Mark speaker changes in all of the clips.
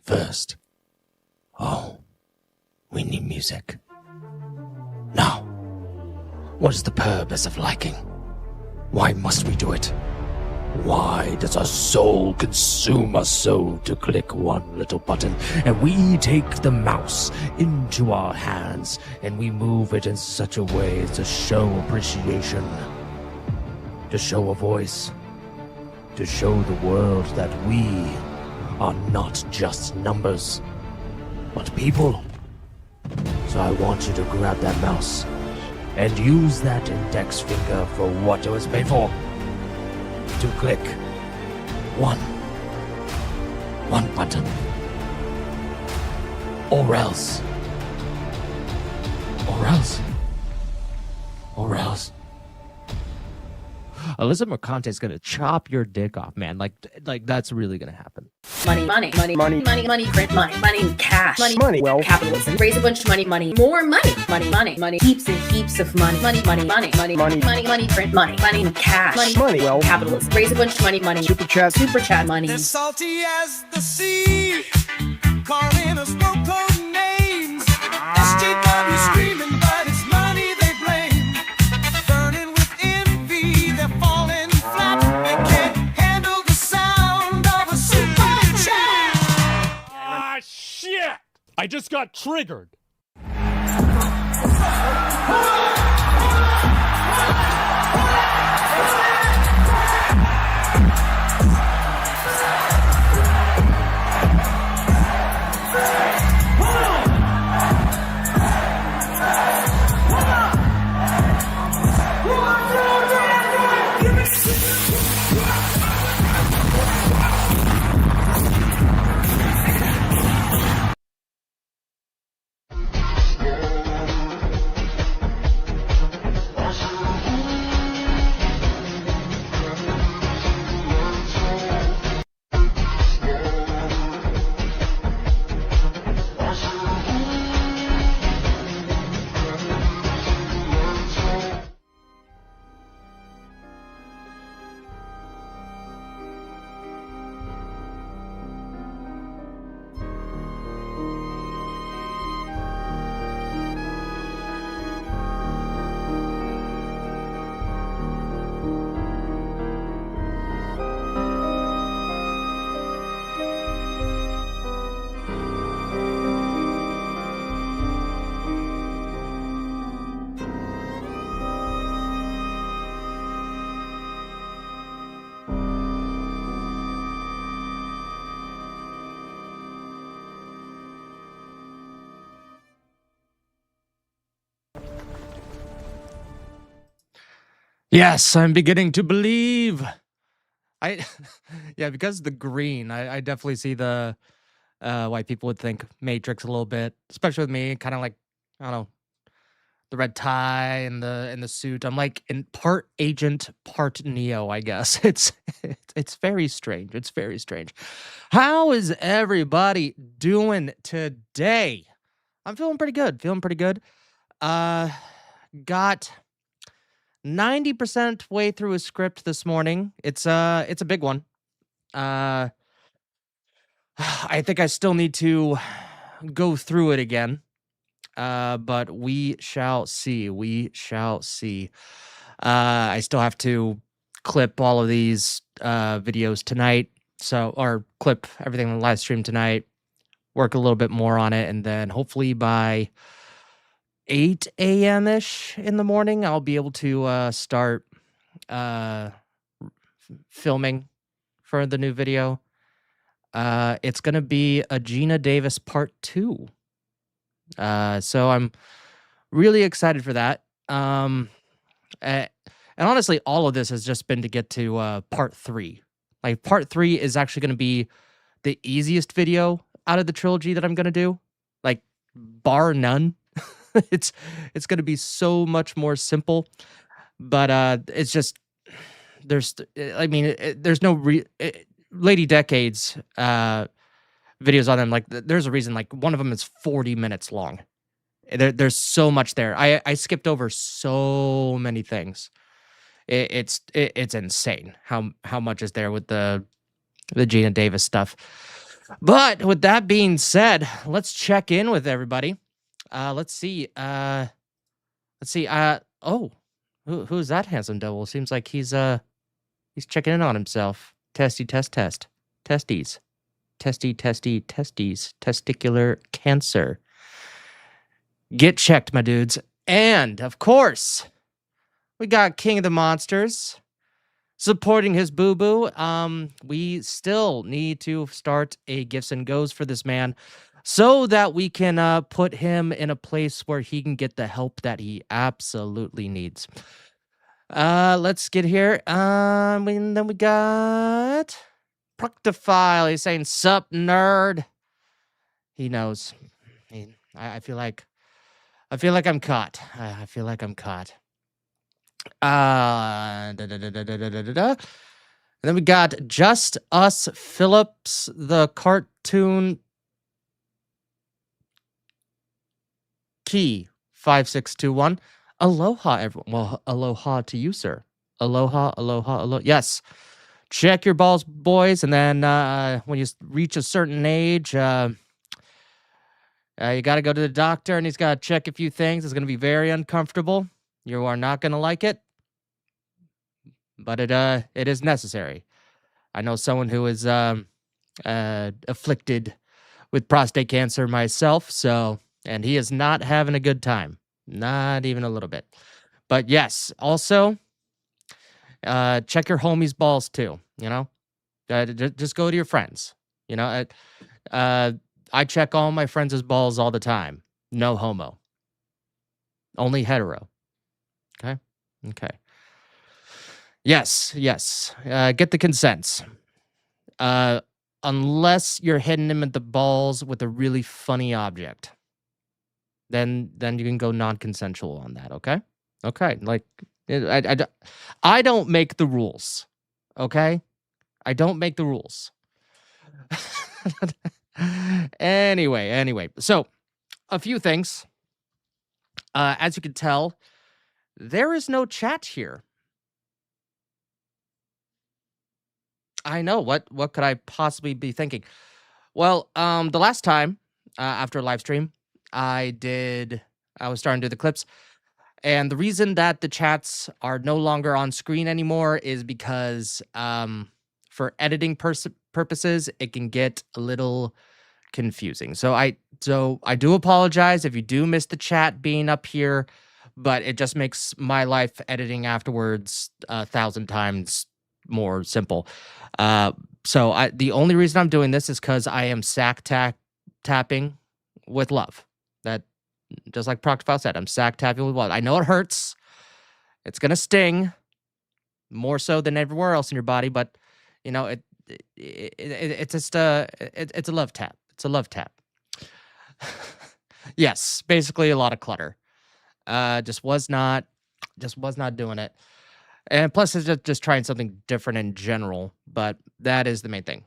Speaker 1: First, we need music. Now, what is the purpose of liking? Why must we do it? Why does our soul consume us so to click one little button and we take the mouse into our hands and we move it in such a way as to show appreciation, to show a voice, to show the world that we are not just numbers, but people. So I want you to grab that mouse and use that index finger for what it was made for. To click one button. Or else. Alyssa Mercante is gonna chop your dick off, man. Like that's really gonna happen.
Speaker 2: Money, print money, cash, money, well, capitalism, raise a bunch of money, more money, heaps and heaps of money, print money, cash, money, well, capitalism, raise a bunch of money, super chat money.
Speaker 3: As salty as the sea, calling us no code names, SJW screaming, but it's money they blame, burning with envy, they're falling flat, they can't handle the sound of a super chat.
Speaker 4: Ah, shit! I just got triggered.
Speaker 1: Yes, I'm beginning to believe. Yeah, because the green, I definitely see the why people would think Matrix a little bit, especially with me, kind of like, I don't know, the red tie and the suit. I'm like in part agent, part Neo, I guess. It's very strange. It's very strange. How is everybody doing today? I'm feeling pretty good. Feeling pretty good. Got 90% way through a script this morning. It's a big one. I think I still need to go through it again. But we shall see. We shall see. I still have to clip all of these videos tonight. Or clip everything on the live stream tonight. Work a little bit more on it, and then hopefully by 8 a.m. ish in the morning, I'll be able to start filming for the new video. It's gonna be a Gina Davis part 2. So I'm really excited for that. And honestly, all of this has just been to get to part 3. Like part 3 is actually going to be the easiest video out of the trilogy that I'm going to do, like bar none. it's going to be so much more simple, but it's just there's no Lady Decades videos on them. Like there's a reason. Like one of them is 40 minutes long. There's so much there. I skipped over so many things. It's insane how much is there with the Gina Davis stuff. But with that being said, let's check in with everybody. Let's see. Oh, who's that handsome devil? Seems like he's checking in on himself. Testy test test. Testes. Testy testes. Testicular cancer. Get checked, my dudes. And, of course, we got King of the Monsters supporting his boo-boo. We still need to start a Gifts and Goes for this man so that we can put him in a place where he can get the help that he absolutely needs. Let's get here. Then we got Proctophile. He's saying, "Sup, nerd?" He knows. I feel like I'm caught. I feel like I'm caught. And then we got Just Us Phillips, the cartoon key 5621. Aloha, everyone. Well, aloha to you, sir. Aloha. Yes. Check your balls, boys, and then when you reach a certain age, you got to go to the doctor, and he's got to check a few things. It's going to be very uncomfortable. You are not going to like it, but it is necessary. I know someone who is afflicted with prostate cancer myself, and he is not having a good time, not even a little bit. But yes, also check your homies' balls too. You know, just go to your friends. You know, I check all my friends' balls all the time. No homo. Only hetero. Okay. Yes. Get the consents. Unless you're hitting him at the balls with a really funny object, then you can go non-consensual on that. Okay. Like I don't make the rules. Okay, I don't make the rules. Anyway. So a few things. As you can tell, there is no chat here. I know. What could I possibly be thinking? Well, the last time after a live stream, I was starting to do the clips, and the reason that the chats are no longer on screen anymore is because for editing purposes, it can get a little confusing. So I do apologize if you do miss the chat being up here, but it just makes my life editing afterwards 1,000 times more simple. So the only reason I'm doing this is because I am tapping with love. That, just like Proctophile said, I'm tapping with love. I know it hurts. It's gonna sting,
Speaker 5: more so than everywhere else in your body. But it's just it's a love tap. It's a love tap. Yes, basically a lot of clutter. Just was not doing it. And plus, it's just trying something different in general. But that is the main thing.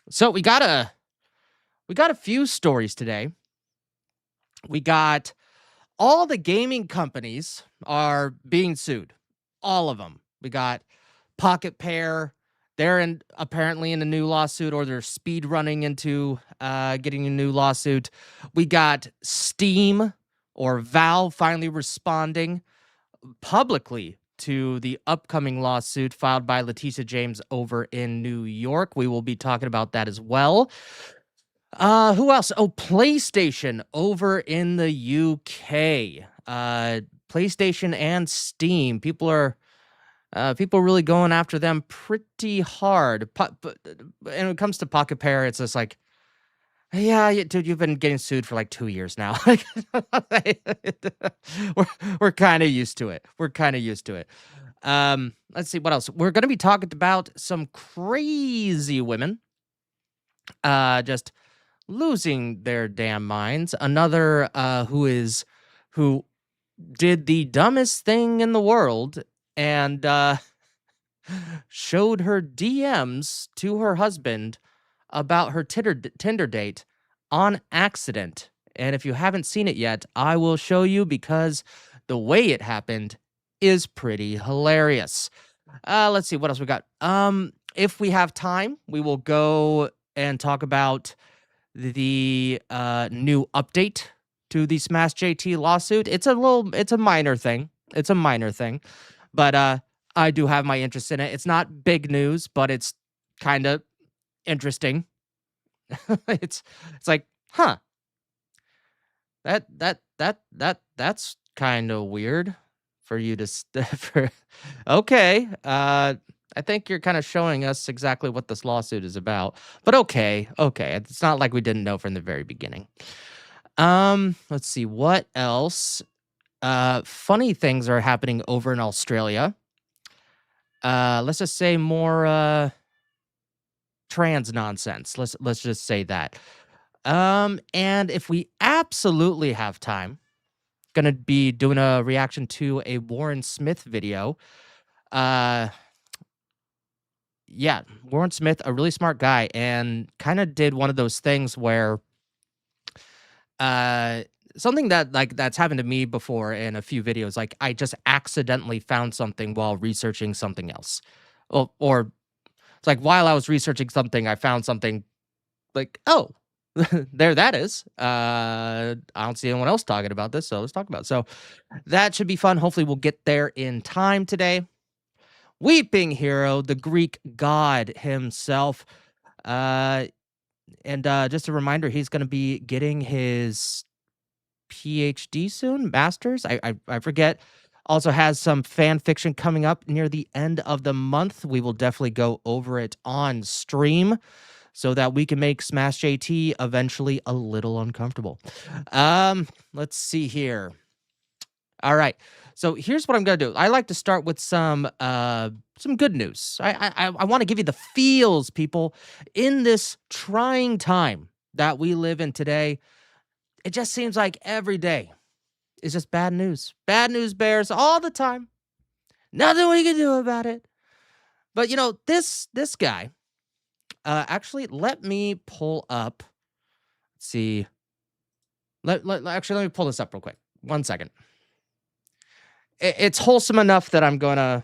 Speaker 5: So we got a few stories today. We got all the gaming companies are being sued. All of them. We got Pocket Pair. They're apparently in a new lawsuit, or they're speed running into getting a new lawsuit. We got Steam or Valve finally responding publicly to the upcoming lawsuit filed by Letitia James over in New York. We will be talking about that as well. Who else? Oh, PlayStation over in the UK. PlayStation and Steam. People are really going after them pretty hard. But when it comes to Pocket Pair, it's just like, yeah, dude, you've been getting sued for like 2 years now. we're kind of used to it. Let's see what else. We're going to be talking about some crazy women just losing their damn minds. Another who did the dumbest thing in the world and showed her DMs to her husband about her Tinder date on accident. And if you haven't seen it yet, I will show you, because the way it happened is pretty hilarious. Let's see what else we got. If we have time, we will go and talk about the new update to the Smash JT lawsuit. It's a minor thing. But I do have my interest in it. It's not big news, but it's kind of interesting. It's like, huh. That's kind of weird for you to okay. I think you're kind of showing us exactly what this lawsuit is about. But okay. It's not like we didn't know from the very beginning. Let's see what else. Funny things are happening over in Australia. Let's just say more trans nonsense. Let's just say that. And if we absolutely have time, gonna be doing a reaction to a Warren Smith video. Yeah, Warren Smith, a really smart guy, and kind of did one of those things where something that's happened to me before in a few videos, like I just accidentally found something while researching something else. Or it's like while I was researching something, I found something like, oh, there that is. I don't see anyone else talking about this, so let's talk about it. So that should be fun. Hopefully we'll get there in time today. Weeping hero, the Greek god himself. And just a reminder, he's going to be getting his PhD soon, master's. I forget. Also has some fan fiction coming up near the end of the month. We will definitely go over it on stream so that we can make Smash JT eventually a little uncomfortable. Let's see here. All right. So here's what I'm going to do. I like to start with some good news. I want to give you the feels, people, in this trying time that we live in today. It just seems like every day is just bad news. Bad news bears all the time. Nothing we can do about it. But, this guy, actually, let me pull up. Let's see. Let me pull this up real quick. 1 second. It's wholesome enough that I'm going to...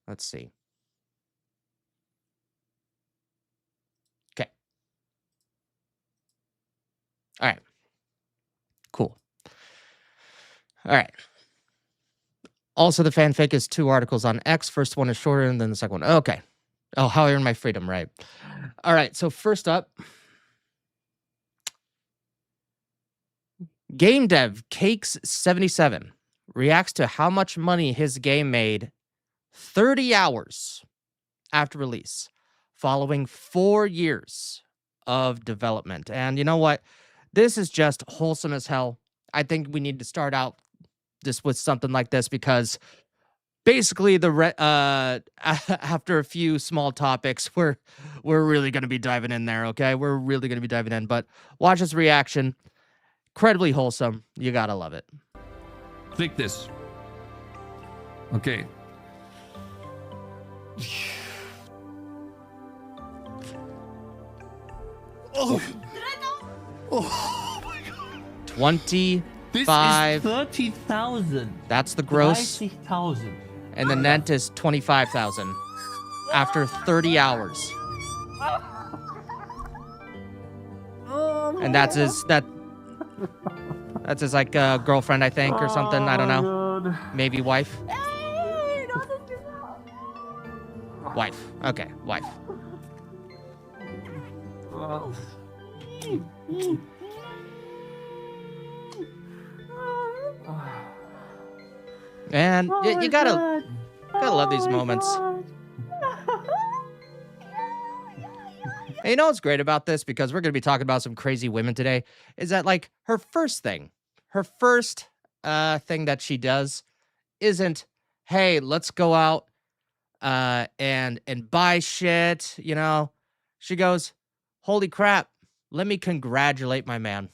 Speaker 5: Let's see. Okay. All right. Cool. All right. Also, the fanfic is 2 articles on X. First one is shorter than the second one. Okay. Oh, how I earn my freedom, right? All right. So first up, game dev Cakes77 reacts to how much money his game made 30 hours after release, following 4 years of development. And you know what? This is just wholesome as hell. I think we need to start out this with something like this because basically after a few small topics, we're really gonna be diving in there. Okay, we're really gonna be diving in. But watch his reaction. Incredibly wholesome. You gotta love it.
Speaker 6: Click this. Okay. Oh. Oh my God.
Speaker 5: 25.
Speaker 7: This is 30,000.
Speaker 5: That's the gross.
Speaker 7: 30,000.
Speaker 5: And the net is 25,000 after 30 hours. And that's his like girlfriend, I think, or something. I don't know.
Speaker 7: God.
Speaker 5: Maybe wife. Wife. Okay, wife. And you gotta love these moments. And you know what's great about this, because we're gonna be talking about some crazy women today, is that like her first thing that she does isn't, hey, let's go out and buy shit, you know. She goes, holy crap, let me congratulate my man.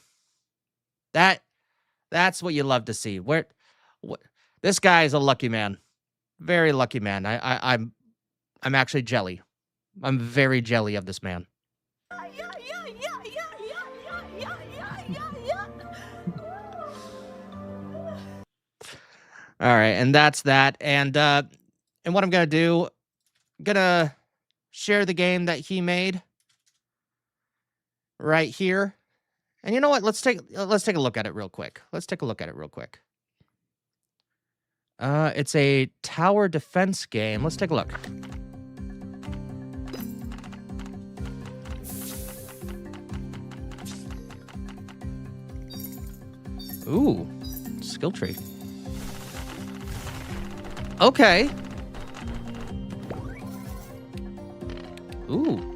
Speaker 5: That's what you love to see. This guy is a lucky man. Very lucky man. I'm actually jelly. I'm very jelly of this man. All right, and that's that. And what I'm gonna do, gonna share the game that he made right here. And you know what? Let's take a look at it real quick. It's a tower defense game. Let's take a look. Ooh, skill tree. Okay. Ooh.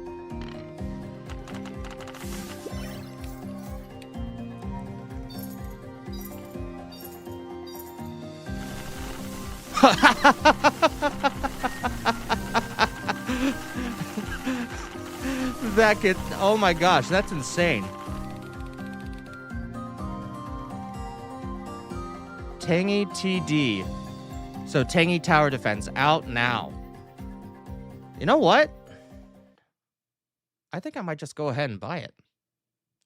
Speaker 5: Oh my gosh, that's insane. Tangy TD. So Tangy Tower Defense out now. You know what? I think I might just go ahead and buy it.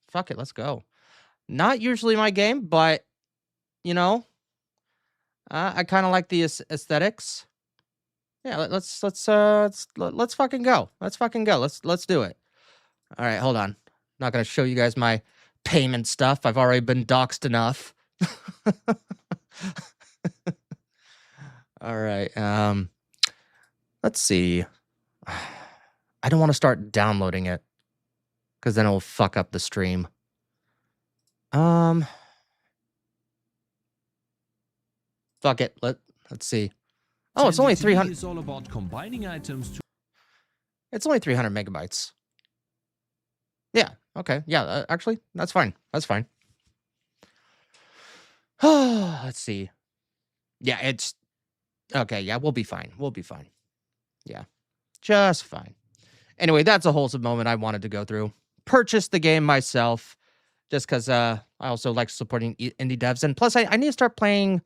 Speaker 5: Fuck it, let's go. Not usually my game, but you know, I kind of like the aesthetics. Yeah, let's fucking go. Let's do it. All right, hold on. Not gonna show you guys my payment stuff. I've already been doxed enough. All right. Let's see. I don't want to start downloading it because then it'll fuck up the stream. Fuck it. Let's see. Oh, it's only 300.
Speaker 6: It's all about combining items.
Speaker 5: It's only 300 megabytes. Yeah. Okay. Yeah. Actually, that's fine. That's fine. Let's see. Yeah, it's okay. Yeah, we'll be fine. Yeah, just fine. Anyway, that's a wholesome moment I wanted to go through. Purchased the game myself just because I also like supporting indie devs. And plus, I need to start playing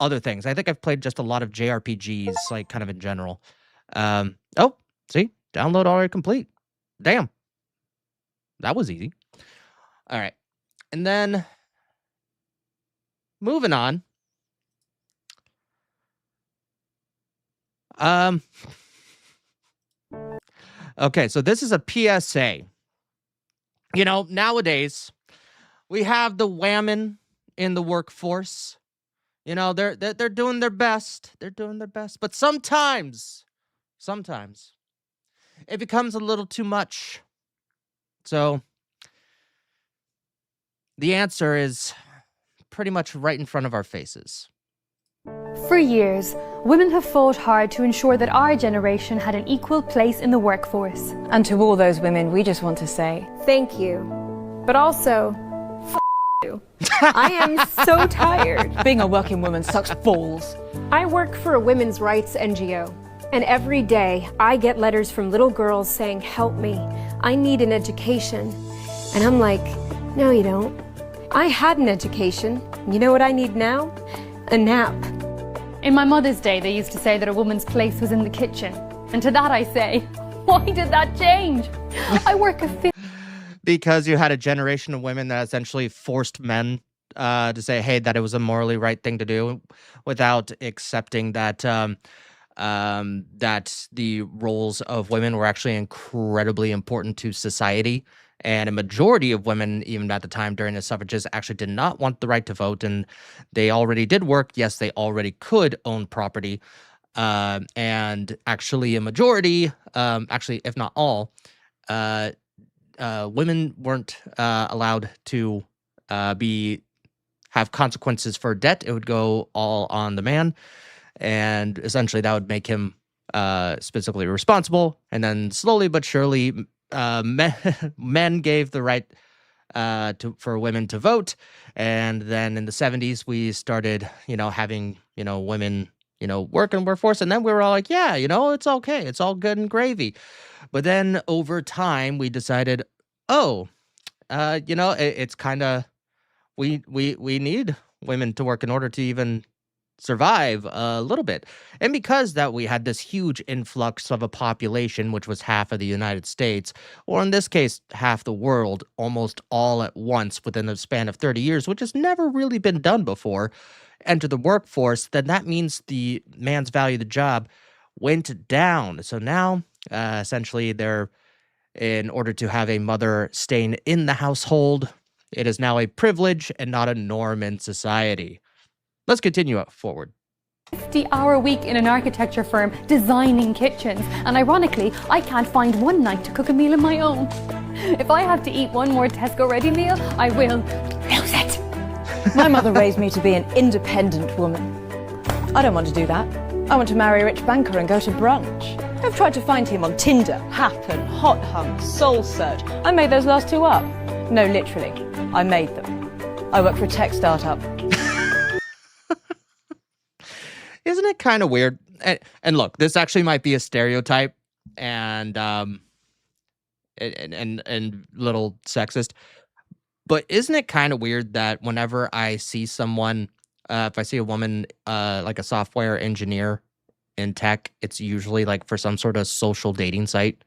Speaker 5: other things. I think I've played just a lot of JRPGs, like kind of in general. Oh, see? Download already complete. Damn. That was easy. All right. And then moving on. Okay, so this is a PSA. You know, nowadays we have the women in the workforce. You know, they're doing their best. But sometimes it becomes a little too much. So the answer is pretty much right in front of our faces.
Speaker 8: For years, women have fought hard to ensure that our generation had an equal place in the workforce.
Speaker 9: And to all those women, we just want to say,
Speaker 8: Thank you. But also,
Speaker 7: I am so tired.
Speaker 9: Being a working woman sucks balls.
Speaker 7: I work for a women's rights NGO, and every day I get letters from little girls saying, help me, I need an education. And I'm like, no you don't. I had an education. You know what I need now? A nap.
Speaker 8: In my mother's day, they used to say that a woman's place was in the kitchen. And to that I say, why did that change? I work a
Speaker 5: Because you had a generation of women that essentially forced men to say, hey, that it was a morally right thing to do, without accepting that that the roles of women were actually incredibly important to society. And a majority of women, even at the time during the suffrages, actually did not want the right to vote. And they already did work. Yes, they already could own property. And actually a majority, actually, if not all, women weren't allowed to have consequences for debt. It would go all on the man. And essentially that would make him specifically responsible. And then slowly but surely, men gave the right for women to vote. And then in the 70s, we started, having, women, work in workforce. And then we were all like, yeah, it's okay. It's all good and gravy. But then over time, we decided, it's kind of, we need women to work in order to even survive a little bit. And because that we had this huge influx of a population, which was half of the United States, or in this case, half the world, almost all at once within the span of 30 years, which has never really been done before, enter the workforce, then that means the man's value of the job went down. So now, essentially, in order to have a mother staying in the household, it is now a privilege and not a norm in society. Let's continue forward.
Speaker 8: 50-hour week in an architecture firm designing kitchens. And ironically, I can't find one night to cook a meal of my own. If I have to eat one more Tesco ready meal, I will lose it.
Speaker 9: My mother raised me to be an independent woman. I don't want to do that. I want to marry a rich banker and go to brunch. I've tried to find him on Tinder, Happen, Hot Hunk, Soul Search. I made those last two up. No, literally. I made them. I work for a tech startup.
Speaker 5: Isn't it kind of weird? And look, this actually might be a stereotype and little sexist, but isn't it kind of weird that whenever I see someone, if I see a woman like a software engineer in tech, it's usually like for some sort of social dating site.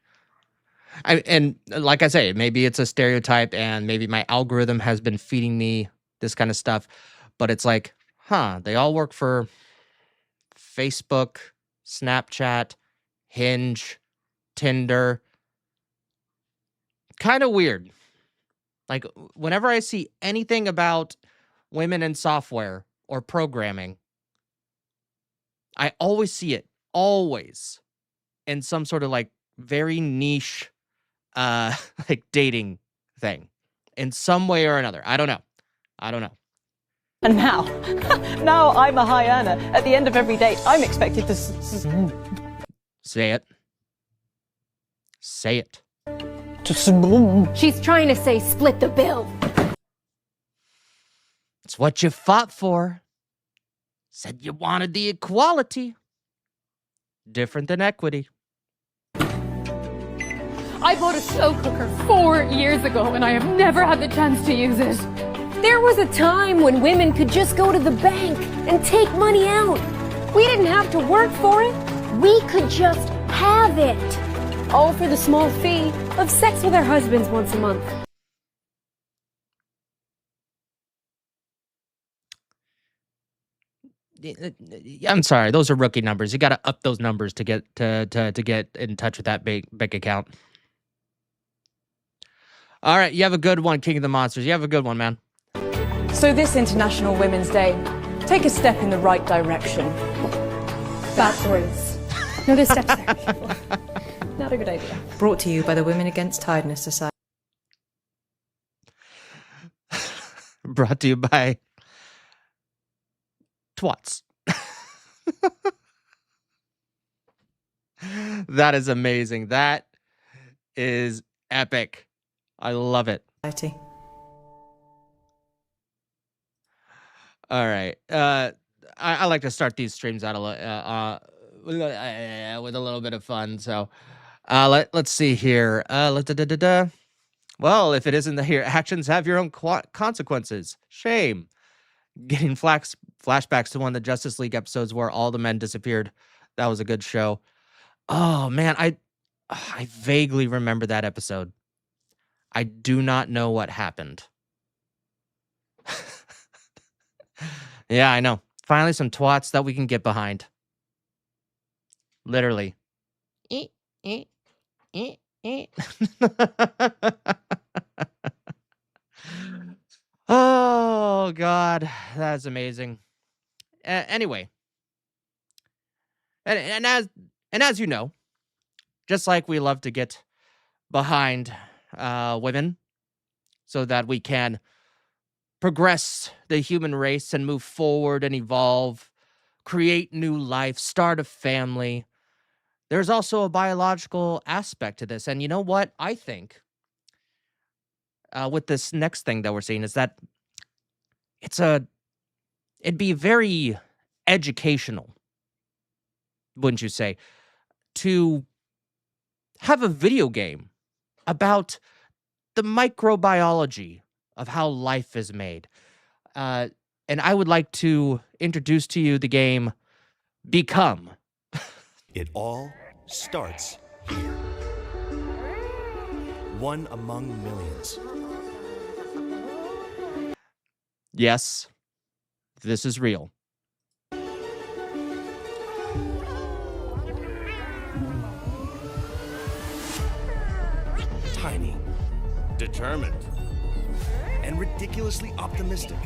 Speaker 5: And like I say, maybe it's a stereotype and maybe my algorithm has been feeding me this kind of stuff, but it's like, they all work for Facebook, Snapchat, Hinge, Tinder. Kind of weird. Like, whenever I see anything about women in software or programming, I always see it, always, in some sort of like very niche, like dating thing in some way or another. I don't know.
Speaker 9: And now I'm a high earner. At the end of every date, I'm expected to
Speaker 5: say it. Say it.
Speaker 7: She's trying to say split the bill.
Speaker 5: It's what you fought for. Said you wanted the equality. Different than equity.
Speaker 8: I bought a slow cooker 4 years ago and I have never had the chance to use it.
Speaker 7: There was a time when women could just go to the bank and take money out. We didn't have to work for it. We could just have it. All for the small fee of sex with our husbands once a month.
Speaker 5: I'm sorry, those are rookie numbers. You got to up those numbers to get to get in touch with that bank account. All right, you have a good one, King of the Monsters. You have a good one, man.
Speaker 9: So this International Women's Day, take a step in the right direction.
Speaker 7: Backwards. No, there's steps there.
Speaker 9: Not a good idea.
Speaker 10: Brought to you by the Women Against Tiredness Society.
Speaker 5: Brought to you by twats. That is amazing. That is epic. I love it. All right. I like to start these streams out with a little bit of fun. So let's see here. Well, if it isn't here, actions have your own consequences. Shame. Getting flashbacks to one of the Justice League episodes where all the men disappeared. That was a good show. Oh man, I vaguely remember that episode. I do not know what happened. Yeah, I know. Finally, some twats that we can get behind. Literally. Oh, God. That's amazing. Anyway. And as you know, just like we love to get behind women so that we can progress the human race and move forward and evolve, create new life, start a family. There's also a biological aspect to this. And you know what? I think with this next thing that we're seeing is that it'd be very educational, wouldn't you say, to have a video game about the microbiology of how life is made. And I would like to introduce to you the game Become.
Speaker 11: It all starts here. One among millions.
Speaker 5: Yes, this is real.
Speaker 11: Tiny, determined, and ridiculously optimistic.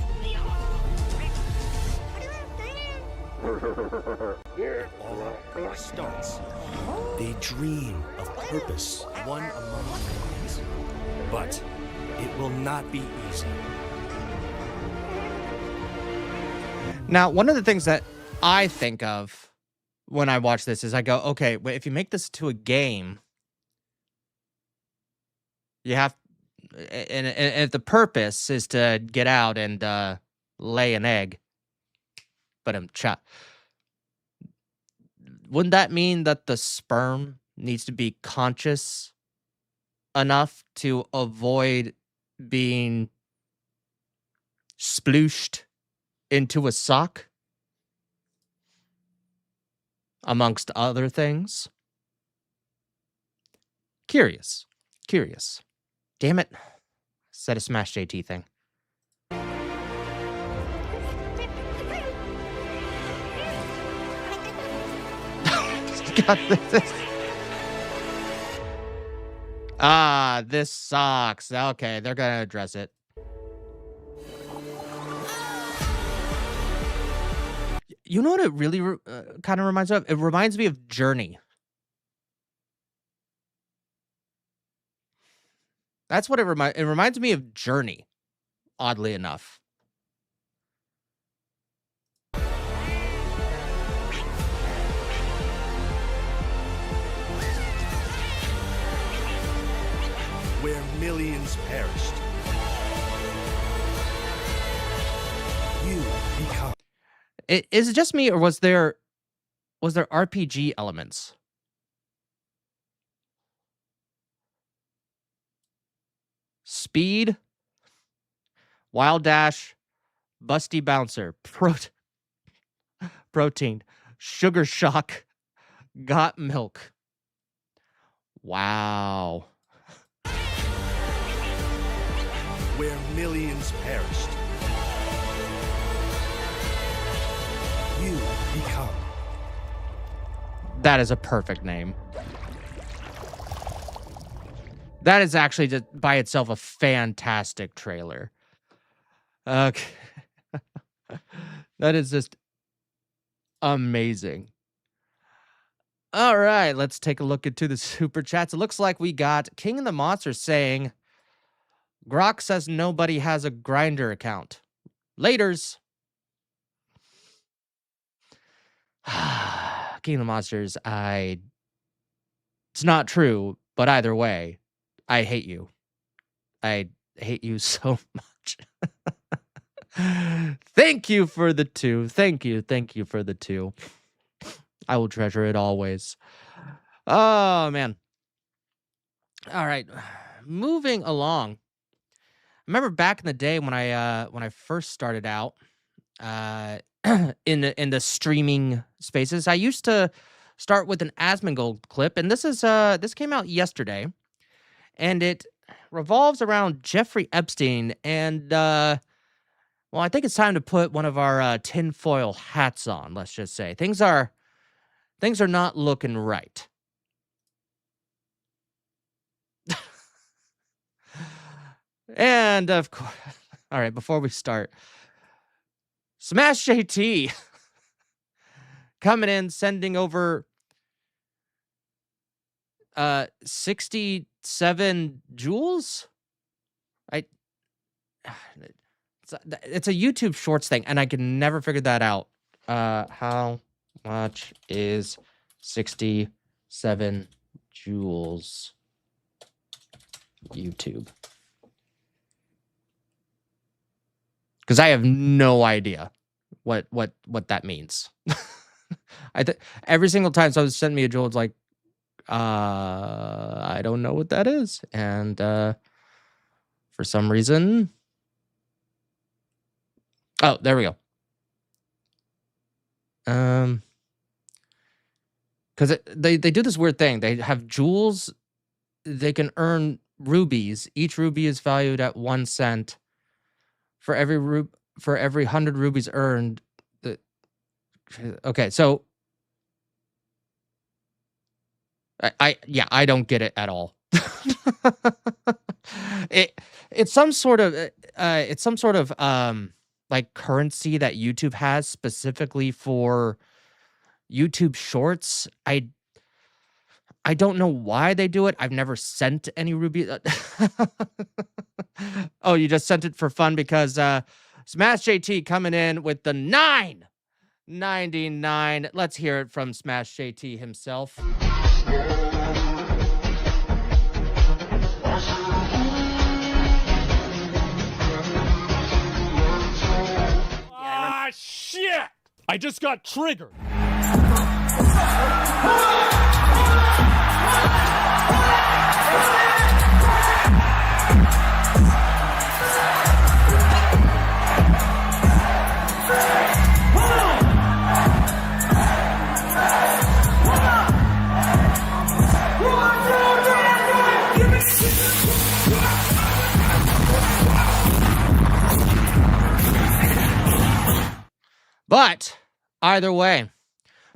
Speaker 11: It all starts. They dream of purpose, one among millions. But it will not be easy.
Speaker 5: Now, one of the things that I think of when I watch this is I go, okay, but if you make this to a game, you have, and if the purpose is to get out and lay an egg, but wouldn't that mean that the sperm needs to be conscious enough to avoid being splooshed into a sock, amongst other things? Curious. Damn it. Said a Smash JT thing. God, this sucks. Okay, they're gonna address it. You know what it really kind of reminds me of? It reminds me of Journey. That's what it reminds me of Journey, oddly enough.
Speaker 11: Where millions perished. You become.
Speaker 5: Is it just me, or was there RPG elements? Speed, Wild Dash, Busty Bouncer, Protein, Sugar Shock, Got Milk. Wow.
Speaker 11: Where millions perished. You become.
Speaker 5: That is a perfect name. That is actually just by itself a fantastic trailer. Okay. That is just amazing. All right, let's take a look into the super chats. It looks like we got King of the Monsters saying, Grok says nobody has a Grinder account. Laters. King of the Monsters, it's not true, but either way, I hate you. I hate you so much. Thank you for the 2. Thank you for the 2. I will treasure it always. Oh man. All right. Moving along. I remember back in the day when I first started out in the streaming spaces, I used to start with an Asmongold clip, and this came out yesterday, and it revolves around Jeffrey Epstein, and well, I think it's time to put one of our tinfoil hats on. Let's just say things are not looking right. And of course, all right, before we start, Smash JT coming in, sending over 67 jewels. It's a YouTube Shorts thing, and I can never figure that out. How much is 67 jewels? YouTube. Because I have no idea what that means. Every single time someone sent me a jewel, it's like, I don't know what that is, and for some reason, oh, there we go. Because they do this weird thing. They have jewels. They can earn rubies. Each ruby is valued at 1 cent. For every 100 rubies earned, okay, so I don't get it at all. It's some sort of like currency that YouTube has specifically for YouTube Shorts. I don't know why they do it. I've never sent any ruby. Oh, you just sent it for fun because Smash JT coming in with the $9.99. Let's hear it from Smash JT himself.
Speaker 4: Ah, shit! I just got triggered.
Speaker 5: But either way,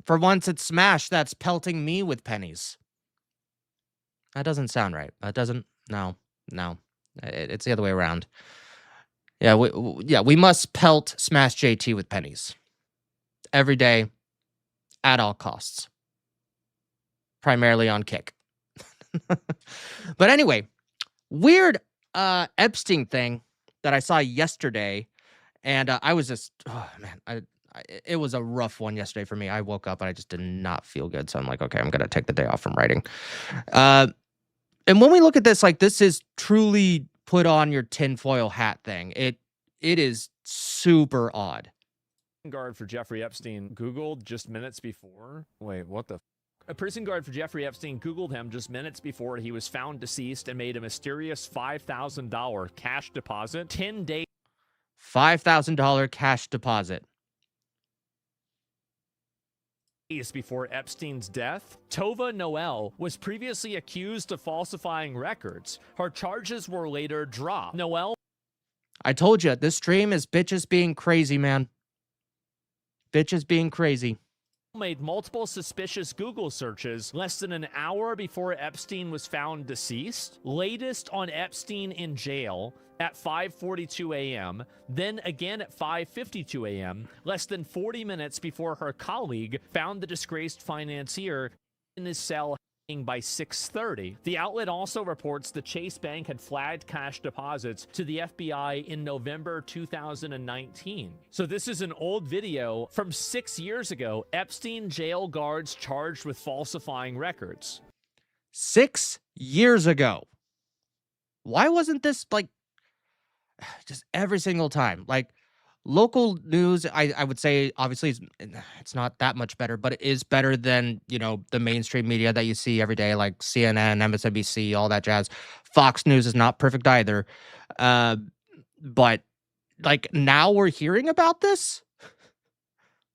Speaker 5: for once it's Smash that's pelting me with pennies. That doesn't sound right. That doesn't. No. It's the other way around. Yeah, we must pelt Smash JT with pennies every day, at all costs. Primarily on Kick. But anyway, weird Epstein thing that I saw yesterday, and I was just, oh man, it was a rough one yesterday for me. I woke up and I just did not feel good, so I'm like, okay, I'm gonna take the day off from writing. And when we look at this, like, this is truly put on your tinfoil hat thing. It is super odd.
Speaker 12: Guard for Jeffrey Epstein Googled just minutes before. Wait, what the? A prison guard for Jeffrey Epstein Googled him just minutes before he was found deceased and made a mysterious $5,000 cash deposit 10 days.
Speaker 5: $5,000 cash deposit.
Speaker 12: Before Epstein's death. Tova Noel was previously accused of falsifying records. Her charges were later dropped. Noel.
Speaker 5: I told you, this stream is bitches being crazy, man. Bitches being crazy.
Speaker 12: Made multiple suspicious Google searches less than an hour before Epstein was found deceased. Latest on Epstein in jail at 5:42 a.m., then again at 5:52 a.m., less than 40 minutes before her colleague found the disgraced financier in his cell by 6:30. The outlet also reports the Chase Bank had flagged cash deposits to the FBI in November 2019. So this is an old video from 6 years ago. Epstein jail guards charged with falsifying records.
Speaker 5: 6 years ago. Why wasn't this like just every single time? Like, Local news, I would say, obviously, it's not that much better, but it is better than, the mainstream media that you see every day, like CNN, MSNBC, all that jazz. Fox News is not perfect either. But, like, now we're hearing about this?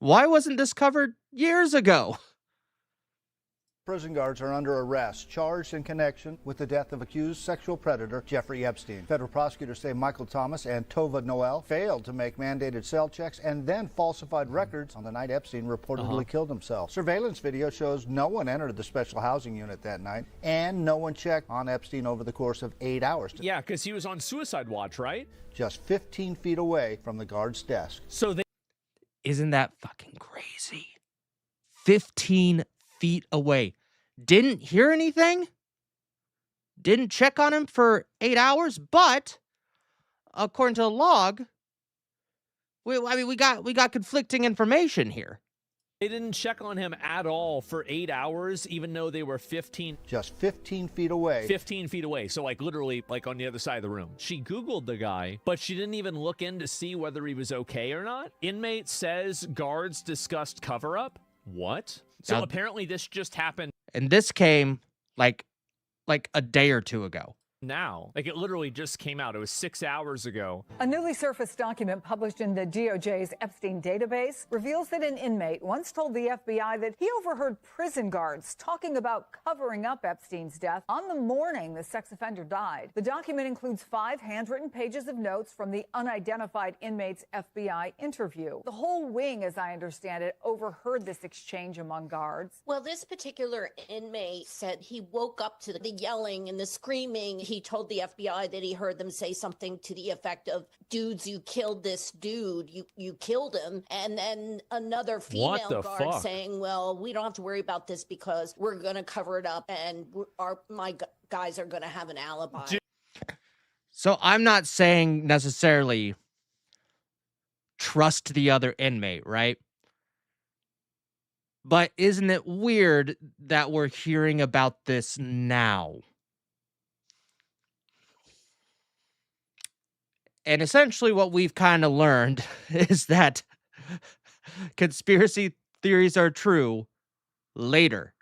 Speaker 5: Why wasn't this covered years ago?
Speaker 13: Prison guards are under arrest, charged in connection with the death of accused sexual predator Jeffrey Epstein. Federal prosecutors say Michael Thomas and Tova Noel failed to make mandated cell checks and then falsified records on the night Epstein reportedly killed himself. Surveillance video shows no one entered the special housing unit that night, and no one checked on Epstein over the course of 8 hours.
Speaker 12: Yeah, because he was on suicide watch, right?
Speaker 13: Just 15 feet away from the guard's desk.
Speaker 12: So they...
Speaker 5: Isn't that fucking crazy? 15 feet away. Didn't hear anything? Didn't check on him for 8 hours, but according to the log, we got conflicting information here.
Speaker 12: They didn't check on him at all for 8 hours, even though they were 15...
Speaker 13: Just 15 feet away.
Speaker 12: 15 feet away, so like literally like on the other side of the room. She Googled the guy, but she didn't even look in to see whether he was okay or not. Inmate says guards discussed cover-up. What? So apparently this just happened.
Speaker 5: And this came like a day or two ago.
Speaker 12: Now, like it literally just came out. It was 6 hours ago.
Speaker 14: A newly surfaced document published in the DOJ's Epstein database reveals that an inmate once told the FBI that he overheard prison guards talking about covering up Epstein's death on the morning the sex offender died. The document includes 5 handwritten pages of notes from the unidentified inmate's FBI interview. The whole wing, as I understand it, overheard this exchange among guards.
Speaker 15: Well, this particular inmate said he woke up to the yelling and the screaming. He told the FBI that he heard them say something to the effect of, dudes, you killed this dude, you killed him. And then another female guard saying, well, we don't have to worry about this because we're going to cover it up and my guys are going to have an alibi.
Speaker 5: So I'm not saying necessarily trust the other inmate, right? But isn't it weird that we're hearing about this now? And essentially what we've kind of learned is that conspiracy theories are true later.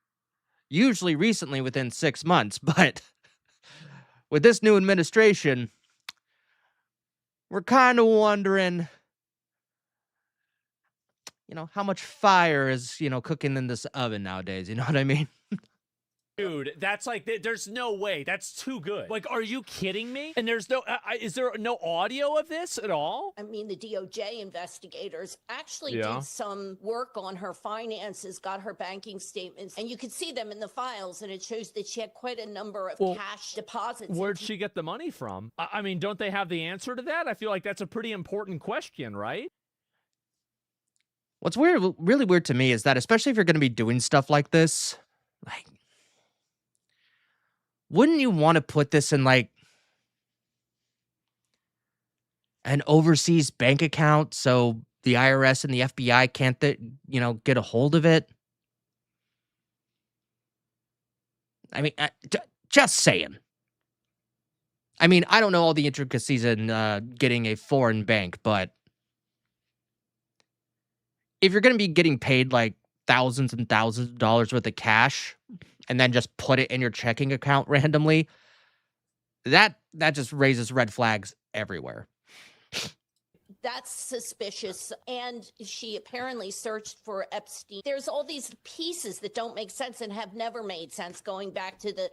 Speaker 5: Usually recently within 6 months, but with this new administration, we're kind of wondering, how much fire is, cooking in this oven nowadays. You know what I mean?
Speaker 12: Dude, that's like, there's no way. That's too good. Like, are you kidding me? And there's no, is there no audio of this at all?
Speaker 15: I mean, the DOJ investigators actually did some work on her finances, got her banking statements, and you could see them in the files, and it shows that she had quite a number of cash deposits.
Speaker 12: Where'd she get the money from? I mean, don't they have the answer to that? I feel like that's a pretty important question, right?
Speaker 5: What's really weird to me is that, especially if you're going to be doing stuff like this, like, wouldn't you want to put this in, like, an overseas bank account so the IRS and the FBI can't, get a hold of it? I mean, just saying. I mean, I don't know all the intricacies in getting a foreign bank, but if you're going to be getting paid, like, thousands and thousands of dollars worth of cash and then just put it in your checking account randomly, that just raises red flags everywhere.
Speaker 15: That's suspicious. And she apparently searched for Epstein. There's all these pieces that don't make sense and have never made sense, going back to the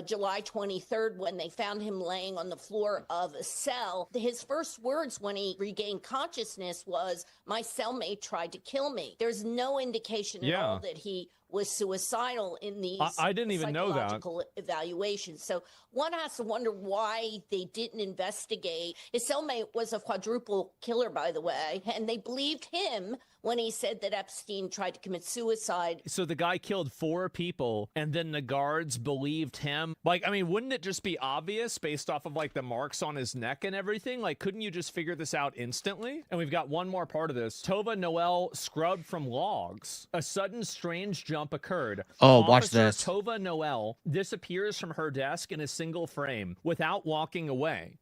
Speaker 15: July 23rd when they found him laying on the floor of a cell. His first words when he regained consciousness was, my cellmate tried to kill me. There's no indication at all that he was suicidal in these
Speaker 12: I didn't even know that.
Speaker 15: Psychological evaluations. So one has to wonder why they didn't investigate. His cellmate was a quadruple killer, by the way, and they believed him when he said that Epstein tried to commit suicide.
Speaker 12: So the guy killed 4 people, and then the guards believed him. Like, I mean, wouldn't it just be obvious based off of, like, the marks on his neck and everything? Like, couldn't you just figure this out instantly? And we've got one more part of this. Tova Noel scrubbed from logs. A sudden strange jump occurred.
Speaker 5: Oh, watch this.
Speaker 12: Tova Noel disappears from her desk in a single frame without walking away.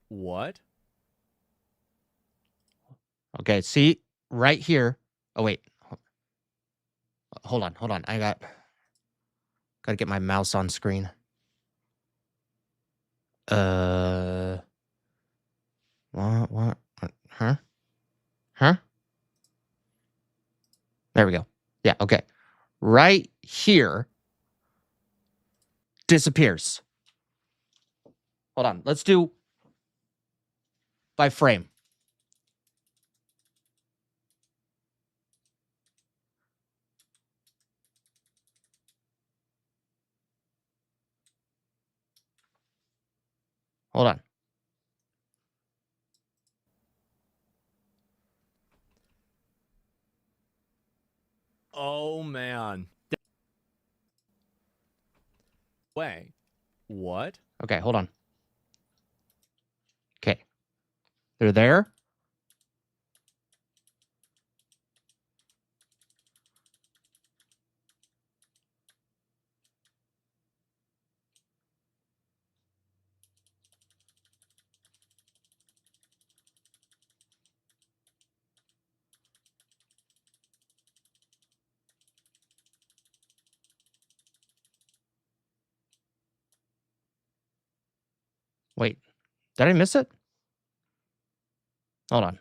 Speaker 12: What?
Speaker 5: Okay, see right here. Oh wait, hold on. I gotta get my mouse on screen. What? Huh? There we go. Yeah, okay. Right here disappears. Hold on. Let's do by frame. Hold on.
Speaker 12: Oh man. Way. What?
Speaker 5: Okay, hold on. Okay. They're there. Wait. Did I miss it? Hold on.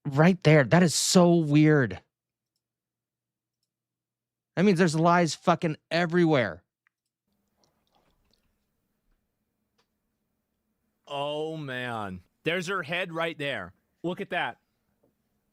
Speaker 5: Right there. That is so weird. That means there's lies fucking everywhere.
Speaker 12: Oh man. There's her head right there. Look at that.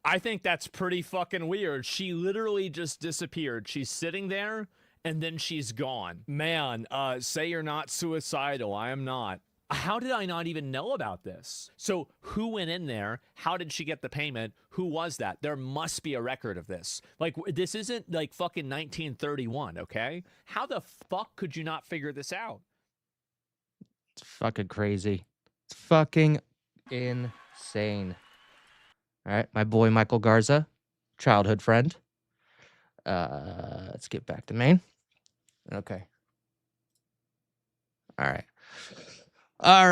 Speaker 12: I think that's pretty fucking weird. She literally just disappeared. She's sitting there and then she's gone. Man, say you're not suicidal. I am not. How did I not even know about this? So who went in there? How did she get the payment? Who was that? There must be a record of this. Like, this isn't like fucking 1931, okay? How the fuck could you not figure this out?
Speaker 5: It's fucking crazy. It's fucking insane. All right, my boy Michael Garza, childhood friend. Let's get back to main. Okay. All right. All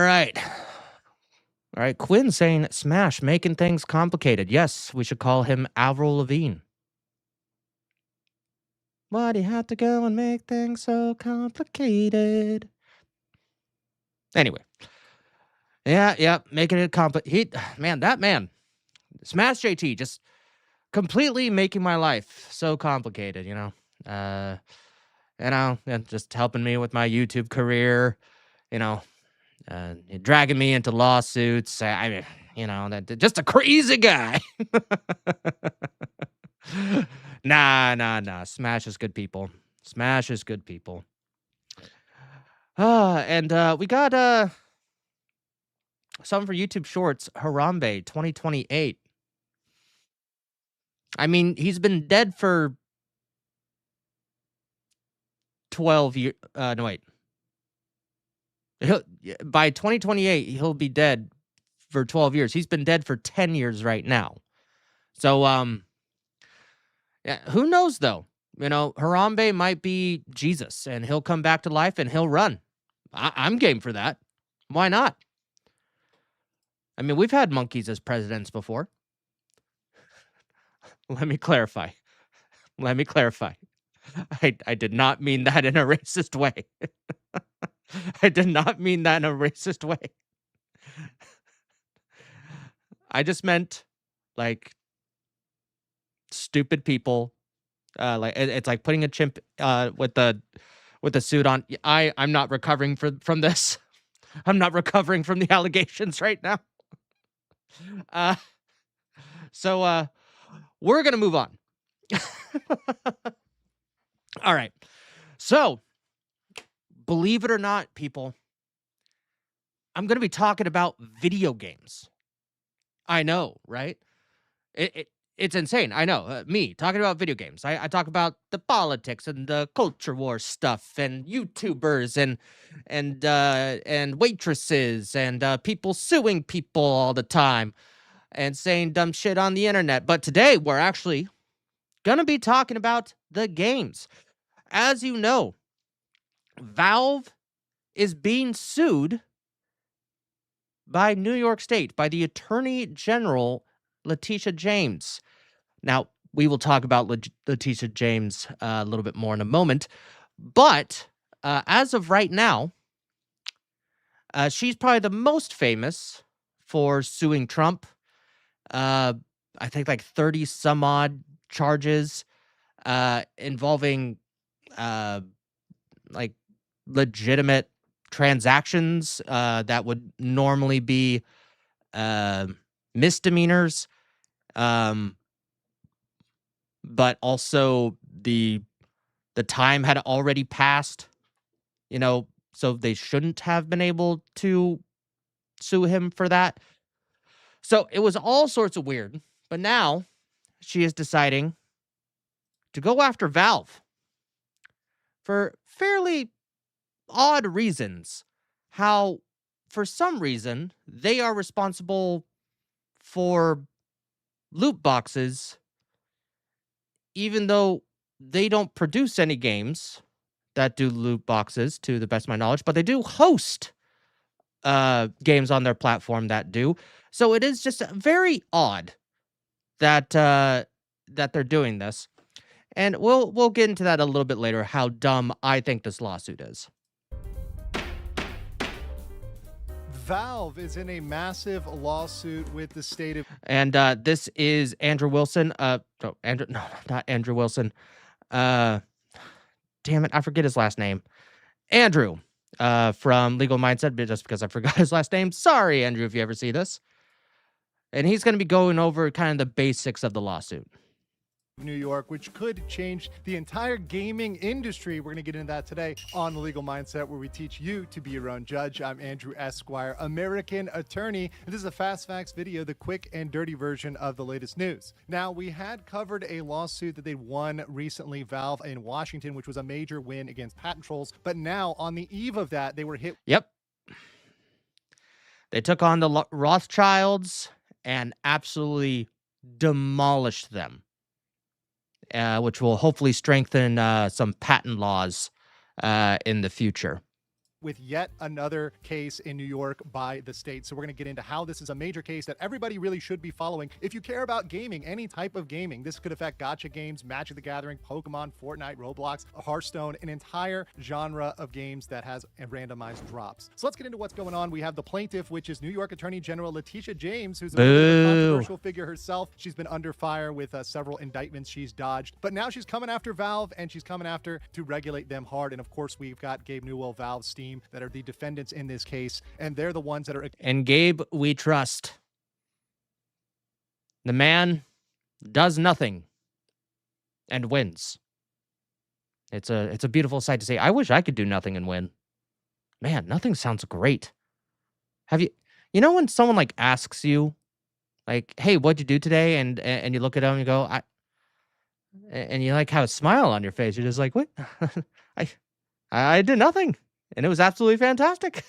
Speaker 5: right, Quinn saying Smash making things complicated. Yes, we should call him Avril Lavigne. Why'd he have to go and make things so complicated? Anyway. Yeah, making it complicated. Man, that man, Smash JT, just completely making my life so complicated, you know? And just helping me with my YouTube career, dragging me into lawsuits. I mean, just a crazy guy. Nah. Smash is good people. And we got something for YouTube Shorts. Harambe 2028. I mean, he's been dead for 12 years. No, wait. By 2028, he'll be dead for 12 years. He's been dead for 10 years right now. So, yeah, who knows, though? Harambe might be Jesus, and he'll come back to life, and he'll run. I'm game for that. Why not? I mean, we've had monkeys as presidents before. Let me clarify. I did not mean that in a racist way. I did not mean that in a racist way. I just meant, like, stupid people. Like it's like putting a chimp with the suit on. I'm not recovering from this. I'm not recovering from the allegations right now. So we're gonna move on. All right. So, believe it or not, people, I'm going to be talking about video games. I know, right? It's insane. I know. Me talking about video games. I talk about the politics and the culture war stuff and YouTubers and waitresses and people suing people all the time and saying dumb shit on the internet. But today we're actually going to be talking about the games. As you know, Valve is being sued by New York State, by the Attorney General, Letitia James. Now, we will talk about Letitia James a little bit more in a moment, but as of right now, she's probably the most famous for suing Trump. I think like 30 some odd charges involving like legitimate transactions that would normally be misdemeanors. But also the time had already passed, so they shouldn't have been able to sue him for that. So it was all sorts of weird. But now she is deciding to go after Valve for fairly odd reasons. How, for some reason, they are responsible for loot boxes, even though they don't produce any games that do loot boxes, to the best of my knowledge, but they do host games on their platform that do. So it is just very odd that that they're doing this, and we'll get into that a little bit later. How dumb I think this lawsuit is.
Speaker 16: Valve is in a massive lawsuit with the state of...
Speaker 5: And this is Andrew Wilson. Not Andrew Wilson. Damn it, I forget his last name. Andrew from Legal Mindset, but just because I forgot his last name. Sorry, Andrew, if you ever see this. And he's going to be going over kind of the basics of the lawsuit.
Speaker 16: New York, which could change the entire gaming industry. We're going to get into that today on The Legal Mindset, where we teach you to be your own judge. I'm Andrew Esquire, American attorney, and this is a Fast Facts video, the quick and dirty version of the latest news. Now, we had covered a lawsuit that they won recently, Valve in Washington, which was a major win against patent trolls, but now on the eve of that, they were hit.
Speaker 5: Yep. They took on the Rothschilds and absolutely demolished them. Which will hopefully strengthen some patent laws in the future.
Speaker 16: With yet another case in New York by the state. So we're going to get into how this is a major case that everybody really should be following. If you care about gaming, any type of gaming, this could affect gacha games, Magic the Gathering, Pokemon, Fortnite, Roblox, Hearthstone, an entire genre of games that has randomized drops. So let's get into what's going on. We have the plaintiff, which is New York Attorney General Letitia James, who's a controversial figure herself. She's been under fire with several indictments she's dodged. But now she's coming after Valve, and she's coming after to regulate them hard. And of course, we've got Gabe Newell, Valve, Steam, that are the defendants in this case, and they're the ones that are...
Speaker 5: And Gabe, we trust. The man does nothing and wins. It's a beautiful sight to see. I wish I could do nothing and win. Man, nothing sounds great. Have you when someone like asks you, like, hey, what'd you do today? And you look at them and you go, and you like have a smile on your face. You're just like, what? I did nothing. And it was absolutely fantastic.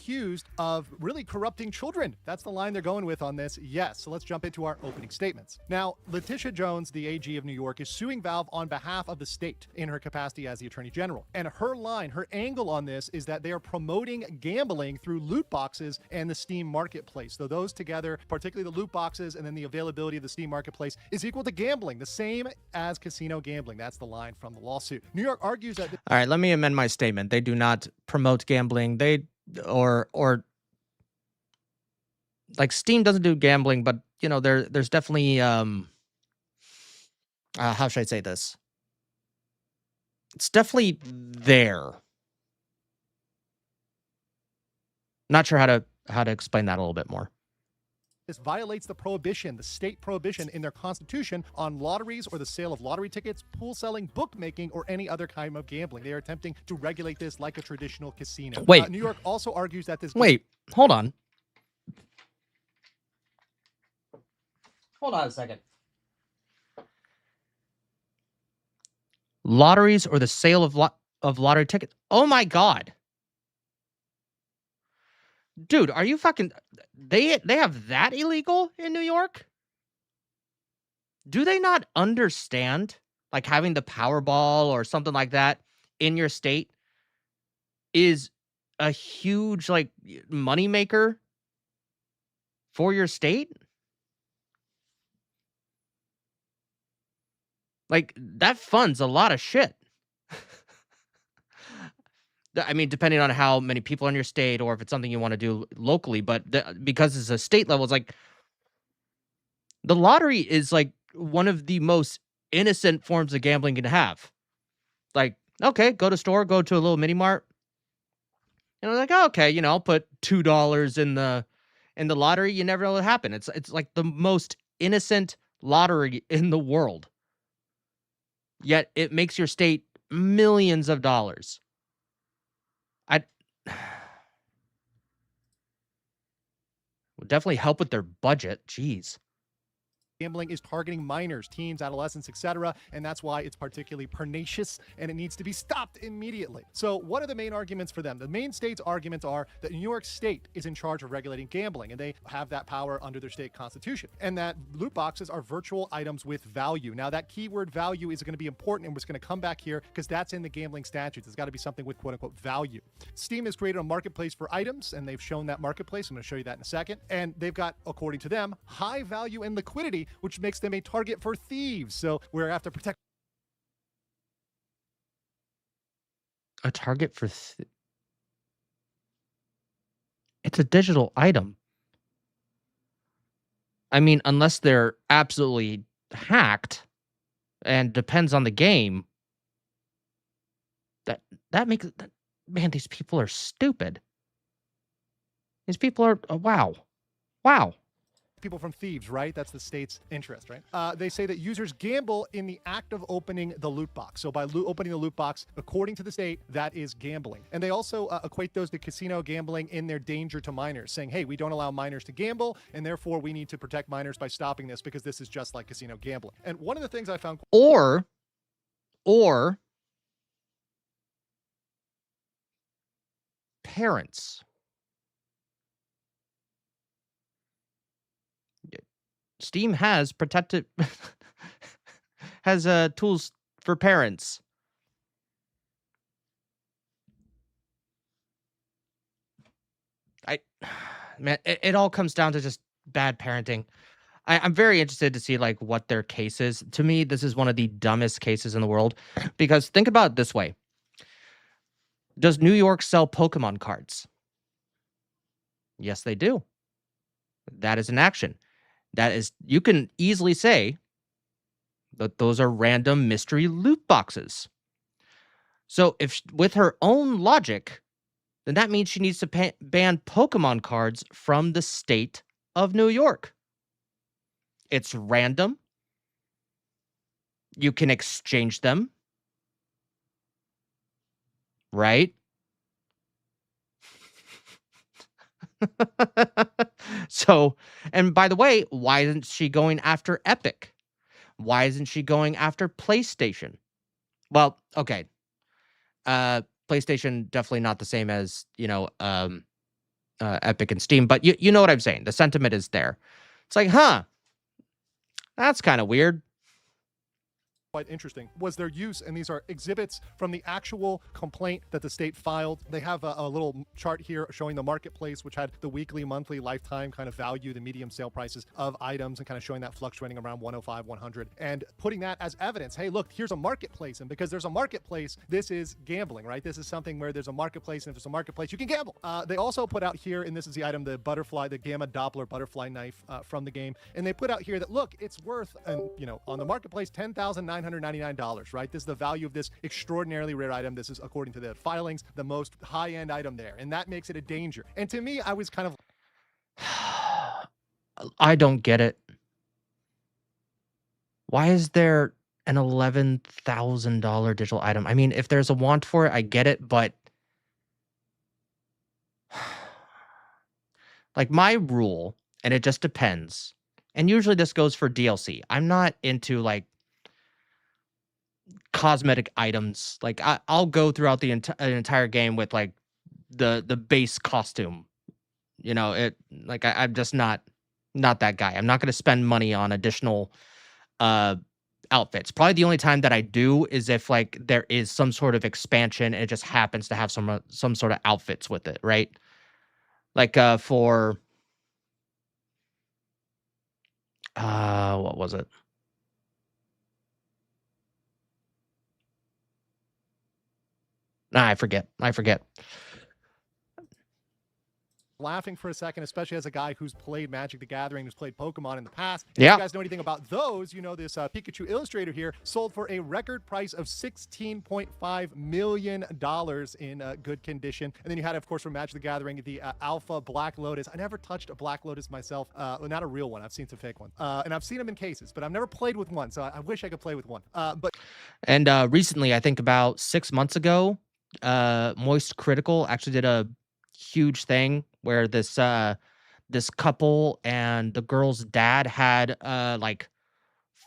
Speaker 16: Accused of really corrupting children. That's the line they're going with on this. Yes. So let's jump into our opening statements. Now, Letitia Jones, the AG of New York, is suing Valve on behalf of the state in her capacity as the Attorney General. And her line, her angle on this is that they are promoting gambling through loot boxes and the Steam marketplace. So those together, particularly the loot boxes and then the availability of the Steam marketplace, is equal to gambling, the same as casino gambling. That's the line from the lawsuit. New York argues that...
Speaker 5: All right, let me amend my statement. They do not promote gambling. Or like Steam doesn't do gambling, but there's definitely how should I say this? It's definitely there. Not sure how to explain that a little bit more.
Speaker 16: This violates the state prohibition in their constitution on lotteries or the sale of lottery tickets, pool selling, bookmaking, or any other kind of gambling. They are attempting to regulate this like a traditional casino.
Speaker 5: Wait.
Speaker 16: New York also argues that this...
Speaker 5: Wait, hold on. Hold on a second. Lotteries or the sale of lottery tickets. Oh my God. Dude, are you fucking... They have that illegal in New York? Do they not understand, like, having the Powerball or something like that in your state is a huge like moneymaker for your state. Like that funds a lot of shit. I mean, depending on how many people in your state or if it's something you want to do locally, but because it's a state level, it's like the lottery is like one of the most innocent forms of gambling you can have. Like, okay, go to store, go to a little mini mart. And I'm like, oh, okay, I'll put $2 in the lottery. You never know what happen. It's like the most innocent lottery in the world. Yet it makes your state millions of dollars. I would definitely help with their budget. Jeez.
Speaker 16: Gambling is targeting minors, teens, adolescents, etc., and that's why it's particularly pernicious and it needs to be stopped immediately. So what are the main arguments for them? The main state's arguments are that New York State is in charge of regulating gambling, and they have that power under their state constitution, and that loot boxes are virtual items with value. Now, that keyword value is going to be important, and we're going to come back here because that's in the gambling statutes. It's got to be something with quote-unquote value. Steam has created a marketplace for items, and they've shown that marketplace. I'm going to show you that in a second. And they've got, according to them, high value and liquidity, which makes them a target for thieves. So we're have to protect.
Speaker 5: A target for it's a digital item. I mean, unless they're absolutely hacked and depends on the game, that makes man, these people are stupid. These people are wow.
Speaker 16: People from thieves, right? That's the state's interest, right? They say that users gamble in the act of opening the loot box. So by opening the loot box, according to the state, that is gambling. And they also equate those to casino gambling in their danger to minors, saying, hey, we don't allow minors to gamble, and therefore we need to protect minors by stopping this because this is just like casino gambling. And one of the things I found...
Speaker 5: Or parents. Steam has protected has tools for parents. It all comes down to just bad parenting. I'm very interested to see like what their case is. To me, this is one of the dumbest cases in the world because think about it this way. Does New York sell Pokemon cards? Yes, they do. That is an action. That is, you can easily say that those are random mystery loot boxes. So if with her own logic, then that means she needs to ban Pokemon cards from the state of New York. It's random. You can exchange them. Right? So, and by the way, why isn't she going after Epic? Why isn't she going after PlayStation? Well, okay. PlayStation definitely not the same as, Epic and Steam, but you know what I'm saying. The sentiment is there. It's like, that's kind of weird.
Speaker 16: Quite interesting was their use, and these are exhibits from the actual complaint that the state filed. They have a little chart here showing the marketplace, which had the weekly, monthly, lifetime kind of value, the medium sale prices of items, and kind of showing that fluctuating around 105, 100, and putting that as evidence. Hey, look, here's a marketplace, and because there's a marketplace, this is gambling, right? This is something where there's a marketplace, and if there's a marketplace, you can gamble. They also put out here, and this is the item, the butterfly, the Gamma Doppler butterfly knife from the game, and they put out here that, look, it's worth, on the marketplace, $10,999, right? This is the value of this extraordinarily rare item. This is, according to the filings, the most high-end item there, and that makes it a danger. And to me, I was kind of...
Speaker 5: I don't get it. Why is there an $11,000 digital item? I mean, if there's a want for it, I get it, but... like, my rule, and it just depends, and usually this goes for DLC. I'm not into, like, cosmetic items. Like I'll go throughout the entire game with like the base costume. I'm just not that guy. I'm not going to spend money on additional outfits. Probably the only time that I do is if like there is some sort of expansion and it just happens to have some sort of outfits with it, right? Like for what was it? Nah, I forget.
Speaker 16: Laughing for a second, especially as a guy who's played Magic the Gathering, who's played Pokemon in the past. If
Speaker 5: Yeah.
Speaker 16: you guys know anything about those, you know this Pikachu Illustrator here sold for a record price of $16.5 million in good condition. And then you had, of course, from Magic the Gathering, the Alpha Black Lotus. I never touched a Black Lotus myself. Not a real one. I've seen some fake ones. And I've seen them in cases, but I've never played with one. So I wish I could play with one.
Speaker 5: And recently, I think about 6 months ago, Moist Critical actually did a huge thing where this couple and the girl's dad had like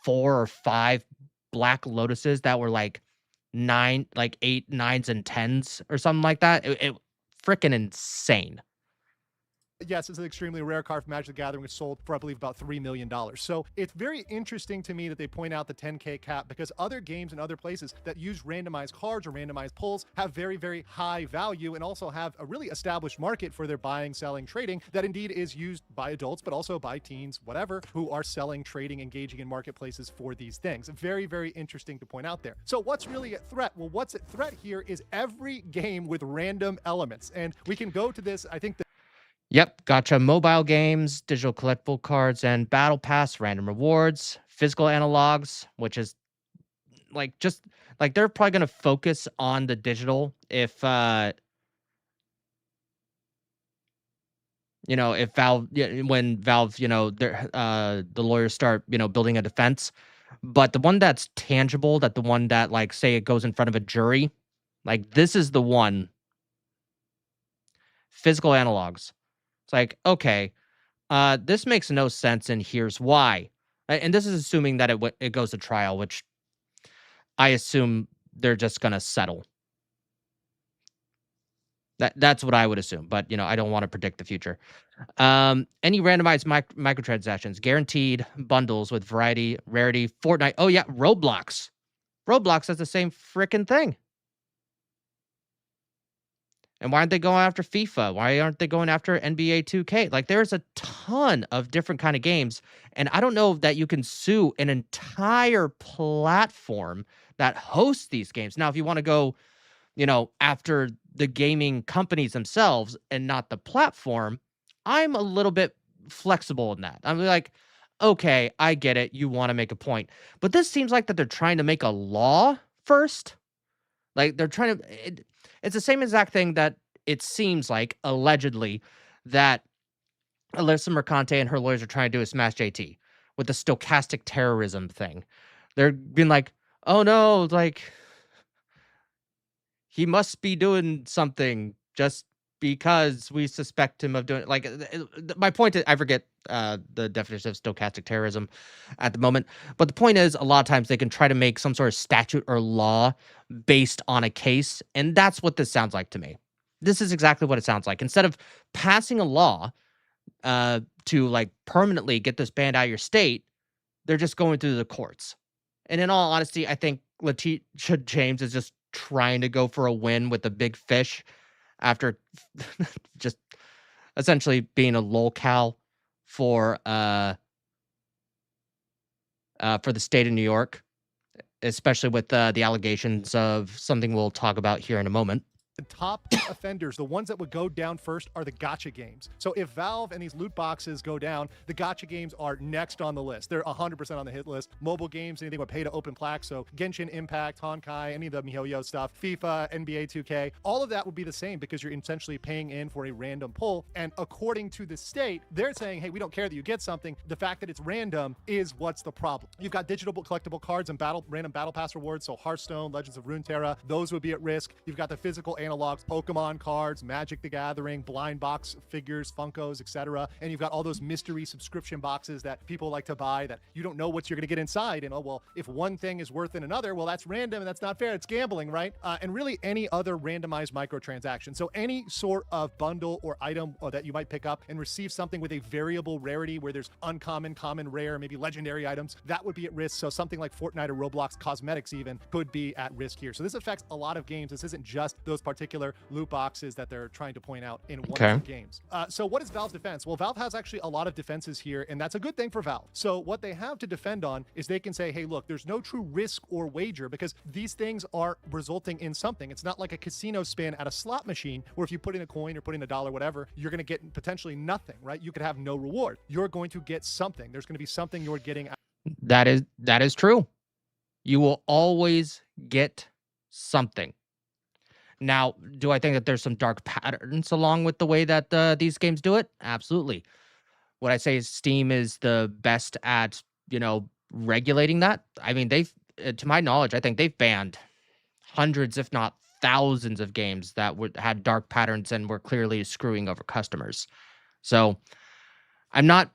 Speaker 5: 4 or 5 Black Lotuses that were like 8, 9s, and 10s or something like that. It freaking insane.
Speaker 16: Yes, it's an extremely rare card from Magic the Gathering. It's sold for, I believe, about $3 million. So it's very interesting to me that they point out the 10K cap because other games and other places that use randomized cards or randomized pulls have very, very high value and also have a really established market for their buying, selling, trading that indeed is used by adults, but also by teens, whatever, who are selling, trading, engaging in marketplaces for these things. Very, very interesting to point out there. So what's really at threat? Well, what's at threat here is every game with random elements. And we can go to this, I think,
Speaker 5: Yep, gotcha. Mobile games, digital collectible cards, and battle pass, random rewards, physical analogs, which is like just like they're probably gonna focus on the digital if if Valve when Valve, the lawyers start, building a defense. But the one that's tangible, the one that like say it goes in front of a jury, like this is the one. Physical analogs. It's like, okay, this makes no sense, and here's why. And this is assuming that it goes to trial, which I assume they're just gonna settle. That's what I would assume, but I don't want to predict the future. Any randomized microtransactions, guaranteed bundles with variety, rarity, Fortnite. Oh yeah, Roblox. Roblox has the same freaking thing. And why aren't they going after FIFA? Why aren't they going after NBA 2K? Like, there's a ton of different kind of games. And I don't know that you can sue an entire platform that hosts these games. Now, if you want to go, after the gaming companies themselves and not the platform, I'm a little bit flexible in that. I'm like, okay, I get it. You want to make a point. But this seems like that they're trying to make a law first. Like, they're trying to... It's the same exact thing that it seems like, allegedly, that Alyssa Mercante and her lawyers are trying to do with Smash JT with the stochastic terrorism thing. They're being like, oh no, like, he must be doing something just because we suspect him of doing it. Like, my point is, I forget the definition of stochastic terrorism at the moment, but the point is, a lot of times they can try to make some sort of statute or law based on a case, and that's what this sounds like to me. This is exactly what it sounds like. Instead of passing a law to like permanently get this banned out of your state, they're just going through the courts. And in all honesty, I think Letitia James is just trying to go for a win with the big fish after just essentially being a lolcow for the state of New York, especially with the allegations of something we'll talk about here in a moment.
Speaker 16: The top offenders, the ones that would go down first, are the gacha games. So if Valve and these loot boxes go down, the gacha games are next on the list. They're 100% on the hit list. Mobile games, anything with pay to open plaques, so Genshin Impact, Honkai, any of the MiHoYo stuff, FIFA, NBA 2K, all of that would be the same because you're essentially paying in for a random pull. And according to the state, they're saying, hey, we don't care that you get something. The fact that it's random is what's the problem. You've got digital collectible cards and random battle pass rewards, so Hearthstone, Legends of Runeterra, those would be at risk. You've got the physical analogs, Pokemon cards, Magic the Gathering, blind box figures, Funkos, etc. And you've got all those mystery subscription boxes that people like to buy that you don't know what you're going to get inside. And, oh, well, if one thing is worth than another, well, that's random and that's not fair. It's gambling, right? And really any other randomized microtransaction. So any sort of bundle or item that you might pick up and receive something with a variable rarity where there's uncommon, common, rare, maybe legendary items, that would be at risk. So something like Fortnite or Roblox cosmetics even could be at risk here. So this affects a lot of games. This isn't just those particular loot boxes that they're trying to point out in one of the games. So what is Valve's defense? Well, Valve has actually a lot of defenses here, and that's a good thing for Valve. So what they have to defend on is they can say, hey, look, there's no true risk or wager because these things are resulting in something. It's not like a casino spin at a slot machine where if you put in a coin or put in $1, whatever, you're going to get potentially nothing, right? You could have no reward. You're going to get something. There's going to be something you're getting.
Speaker 5: That is true. You will always get something. Now, do I think that there's some dark patterns along with the way that these games do it? Absolutely. What I say is Steam is the best at, regulating that. I mean, to my knowledge, I think they've banned hundreds, if not thousands of games that had dark patterns and were clearly screwing over customers. So I'm not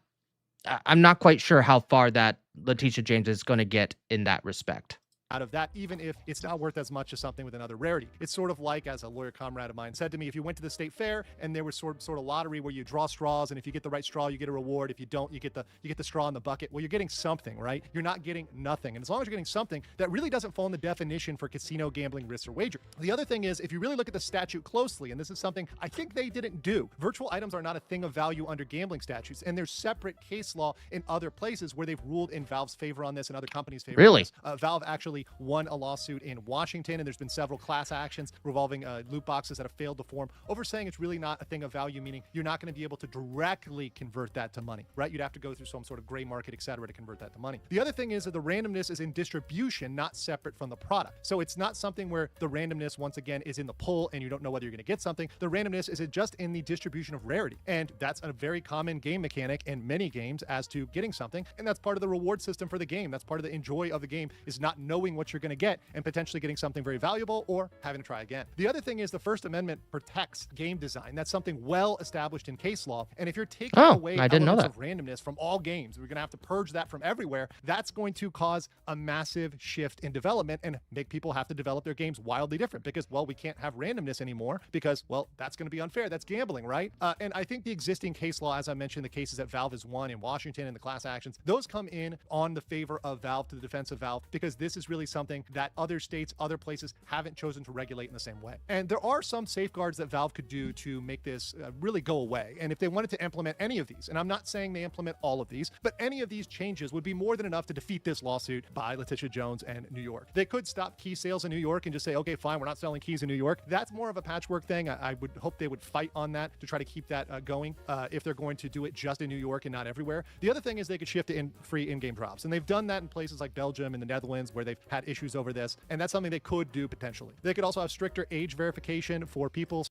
Speaker 5: quite sure how far that Letitia James is going to get in that respect.
Speaker 16: Out of that, even if it's not worth as much as something with another rarity. It's sort of like, as a lawyer comrade of mine said to me, if you went to the state fair and there was sort of lottery where you draw straws, and if you get the right straw, you get a reward. If you don't, you get the straw in the bucket. Well, you're getting something, right? You're not getting nothing. And as long as you're getting something, that really doesn't fall in the definition for casino gambling, risk, or wager. The other thing is, if you really look at the statute closely, and this is something I think they didn't do, virtual items are not a thing of value under gambling statutes, and there's separate case law in other places where they've ruled in Valve's favor on this and other companies' favor.
Speaker 5: Really?
Speaker 16: On this. Valve actually won a lawsuit in Washington, and there's been several class actions revolving loot boxes that have failed to form over saying it's really not a thing of value, meaning you're not going to be able to directly convert that to money, right? You'd have to go through some sort of gray market, etc., to convert that to money. The other thing is that the randomness is in distribution, not separate from the product. So it's not something where the randomness, once again, is in the pull and you don't know whether you're going to get something. The randomness is just in the distribution of rarity. And that's a very common game mechanic in many games as to getting something. And that's part of the reward system for the game. That's part of the enjoy of the game, is not knowing what you're going to get and potentially getting something very valuable or having to try again. The other thing is the First Amendment protects game design. That's something well established in case law. And if you're taking away elements of randomness from all games, we're going to have to purge that from everywhere. That's going to cause a massive shift in development and make people have to develop their games wildly different because, well, we can't have randomness anymore because, well, that's going to be unfair. That's gambling, right? And I think the existing case law, as I mentioned, the cases that Valve has won in Washington and the class actions, those come in on the favor of Valve, to the defense of Valve, because this is really something that other states, other places haven't chosen to regulate in the same way. And there are some safeguards that Valve could do to make this really go away. And if they wanted to implement any of these, and I'm not saying they implement all of these, but any of these changes would be more than enough to defeat this lawsuit by Letitia Jones and New York. They could stop key sales in New York and just say, okay, fine, we're not selling keys in New York. That's more of a patchwork thing. I would hope they would fight on that to try to keep that going if they're going to do it just in New York and not everywhere. The other thing is they could shift to free in-game drops. And they've done that in places like Belgium and the Netherlands where they've had issues over this. And that's something they could do potentially. They could also have stricter age verification for people.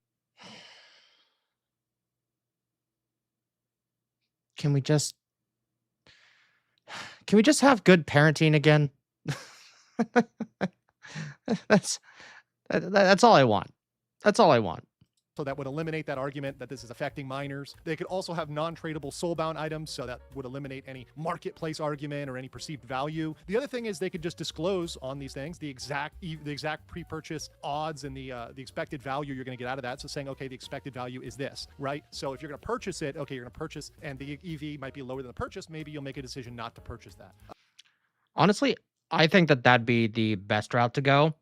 Speaker 5: Can we just have good parenting again? That's all I want. That's all I want.
Speaker 16: So that would eliminate that argument that this is affecting minors. They could also have non-tradable soulbound items, so that would eliminate any marketplace argument or any perceived value. The other thing is they could just disclose on these things the exact pre-purchase odds and the expected value you're going to get out of that. So saying, okay, the expected value is this, right? So if you're going to purchase it, okay, you're going to purchase, and the EV might be lower than the purchase, maybe you'll make a decision not to purchase that.
Speaker 5: Honestly, I think that that'd be the best route to go.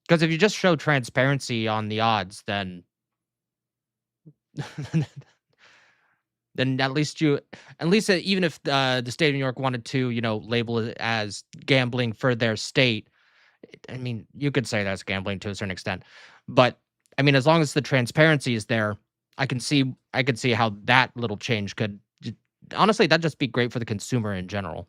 Speaker 5: Because if you just show transparency on the odds, then at least even if the state of New York wanted to, label it as gambling for their state, I mean, you could say that's gambling to a certain extent. But I mean, as long as the transparency is there, I could see how that little change could, honestly, that'd just be great for the consumer in general.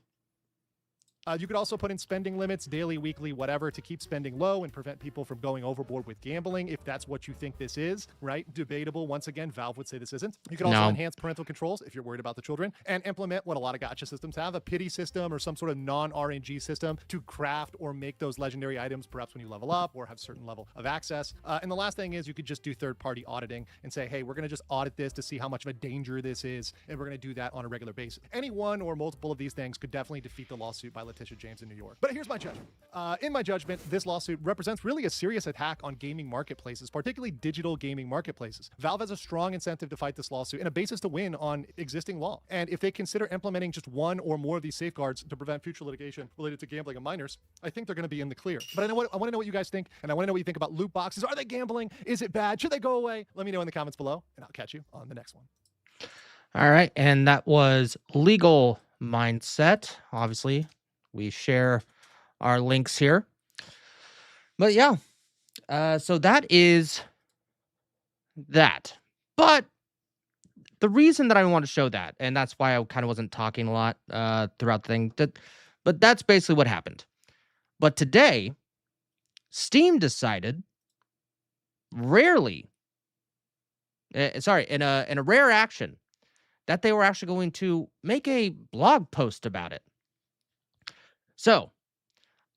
Speaker 16: You could also put in spending limits, daily, weekly, whatever, to keep spending low and prevent people from going overboard with gambling, if that's what you think this is, right? Debatable. Once again, Valve would say this isn't. You could also enhance parental controls if you're worried about the children, and implement what a lot of gacha systems have, a pity system or some sort of non-RNG system to craft or make those legendary items, perhaps when you level up or have certain level of access. And the last thing is you could just do third-party auditing and say, hey, we're going to just audit this to see how much of a danger this is, and we're going to do that on a regular basis. Any one or multiple of these things could definitely defeat the lawsuit by Letitia James in New York. But here's my judgment. In my judgment, this lawsuit represents really a serious attack on gaming marketplaces, particularly digital gaming marketplaces. Valve has a strong incentive to fight this lawsuit and a basis to win on existing law. And if they consider implementing just one or more of these safeguards to prevent future litigation related to gambling of minors, I think they're going to be in the clear. But I want to know what you guys think, and I want to know what you think about loot boxes. Are they gambling? Is it bad? Should they go away? Let me know in the comments below, and I'll catch you on the next one.
Speaker 5: All right, and that was Legal Mindset. Obviously, we share our links here. But yeah, so that is that. But the reason that I want to show that, and that's why I kind of wasn't talking a lot throughout the thing, but that's basically what happened. But today, Steam decided, in a rare action, that they were actually going to make a blog post about it. So,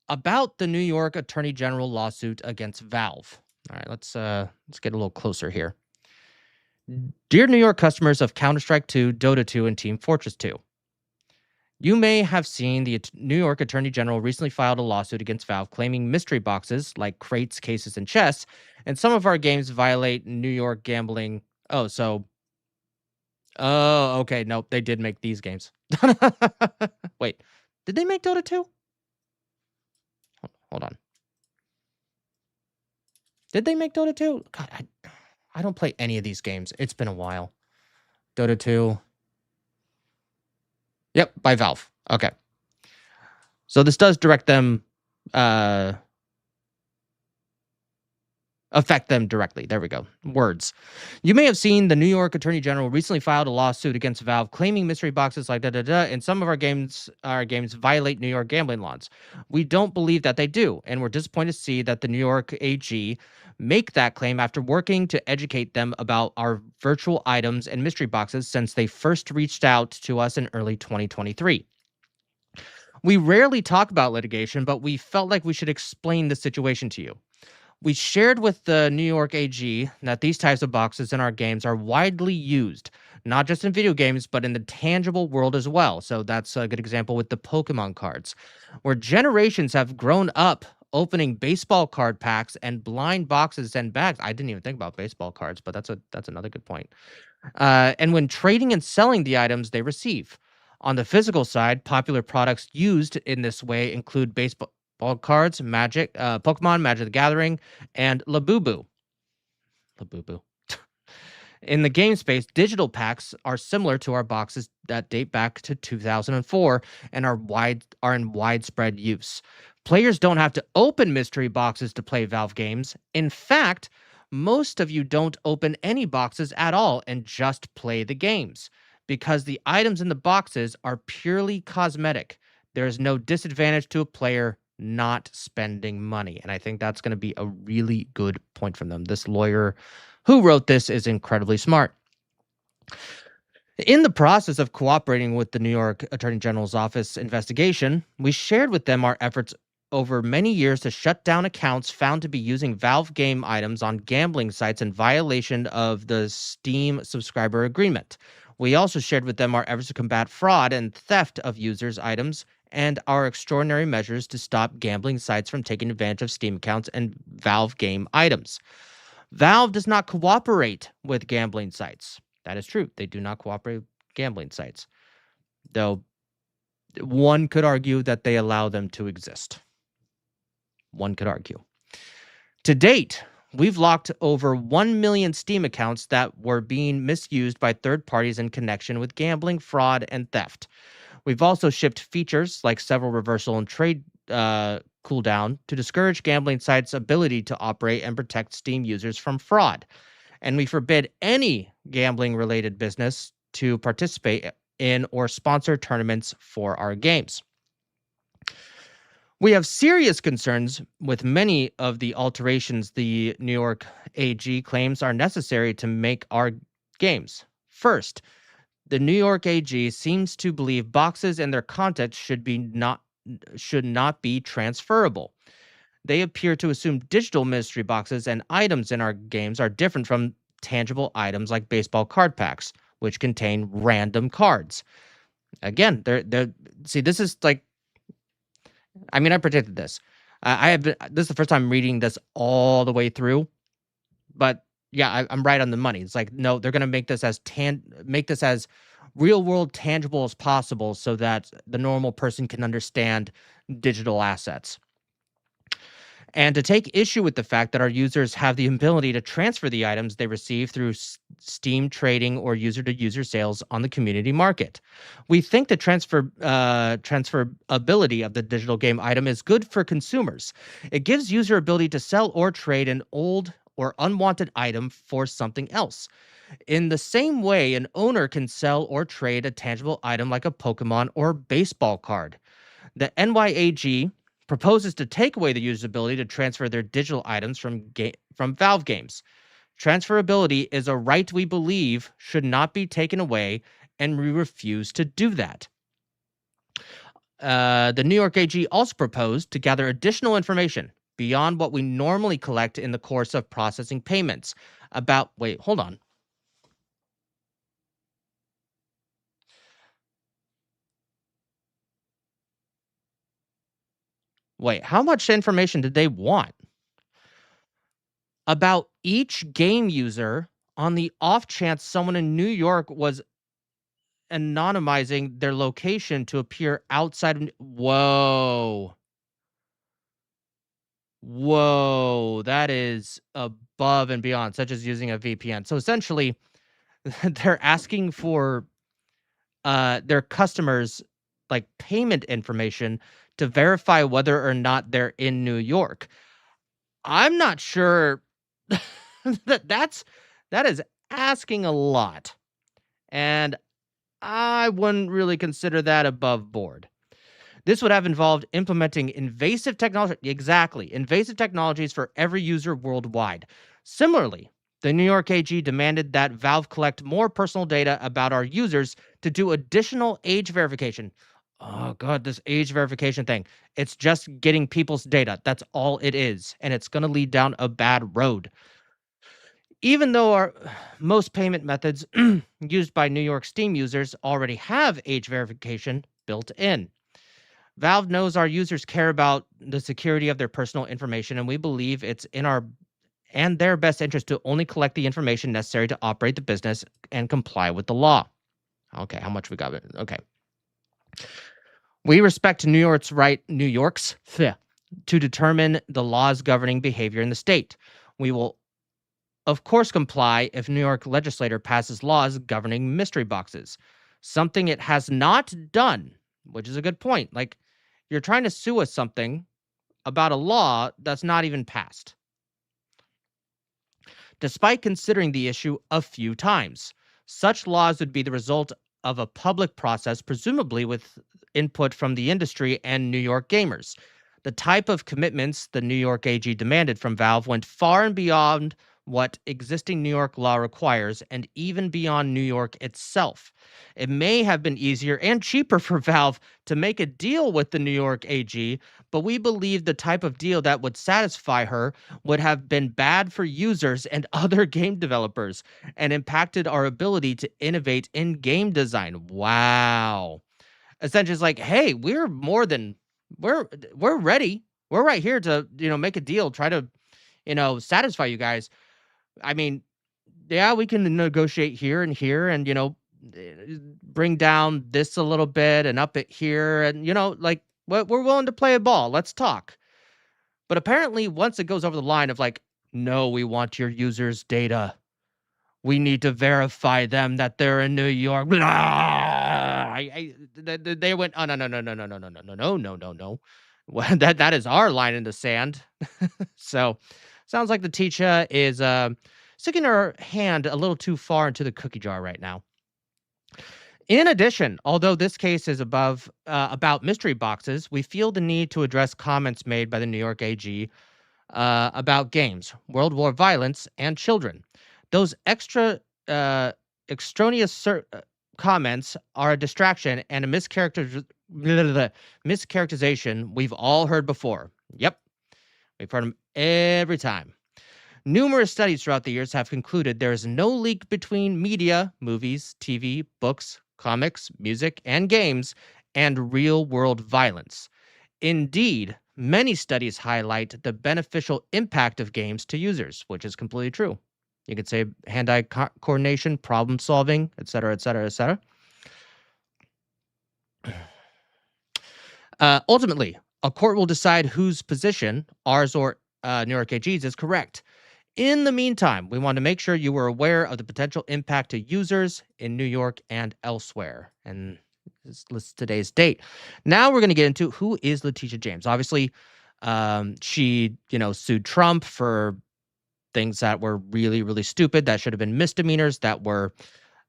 Speaker 5: about the New York Attorney General lawsuit against Valve. All right, let's get a little closer here. Dear New York customers of Counter-Strike 2, Dota 2, and Team Fortress 2, you may have seen the New York Attorney General recently filed a lawsuit against Valve claiming mystery boxes like crates, cases, and chests, and some of our games violate New York gambling. Oh, okay. Nope, they did make these games. Wait, did they make Dota 2? Hold on. Did they make Dota 2? God, I don't play any of these games. It's been a while. Dota 2. Yep, by Valve. Okay. So this does direct them, affect them directly. There we go. Words. You may have seen the New York Attorney General recently filed a lawsuit against Valve claiming mystery boxes like and some of our games violate New York gambling laws. We don't believe that they do, and we're disappointed to see that the New York AG make that claim after working to educate them about our virtual items and mystery boxes since they first reached out to us in early 2023. We rarely talk about litigation, but we felt like we should explain the situation to you. We shared with the New York AG that these types of boxes in our games are widely used, not just in video games, but in the tangible world as well. So that's a good example with the Pokemon cards, where generations have grown up opening baseball card packs and blind boxes and bags. I didn't even think about baseball cards, but that's another good point. And when trading and selling the items they receive. On the physical side, popular products used in this way include baseball cards, Magic, Pokemon, Magic the Gathering, and Labubu. In the game space, digital packs are similar to our boxes that date back to 2004 and are in widespread use. Players don't have to open mystery boxes to play Valve games. In fact, most of you don't open any boxes at all and just play the games because the items in the boxes are purely cosmetic. There is no disadvantage to a player not spending money. And I think that's going to be a really good point from them. This lawyer who wrote this is incredibly smart. In the process of cooperating with the New York Attorney General's office investigation, we shared with them our efforts over many years to shut down accounts found to be using Valve game items on gambling sites in violation of the Steam subscriber agreement. We also shared with them our efforts to combat fraud and theft of users' items and our extraordinary measures to stop gambling sites from taking advantage of Steam accounts and Valve game items. Valve does not cooperate with gambling sites. That is true. They do not cooperate with gambling sites. Though one could argue that they allow them to exist. One could argue. To date, we've locked over 1 million Steam accounts that were being misused by third parties in connection with gambling, fraud, and theft. We've also shipped features like several reversal and trade cooldown to discourage gambling sites' ability to operate and protect Steam users from fraud. And we forbid any gambling-related business to participate in or sponsor tournaments for our games. We have serious concerns with many of the alterations the New York AG claims are necessary to make our games. First, the New York AG seems to believe boxes and their content should not be transferable. They appear to assume digital mystery boxes and items in our games are different from tangible items like baseball card packs, which contain random cards. Again, they're see, this is like, I mean, I predicted this. I have been, this is the first time reading this all the way through, but yeah, I'm right on the money. It's like, no, they're going to make this as real world tangible as possible so that the normal person can understand digital assets. And to take issue with the fact that our users have the ability to transfer the items they receive through Steam trading or user-to-user sales on the community market. We think the transferability of the digital game item is good for consumers. It gives user ability to sell or trade an old or unwanted item for something else. In the same way, an owner can sell or trade a tangible item like a Pokemon or baseball card. The NYAG proposes to take away the user's ability to transfer their digital items from Valve games. Transferability is a right we believe should not be taken away, and we refuse to do that. The New York AG also proposed to gather additional information beyond what we normally collect in the course of processing payments about... Wait, hold on. Wait, how much information did they want? About each game user on the off chance someone in New York was anonymizing their location to appear outside of... Whoa. Whoa, that is above and beyond, such as using a VPN. So essentially, they're asking for their customers' like payment information to verify whether or not they're in New York. I'm not sure that is asking a lot. And I wouldn't really consider that above board. This would have involved implementing invasive technology. Exactly. Invasive technologies for every user worldwide. Similarly, the New York AG demanded that Valve collect more personal data about our users to do additional age verification. Oh, God, this age verification thing. It's just getting people's data. That's all it is. And it's going to lead down a bad road. Even though our most payment methods used by New York Steam users already have age verification built in. Valve knows our users care about the security of their personal information, and we believe it's in our and their best interest to only collect the information necessary to operate the business and comply with the law. Okay, how much we got? Okay. We respect New York's to determine the laws governing behavior in the state. We will, of course, comply if New York legislature passes laws governing mystery boxes, something it has not done, which is a good point. Like, you're trying to sue us something about a law that's not even passed. Despite considering the issue a few times, such laws would be the result of a public process, presumably with input from the industry and New York gamers. The type of commitments the New York AG demanded from Valve went far and beyond what existing New York law requires, and even beyond New York itself. It may have been easier and cheaper for Valve to make a deal with the New York AG, but we believe the type of deal that would satisfy her would have been bad for users and other game developers, and impacted our ability to innovate in game design. Wow. Essentially, it's like, hey, we're ready. We're right here to, make a deal, try to, satisfy you guys. I mean, yeah, we can negotiate here and here and, bring down this a little bit and up it here. And, we're willing to play a ball. Let's talk. But apparently, once it goes over the line of like, no, we want your users' data. We need to verify them that they're in New York. They went, oh, no. Well, that is our line in the sand. So sounds like the teacher is sticking her hand a little too far into the cookie jar right now. In addition, although this case is about mystery boxes, we feel the need to address comments made by the New York AG about games, World War violence, and children. Those extraneous comments are a distraction and a mischaracterization we've all heard before. Yep, we've heard them every time. Numerous studies throughout the years have concluded there is no link between media, movies, TV, books, comics, music, and games, and real-world violence. Indeed, many studies highlight the beneficial impact of games to users, which is completely true. You could say hand-eye coordination, problem solving, etc., etc., etc. Ultimately, a court will decide whose position, ours or New York AG's, is correct. In the meantime, we want to make sure you were aware of the potential impact to users in New York and elsewhere. And this lists today's date. Now we're going to get into who is Letitia James. Obviously, she, sued Trump for things that were really, really stupid, that should have been misdemeanors, that were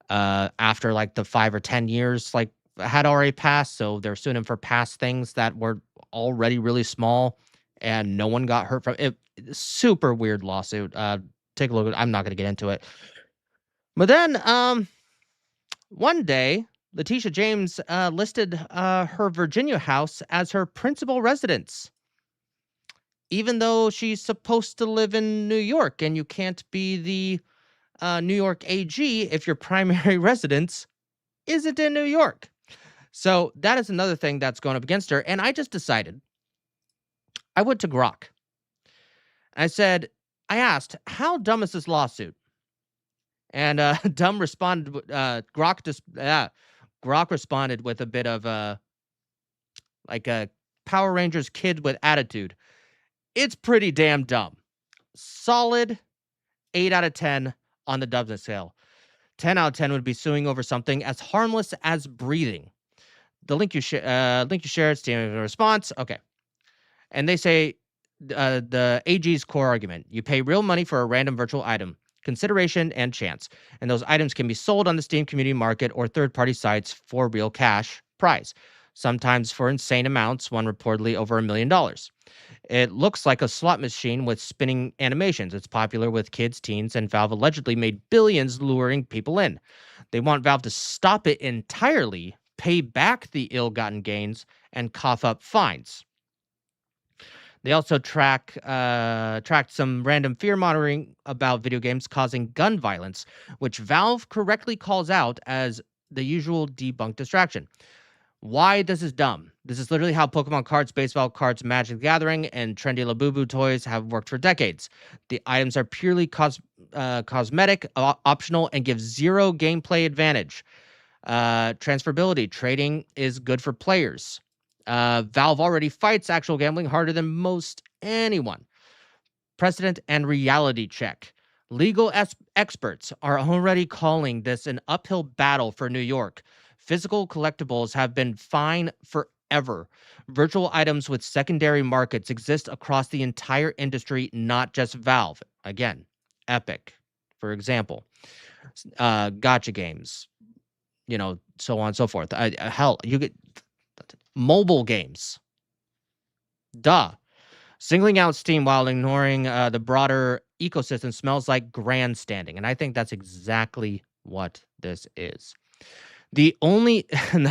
Speaker 5: after like the 5 or 10 years like had already passed. So they're suing him for past things that were already really small and no one got hurt from it. Super weird lawsuit. Take a look at. I'm not going to get into it. But then one day, Letitia James listed her Virginia house as her principal residence, even though she's supposed to live in New York, and you can't be the New York AG if your primary residence isn't in New York. So that is another thing that's going up against her. And I just decided, I went to Grok. I asked, how dumb is this lawsuit? And Grok responded with a bit of like a Power Rangers kid with attitude. It's pretty damn dumb. Solid 8 out of 10 on the dumbness scale. 10 out of 10 would be suing over something as harmless as breathing. The link you shared, standing in response. Okay. And they say, the AG's core argument: you pay real money for a random virtual item, consideration, and chance, and those items can be sold on the Steam community market or third-party sites for real cash prize, sometimes for insane amounts, one reportedly over $1 million. It looks like a slot machine with spinning animations. It's popular with kids, teens, and Valve allegedly made billions luring people in. They want Valve to stop it entirely, pay back the ill-gotten gains, and cough up fines. They also tracked some random fear monitoring about video games causing gun violence, which Valve correctly calls out as the usual debunked distraction. Why this is dumb? This is literally how Pokemon cards, baseball cards, Magic the Gathering, and trendy Labubu toys have worked for decades. The items are purely cosmetic, optional, and give zero gameplay advantage. Transferability, trading is good for players. Valve already fights actual gambling harder than most anyone. Precedent and reality check. Legal experts are already calling this an uphill battle for New York. Physical collectibles have been fine forever. Virtual items with secondary markets exist across the entire industry, not just Valve. Again, Epic, for example. Gacha games, so on and so forth. Hell, you get mobile games. Duh. Singling out Steam while ignoring the broader ecosystem smells like grandstanding. And I think that's exactly what this is. The only,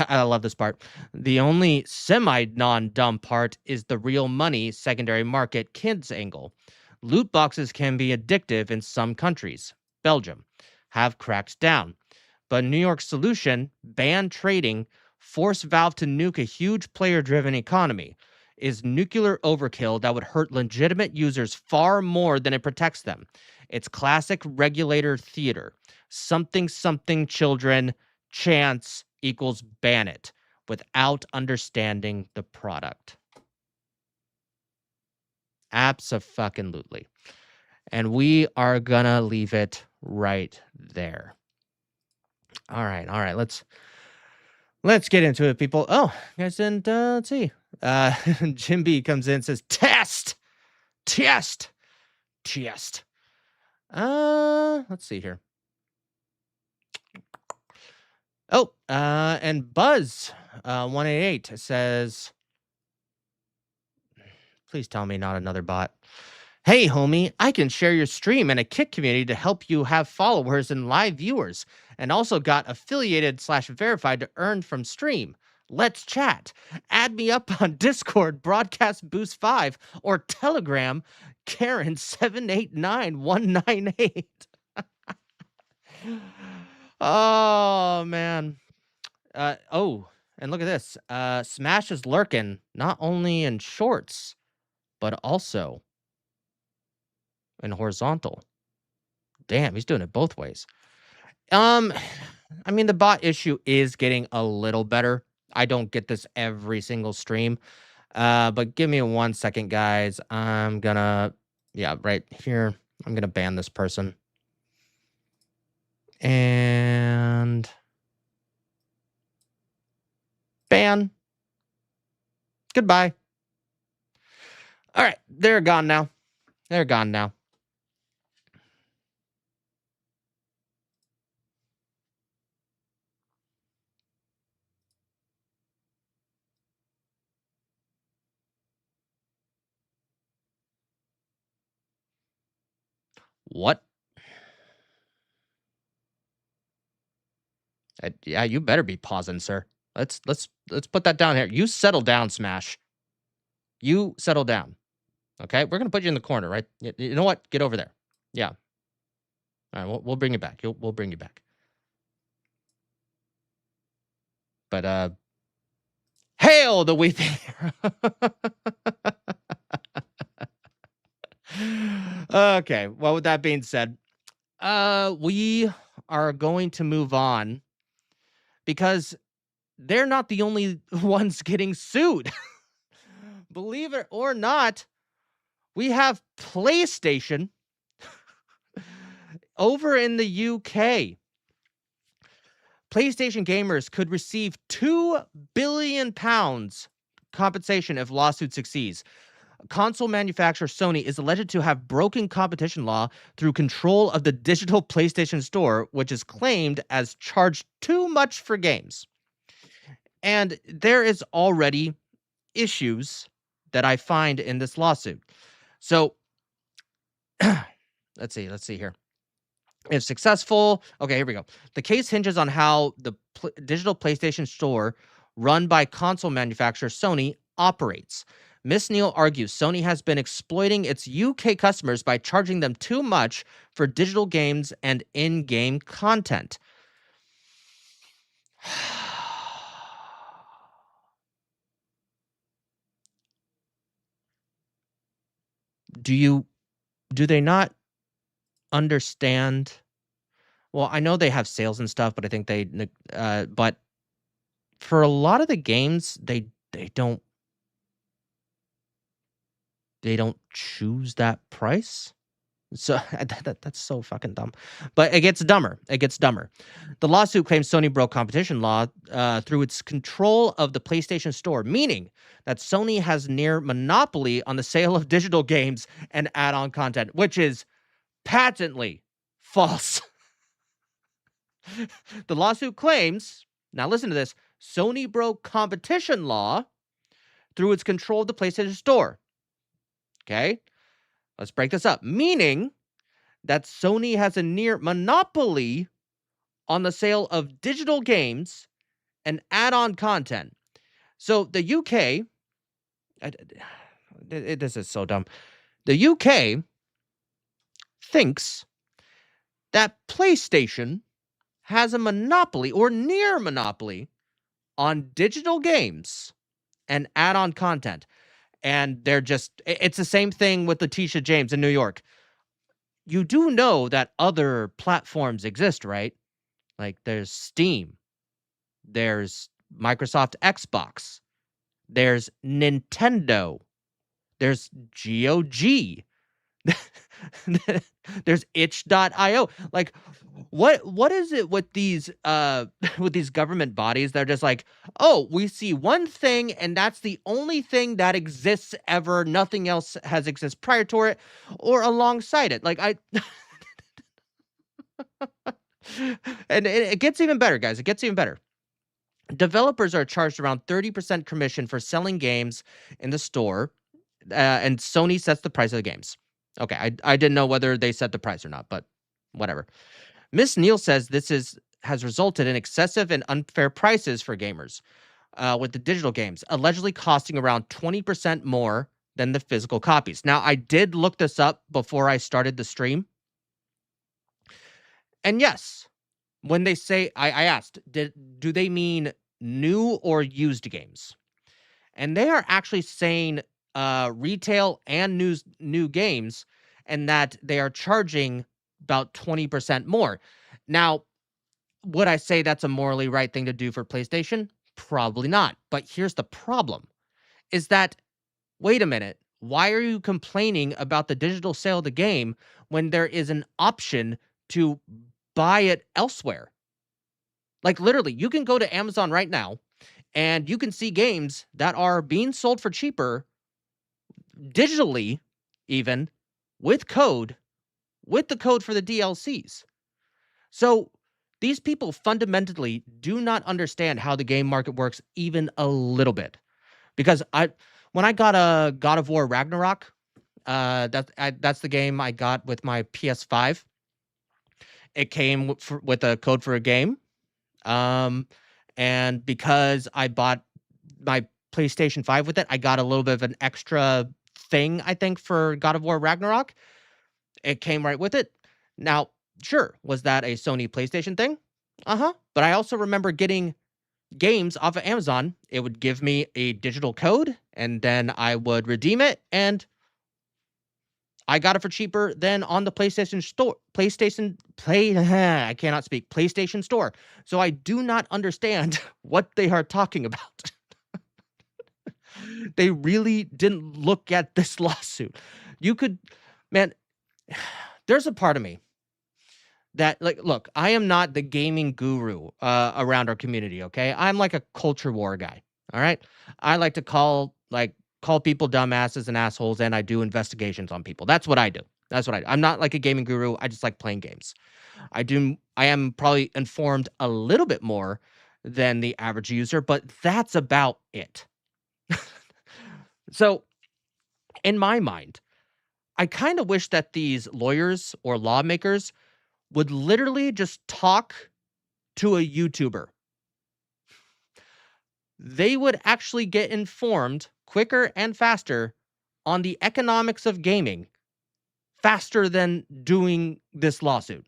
Speaker 5: I love this part, the only semi-non-dumb part is the real money secondary market kids angle. Loot boxes can be addictive in some countries. Belgium have cracked down. But New York's solution, ban trading, force Valve to nuke a huge player-driven economy, is nuclear overkill that would hurt legitimate users far more than it protects them. It's classic regulator theater. Something children, chance equals ban it, without understanding the product. Abso-fucking-lutely. And we are gonna leave it right there. All right. Let's get into it, people. Oh, you guys didn't, let's see. Jim B comes in and says, test. Let's see here. Oh, and Buzz 188 says, please tell me not another bot. Hey, homie, I can share your stream in a Kick community to help you have followers and live viewers, and also got affiliated/verified to earn from stream. Let's chat. Add me up on Discord, Broadcast Boost 5, or Telegram, Karen 789198. Oh, man. Oh, and look at this. Smash is lurking, not only in shorts, but also in horizontal. Damn, he's doing it both ways. I mean, the bot issue is getting a little better. I don't get this every single stream. But give me 1 second, guys. I'm gonna, yeah, right here. I'm gonna ban this person. And ban. Goodbye. All right, they're gone now. They're gone now. What? Yeah, you better be pausing, sir. Let's put that down here. You settle down, Smash. You settle down. Okay, we're gonna put you in the corner, right? You know what? Get over there. Yeah. All right, we'll bring you back. We'll bring you back. But hail the weeping hero. Okay. Well, with that being said, we are going to move on because they're not the only ones getting sued. Believe it or not, we have PlayStation over in the UK. PlayStation gamers could receive £2 billion compensation if lawsuit succeeds. Console manufacturer Sony is alleged to have broken competition law through control of the digital PlayStation Store, which is claimed as charged too much for games. And there is already issues that I find in this lawsuit. So let's see here. If successful, okay, here we go. The case hinges on how the digital PlayStation Store run by console manufacturer Sony operates. Miss Neal argues Sony has been exploiting its UK customers by charging them too much for digital games and in-game content. Do they not understand? Well, I know they have sales and stuff, but I think but for a lot of the games, they don't choose that price. So that's so fucking dumb. But it gets dumber. The lawsuit claims Sony broke competition law through its control of the PlayStation Store, meaning that Sony has near monopoly on the sale of digital games and add-on content, which is patently false. The lawsuit claims, now listen to this, Sony broke competition law through its control of the PlayStation Store. Okay? Let's break this up. Meaning that Sony has a near monopoly on the sale of digital games and add-on content. So the UK, this is so dumb. The UK thinks that PlayStation has a monopoly or near monopoly on digital games and add-on content. And they're just, it's the same thing with Letitia James in New York. You do know that other platforms exist, right? Like there's Steam, there's Microsoft Xbox, there's Nintendo, there's GOG, there's itch.io. Like what is it with these government bodies? They're just like, oh, we see one thing and that's the only thing that exists ever. Nothing else has existed prior to it or alongside it. Like And it gets even better, guys. It gets even better. Developers are charged around 30% commission for selling games in the store, and Sony sets the price of the games. Okay, I didn't know whether they set the price or not, but whatever. Miss Neal says has resulted in excessive and unfair prices for gamers with the digital games, allegedly costing around 20% more than the physical copies. Now, I did look this up before I started the stream. And yes, when they say, I asked, do they mean new or used games? And they are actually saying retail and new games, and that they are charging about 20% more. Now, would I say that's a morally right thing to do for PlayStation? Probably not. But here's the problem, is that, wait a minute, why are you complaining about the digital sale of the game when there is an option to buy it elsewhere? Like, literally, you can go to Amazon right now and you can see games that are being sold for cheaper digitally, even with the code for the DLCs. So these people fundamentally do not understand how the game market works even a little bit. Because when I got a God of War Ragnarok, that's the game I got with my PS5. It came with a code for a game. And because I bought my PlayStation 5 with it, I got a little bit of an extra thing, I think, for God of War Ragnarok. It came right with it. Now, sure, was that a Sony PlayStation thing? Uh-huh. But I also remember getting games off of Amazon. It would give me a digital code, and then I would redeem it, and I got it for cheaper than on the PlayStation store. I cannot speak. PlayStation store. So I do not understand what they are talking about. They really didn't look at this lawsuit. Man, there's a part of me that, like, look, I am not the gaming guru around our community, okay? I'm like a culture war guy, all right? I like to call people dumbasses and assholes, and I do investigations on people. That's what I do. I'm not like a gaming guru. I just like playing games. I am probably informed a little bit more than the average user, but that's about it. So, in my mind, I kind of wish that these lawyers or lawmakers would literally just talk to a YouTuber. They would actually get informed quicker and faster on the economics of gaming faster than doing this lawsuit.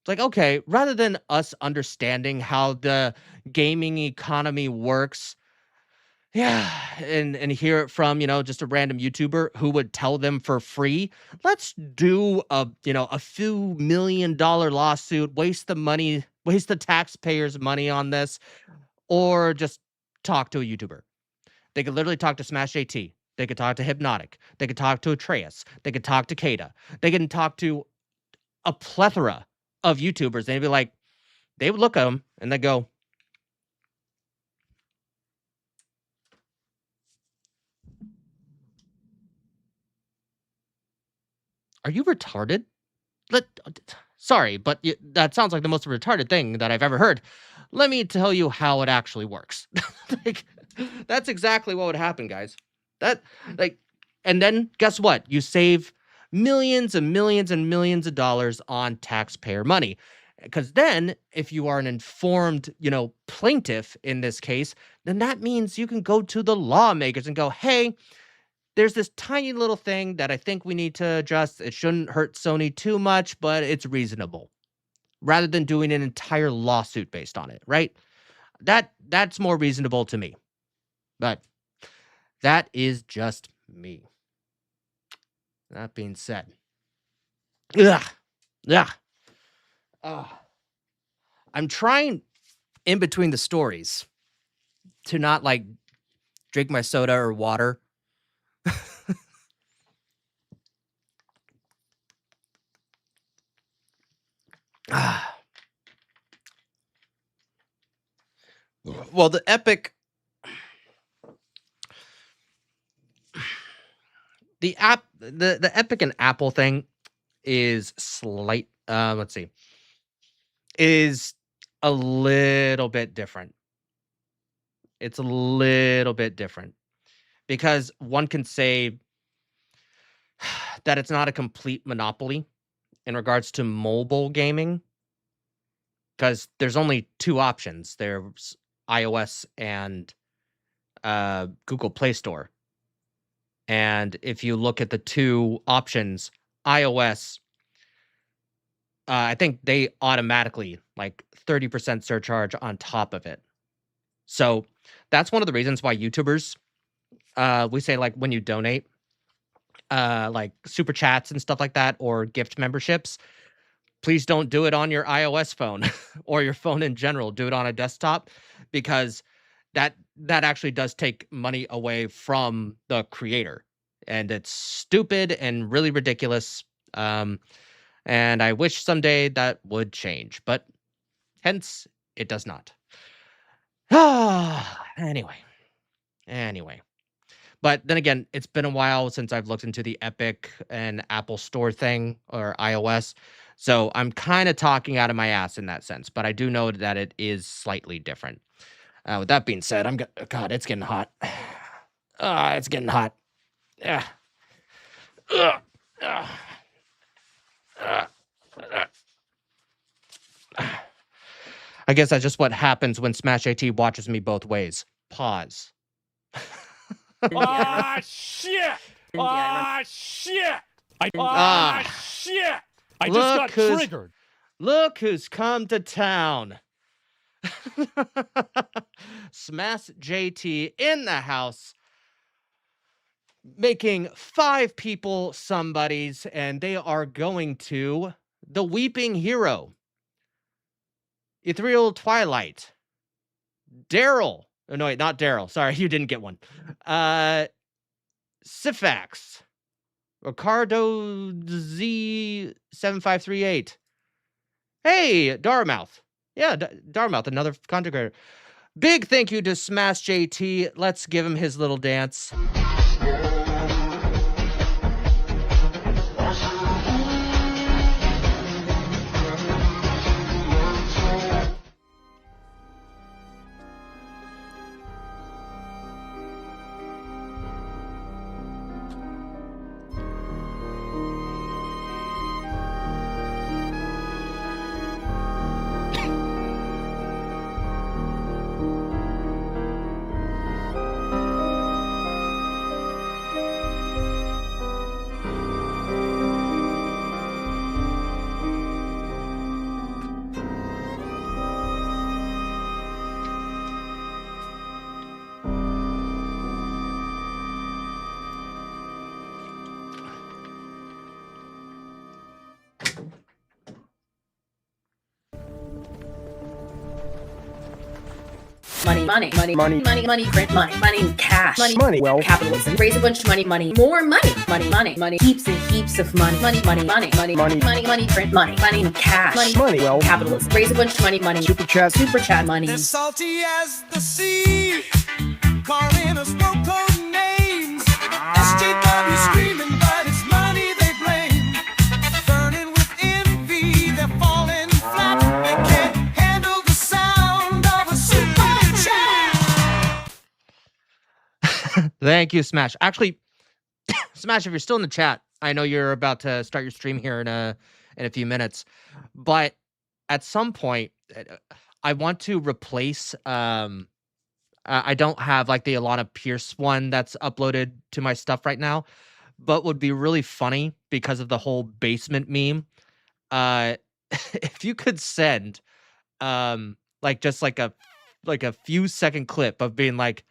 Speaker 5: It's like, okay, rather than us understanding how the gaming economy works, and hear it from, just a random YouTuber who would tell them for free, let's do a few $1 million lawsuit, waste the taxpayers' money on this, or just talk to a YouTuber. They could literally talk to Smash JT. They could talk to Hypnotic. They could talk to Atreus. They could talk to Kada. They can talk to a plethora of YouTubers. And they'd be like, they would look at them and they go, are you retarded? Sorry, but that sounds like the most retarded thing that I've ever heard. Let me tell you how it actually works. That's exactly what would happen, guys. And then guess what? You save millions and millions and millions of dollars on taxpayer money. Because then, if you are an informed, plaintiff in this case, then that means you can go to the lawmakers and go, hey, there's this tiny little thing that I think we need to adjust. It shouldn't hurt Sony too much, but it's reasonable. Rather than doing an entire lawsuit based on it, right? That's more reasonable to me. But that is just me. That being said, I'm trying in between the stories to not drink my soda or water. Well, the Epic and Apple thing is slight. Let's see. is a little bit different. It's a little bit different because one can say that it's not a complete monopoly in regards to mobile gaming because there's only two options. There's iOS and Google Play Store. And if you look at the two options, iOS, I think they automatically like 30% surcharge on top of it. So that's one of the reasons why YouTubers, we say like when you donate, like super chats and stuff like that, or gift memberships, please don't do it on your iOS phone or your phone in general. Do it on a desktop because that actually does take money away from the creator, and it's stupid and really ridiculous. And I wish someday that would change, but hence it does not. Anyway. But then again, it's been a while since I've looked into the Epic and Apple Store thing or iOS. So I'm kind of talking out of my ass in that sense, but I do know that it is slightly different. With that being said, God, it's getting hot. It's getting hot. Yeah. I guess that's just what happens when Smash AT watches me both ways. Pause.
Speaker 4: Ah, shit! Ah, shit! Shit! I just got triggered.
Speaker 5: Look who's come to town. Smash JT in the house, making 5 people somebodies, and they are going to the Weeping Hero, Ethereal Twilight, Daryl. Oh, no, wait, not Daryl. Sorry, you didn't get one. Sifax, Ricardo Z7538. Hey, Darmouth. Yeah, Darmouth, another content creator. Big thank you to Smash JT. Let's give him his little dance.
Speaker 2: Money, print money, cash, money, wealth, capitalism, raise a bunch of money, more money, heaps and heaps of money, print money, cash, money, wealth, capitalism, raise a bunch of money, super chat money.
Speaker 3: As salty as the sea, calling us no-code names. SJW screaming, but it's money they blame. Burning with envy, they're falling flat. They can't handle the sound of a super chat.
Speaker 5: Thank you, Smash. Actually, Smash, if you're still in the chat, I know you're about to start your stream here in a few minutes, but at some point, I want to replace. I don't have like the Alana Pierce one that's uploaded to my stuff right now, but would be really funny because of the whole basement meme. If you could send, like just like a few second clip of being like,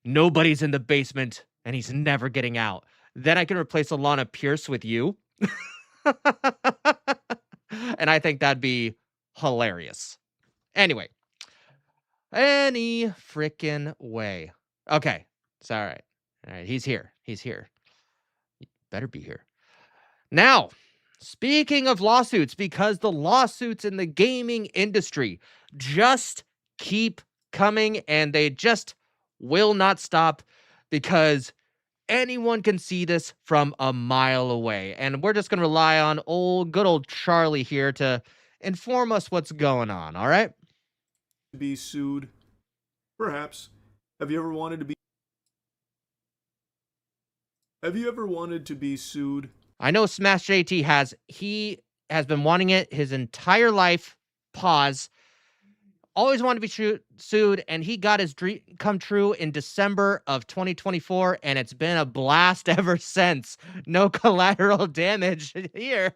Speaker 5: nobody's in the basement and he's never getting out. Then I can replace Alana Pierce with you. And I think that'd be hilarious. Anyway. Any freaking way. Okay. It's all right. All right. He's here. He better be here. Now, speaking of lawsuits, because the lawsuits in the gaming industry just keep coming and they just will not stop because anyone can see this from a mile away. And we're just going to rely on good old Charlie here to inform us what's going on, all right?
Speaker 17: Be sued? Perhaps. Have you ever wanted to be sued?
Speaker 5: I know Smash JT has. He has been wanting it his entire life. Pause. Always wanted to be sued, and he got his dream come true in December of 2024, and it's been a blast ever since. No collateral damage here.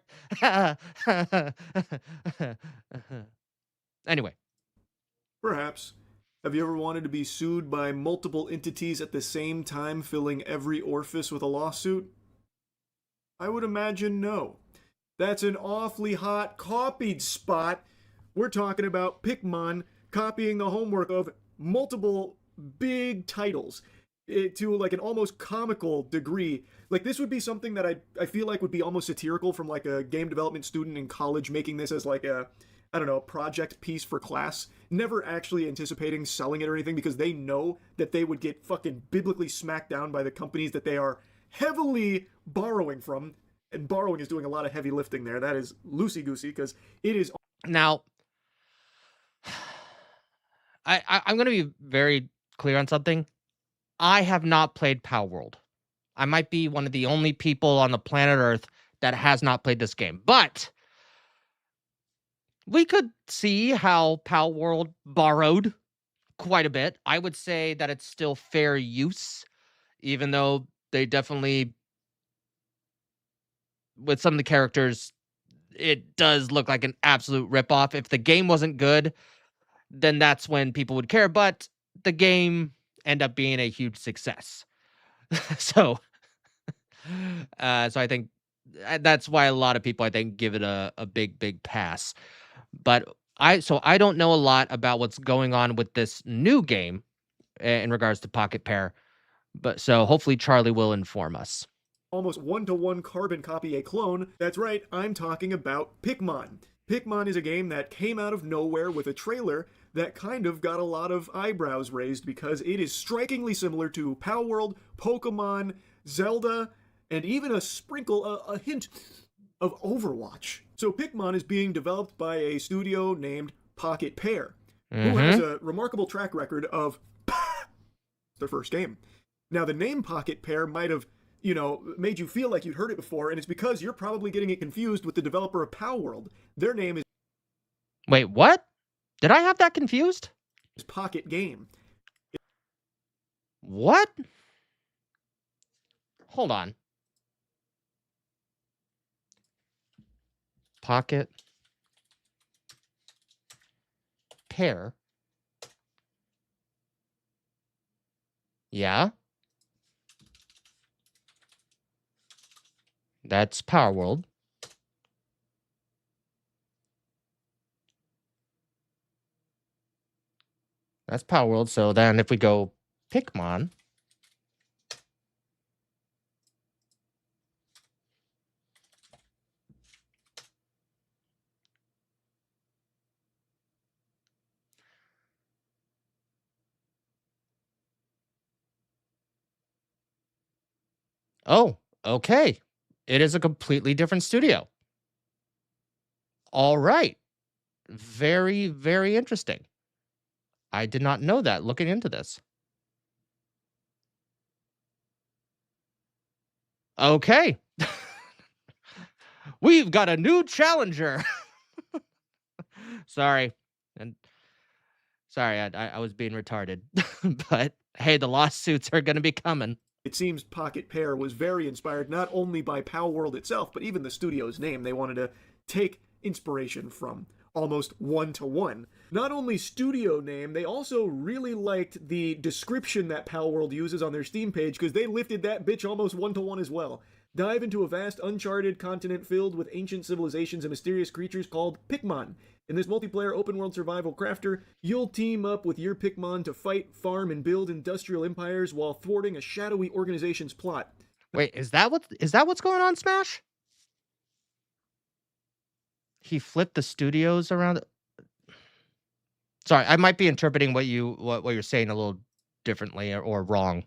Speaker 5: Anyway.
Speaker 17: Perhaps. Have you ever wanted to be sued by multiple entities at the same time, filling every orifice with a lawsuit? I would imagine no. That's an awfully hot copied spot. We're talking about Pikmin copying the homework of multiple big titles to like an almost comical degree. Like this would be something that I feel like would be almost satirical from like a game development student in college making this as like a, I don't know, project piece for class, never actually anticipating selling it or anything because they know that they would get fucking biblically smacked down by the companies that they are heavily borrowing from. And borrowing is doing a lot of heavy lifting there. That is loosey-goosey because it is...
Speaker 5: Now, I'm going to be very clear on something. I have not played Power World. I might be one of the only people on the planet Earth that has not played this game. But we could see how Power World borrowed quite a bit. I would say that it's still fair use, even though they definitely, with some of the characters, it does look like an absolute ripoff. If the game wasn't good, then that's when people would care. But the game ended up being a huge success. So I think that's why a lot of people, I think, give it a big pass. But I don't know a lot about what's going on with this new game in regards to Pocket Pair. But so hopefully Charlie will inform us.
Speaker 17: Almost one-to-one carbon copy a clone. That's right, I'm talking about Pikmin. Pikmin is a game that came out of nowhere with a trailer that kind of got a lot of eyebrows raised because it is strikingly similar to Power World, Pokemon, Zelda, and even a hint of Overwatch. So Pikmin is being developed by a studio named Pocket Pair, who has a remarkable track record of their first game. Now, the name Pocket Pair might have, made you feel like you'd heard it before, and it's because you're probably getting it confused with the developer of Power World. Their name is...
Speaker 5: Wait, what? Did I have that confused?
Speaker 17: It's Pocket Game.
Speaker 5: What? Hold on. Pocket Pair. Yeah. That's Power World. That's Power World. So then if we go Pikmin. Oh, okay. It is a completely different studio. All right. Very, very interesting. I did not know that looking into this. Okay. We've got a new challenger. Sorry. And sorry, I was being retarded. But hey, the lawsuits are going to be coming.
Speaker 17: It seems Pocket Pair was very inspired not only by Power World itself, but even the studio's name. They wanted to take inspiration from almost one-to-one. Not only studio name, they also really liked the description that Power World uses on their Steam page because they lifted that bitch almost one-to-one as well. Dive into a vast, uncharted continent filled with ancient civilizations and mysterious creatures called Pikmin. In this multiplayer open-world survival crafter, you'll team up with your Pikmin to fight, farm, and build industrial empires while thwarting a shadowy organization's plot.
Speaker 5: Wait, is that what's going on, Smash? He flipped the studios around. Sorry, I might be interpreting what you're saying a little differently or wrong.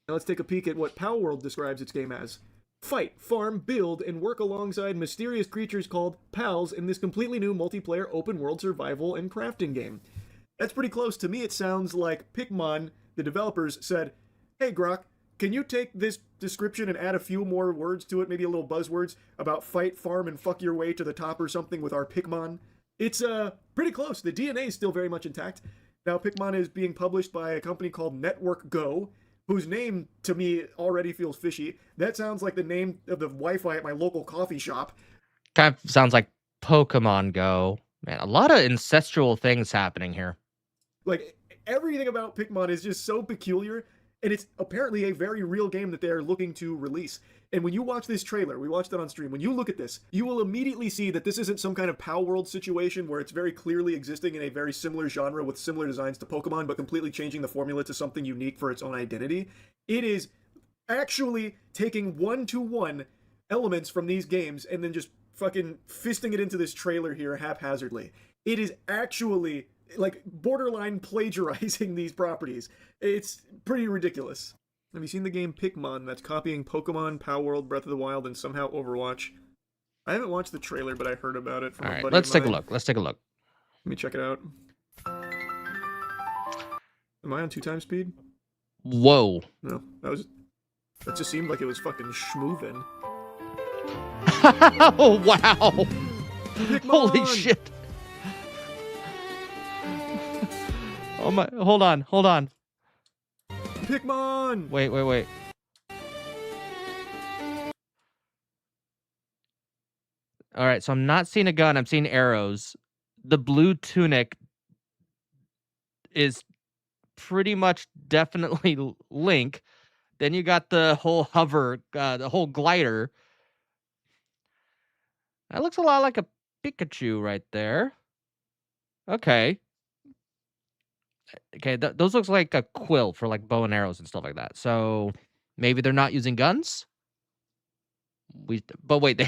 Speaker 17: Now let's take a peek at what Power World describes its game as. fight, farm, build, and work alongside mysterious creatures called pals in this completely new multiplayer open-world survival and crafting game. That's pretty close. To me, it sounds like Pikmin, the developers, said, hey, Grok, can you take this description and add a few more words to it, maybe a little buzzwords about fight, farm, and fuck your way to the top or something with our Pikmin? It's pretty close. The DNA is still very much intact. Now, Pikmin is being published by a company called Network Go, whose name, to me, already feels fishy. That sounds like the name of the Wi-Fi at my local coffee shop.
Speaker 5: Kind of sounds like Pokemon Go. Man, a lot of ancestral things happening here.
Speaker 17: Like, everything about Pikmin is just so peculiar, and it's apparently a very real game that they're looking to release. And when you watch this trailer, we watched it on stream, when you look at this, you will immediately see that this isn't some kind of Pow World situation where it's very clearly existing in a very similar genre with similar designs to Pokemon, but completely changing the formula to something unique for its own identity. It is actually taking one-to-one elements from these games and then just fucking fisting it into this trailer here haphazardly. It is actually, like, borderline plagiarizing these properties. It's pretty ridiculous. Have you seen the game Pikmin that's copying Pokemon, Pow World, Breath of the Wild, and somehow Overwatch? I haven't watched the trailer, but I heard about it from a buddy
Speaker 5: Let's
Speaker 17: of
Speaker 5: take a
Speaker 17: mine.
Speaker 5: look. Let's take a look.
Speaker 17: Let me check it out. Am I on 2x speed?
Speaker 5: Whoa.
Speaker 17: No, that just seemed like it was fucking schmoovin'.
Speaker 5: Oh, wow.
Speaker 17: Pikmin!
Speaker 5: Holy shit. Oh my, hold on.
Speaker 17: Pikmin!
Speaker 5: Wait. All right, so I'm not seeing a gun. I'm seeing arrows. The blue tunic is pretty much definitely Link. Then you got the whole hover, the whole glider. That looks a lot like a Pikachu right there. Okay. Okay, those looks like a quill for like bow and arrows and stuff like that. So maybe they're not using guns. But wait,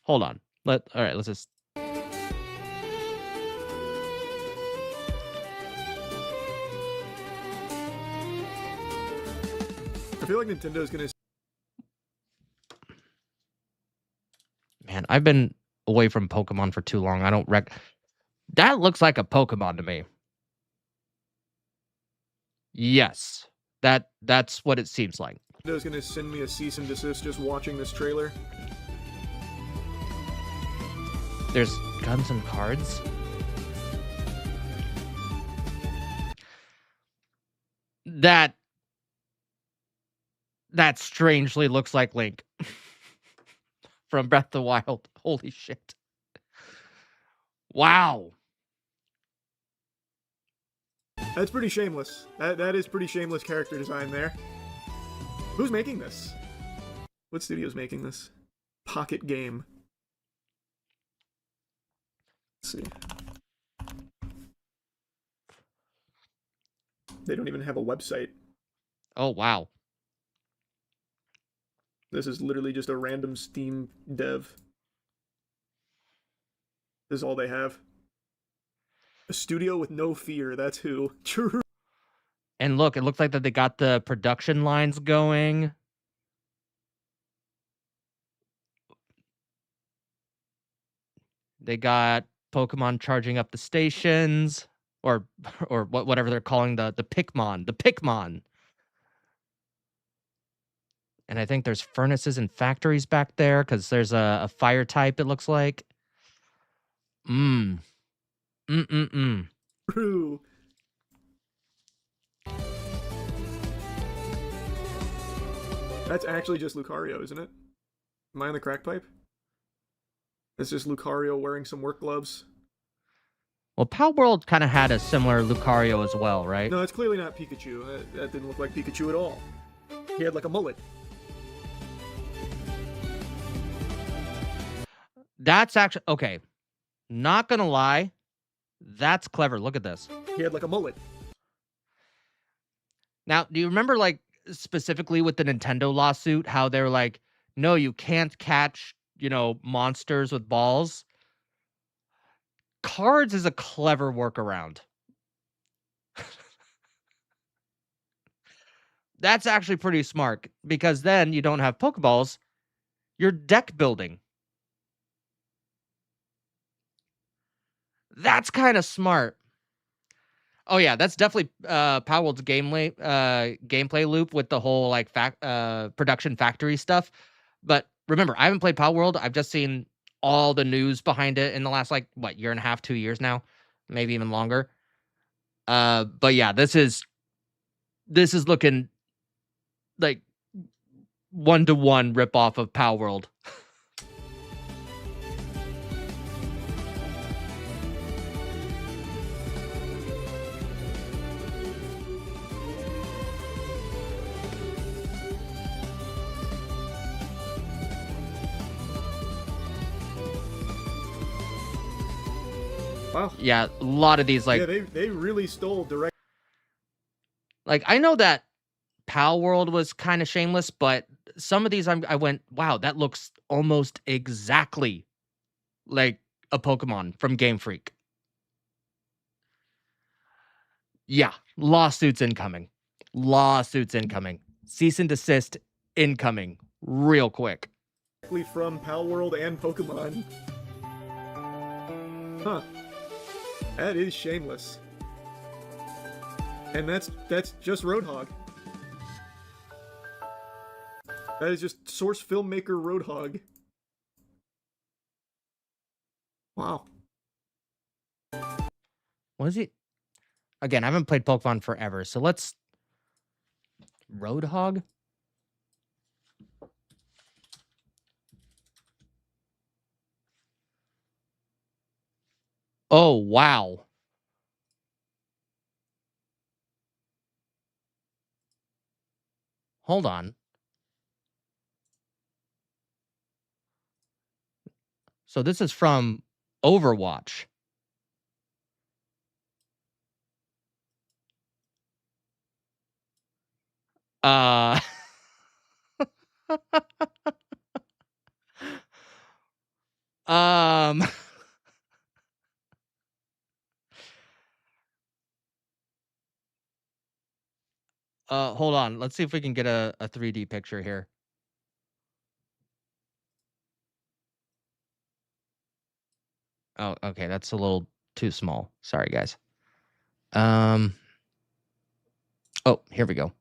Speaker 5: hold on. All right, let's just.
Speaker 17: I feel like Nintendo's gonna.
Speaker 5: Man, I've been away from Pokemon for too long. I don't That looks like a Pokemon to me. Yes, that's what it seems like.
Speaker 17: Nintendo's gonna send me a cease and desist just watching this trailer.
Speaker 5: There's guns and cards. That strangely looks like Link from Breath of the Wild. Holy shit. Wow.
Speaker 17: That's pretty shameless. That is pretty shameless character design there. Who's making this? What studio's making this? Pocket Game. Let's see. They don't even have a website.
Speaker 5: Oh, wow.
Speaker 17: This is literally just a random Steam dev. This is all they have. A studio with no fear, that's who. True.
Speaker 5: And look, it looks like that they got the production lines going. They got Pokemon charging up the stations, or whatever they're calling the Pikmin. And I think there's furnaces and factories back there because there's a fire type, it looks like.
Speaker 17: True. That's actually just Lucario, isn't it? Am I on the crack pipe? It's just Lucario wearing some work gloves.
Speaker 5: Well, Pow World kind of had a similar Lucario as well, right?
Speaker 17: No, it's clearly not Pikachu. That didn't look like Pikachu at all. He had like a mullet.
Speaker 5: That's actually okay. Not gonna lie, that's clever. Look at this.
Speaker 17: He had like a mullet.
Speaker 5: Now, do you remember, like, specifically with the Nintendo lawsuit, how they're like, no, you can't catch, monsters with balls? Cards is a clever workaround. That's actually pretty smart because then you don't have Pokeballs. You're deck building. That's kind of smart. Oh yeah, that's definitely Power World's gameplay loop with the whole like production factory stuff. But remember, I haven't played Power World. I've just seen all the news behind it in the last year and a half, 2 years now, maybe even longer. But yeah, this is looking like 1-to-1 ripoff of Power World.
Speaker 17: Wow.
Speaker 5: Yeah, a lot of these
Speaker 17: yeah, they really stole direct.
Speaker 5: Like, I know that Power World was kind of shameless, but some of these I went, wow, that looks almost exactly like a Pokemon from Game Freak. Yeah, lawsuits incoming. Lawsuits incoming. Cease and desist incoming real quick.
Speaker 17: From Power World and Pokemon. Huh. That is shameless. And that's just Roadhog. That is just source filmmaker Roadhog. Wow.
Speaker 5: What is it? Again, I haven't played Pokemon forever, so let's... Roadhog? Oh, wow. Hold on. So this is from Overwatch. Um... Hold on. Let's see if we can get a 3D picture here. Oh, okay. That's a little too small. Sorry, guys. Oh, here we go.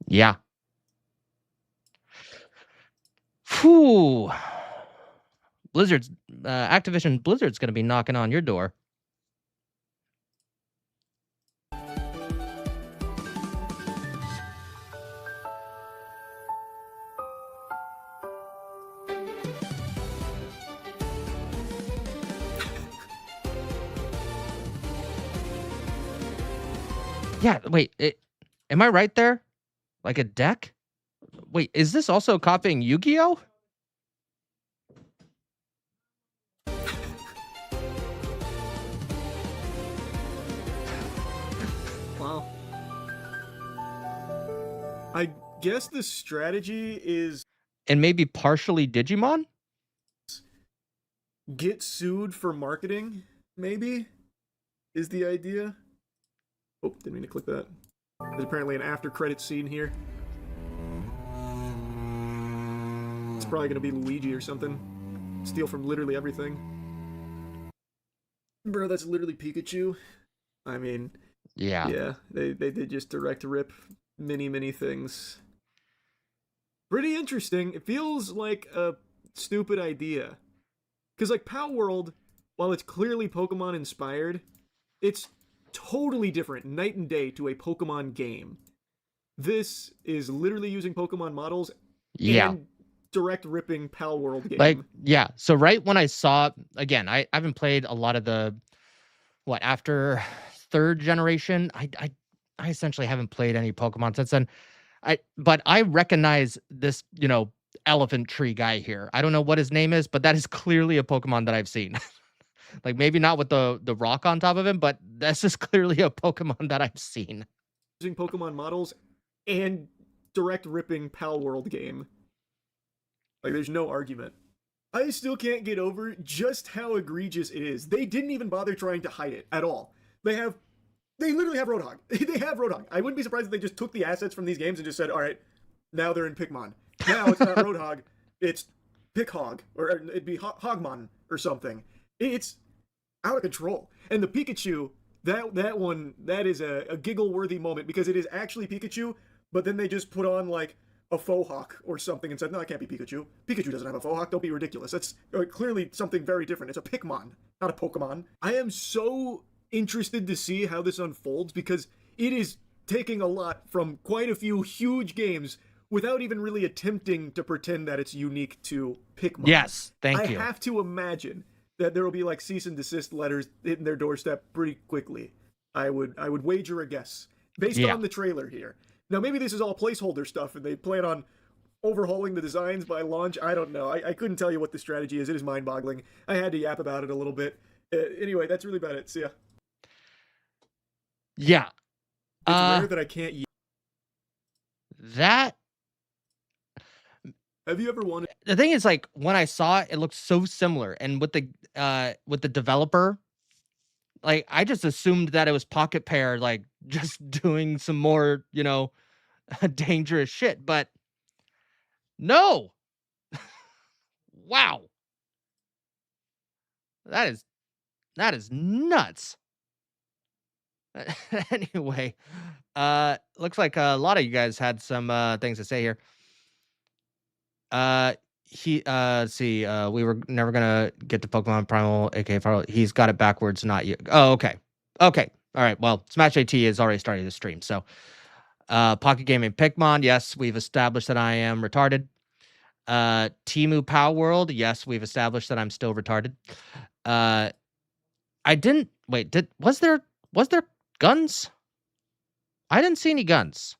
Speaker 5: Yeah. Whew. Blizzard's Activision Blizzard's going to be knocking on your door. Yeah, wait, am I right there? Like a deck? Wait, is this also copying Yu-Gi-Oh?
Speaker 17: Wow. I guess the strategy is...
Speaker 5: And maybe partially Digimon?
Speaker 17: Get sued for marketing, maybe? Is the idea? Oh, didn't mean to click that. There's apparently an after-credit scene here. It's probably gonna be Luigi or something. Steal from literally everything. Bro, that's literally Pikachu. I mean...
Speaker 5: Yeah.
Speaker 17: Yeah, they did just direct rip many things. Pretty interesting. It feels like a stupid idea. Because, like, Power World, while it's clearly Pokemon inspired, it's totally different, night and day, to a Pokemon game. This is literally using Pokemon models and direct ripping Power World game.
Speaker 5: Like, yeah. So right when I saw, again, I haven't played a lot of the, after third generation, I essentially haven't played any Pokemon since then. But I recognize this, elephant tree guy here. I don't know what his name is, but that is clearly a Pokemon that I've seen. Like, maybe not with the rock on top of him, but that's just clearly a Pokemon that I've seen.
Speaker 17: Using Pokemon models and direct ripping Pal World game. Like, there's no argument. I still can't get over just how egregious it is. They didn't even bother trying to hide it at all. They literally have Roadhog. They have Roadhog. I wouldn't be surprised if they just took the assets from these games and just said, all right, now they're in Pikmin. Now it's not Roadhog, it's Pikhog, or it'd be Hogmon or something. It's out of control. And the Pikachu, that one, that is a giggle-worthy moment, because it is actually Pikachu, but then they just put on, like, a faux hawk or something and said, no, it can't be Pikachu. Pikachu doesn't have a faux hawk, don't be ridiculous. That's clearly something very different. It's a Pikmin, not a Pokemon. I am so interested to see how this unfolds, because it is taking a lot from quite a few huge games without even really attempting to pretend that it's unique to Pikmin.
Speaker 5: Yes, thank you.
Speaker 17: I have to imagine that there will be like cease and desist letters hitting their doorstep pretty quickly. I would wager a guess based on the trailer here. Now, maybe this is all placeholder stuff and they plan on overhauling the designs by launch. I don't know. I couldn't tell you what the strategy is. It is mind-boggling. I had to yap about it a little bit. Anyway, that's really about it. See ya.
Speaker 5: Yeah.
Speaker 17: It's rare that I can't
Speaker 5: That...
Speaker 17: Have you ever wanted...
Speaker 5: The thing is, like, when I saw it, it looked so similar. And with the developer, like, I just assumed that it was Pocket Pair, like, just doing some more, you know, dangerous shit. But no! Wow. That is nuts. Anyway, looks like a lot of you guys had some things to say here. We were never gonna get to Pokemon Primal, aka Fire. He's got it backwards, not you. Oh, okay. All right. Well, Smash AT is already starting to stream. So, Pocket Gaming Pikmin. Yes, we've established that I am retarded. Timu Pow World. Yes, we've established that I'm still retarded. Was there guns? I didn't see any guns.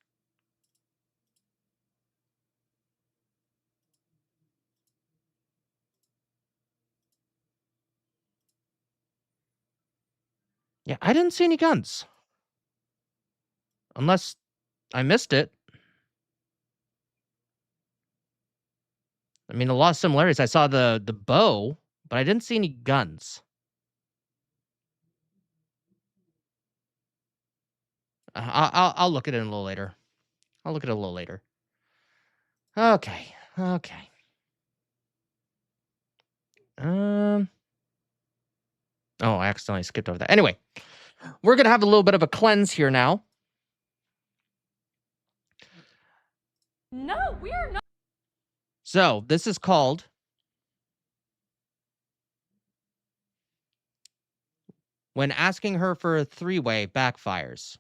Speaker 5: Yeah, I didn't see any guns. Unless I missed it. I mean, a lot of similarities. I saw the bow, but I didn't see any guns. I'll look at it a little later. Okay. Oh, I accidentally skipped over that. Anyway, we're gonna have a little bit of a cleanse here now.
Speaker 8: No, we are not.
Speaker 5: So this is called When Asking Her for a Three-Way Backfires.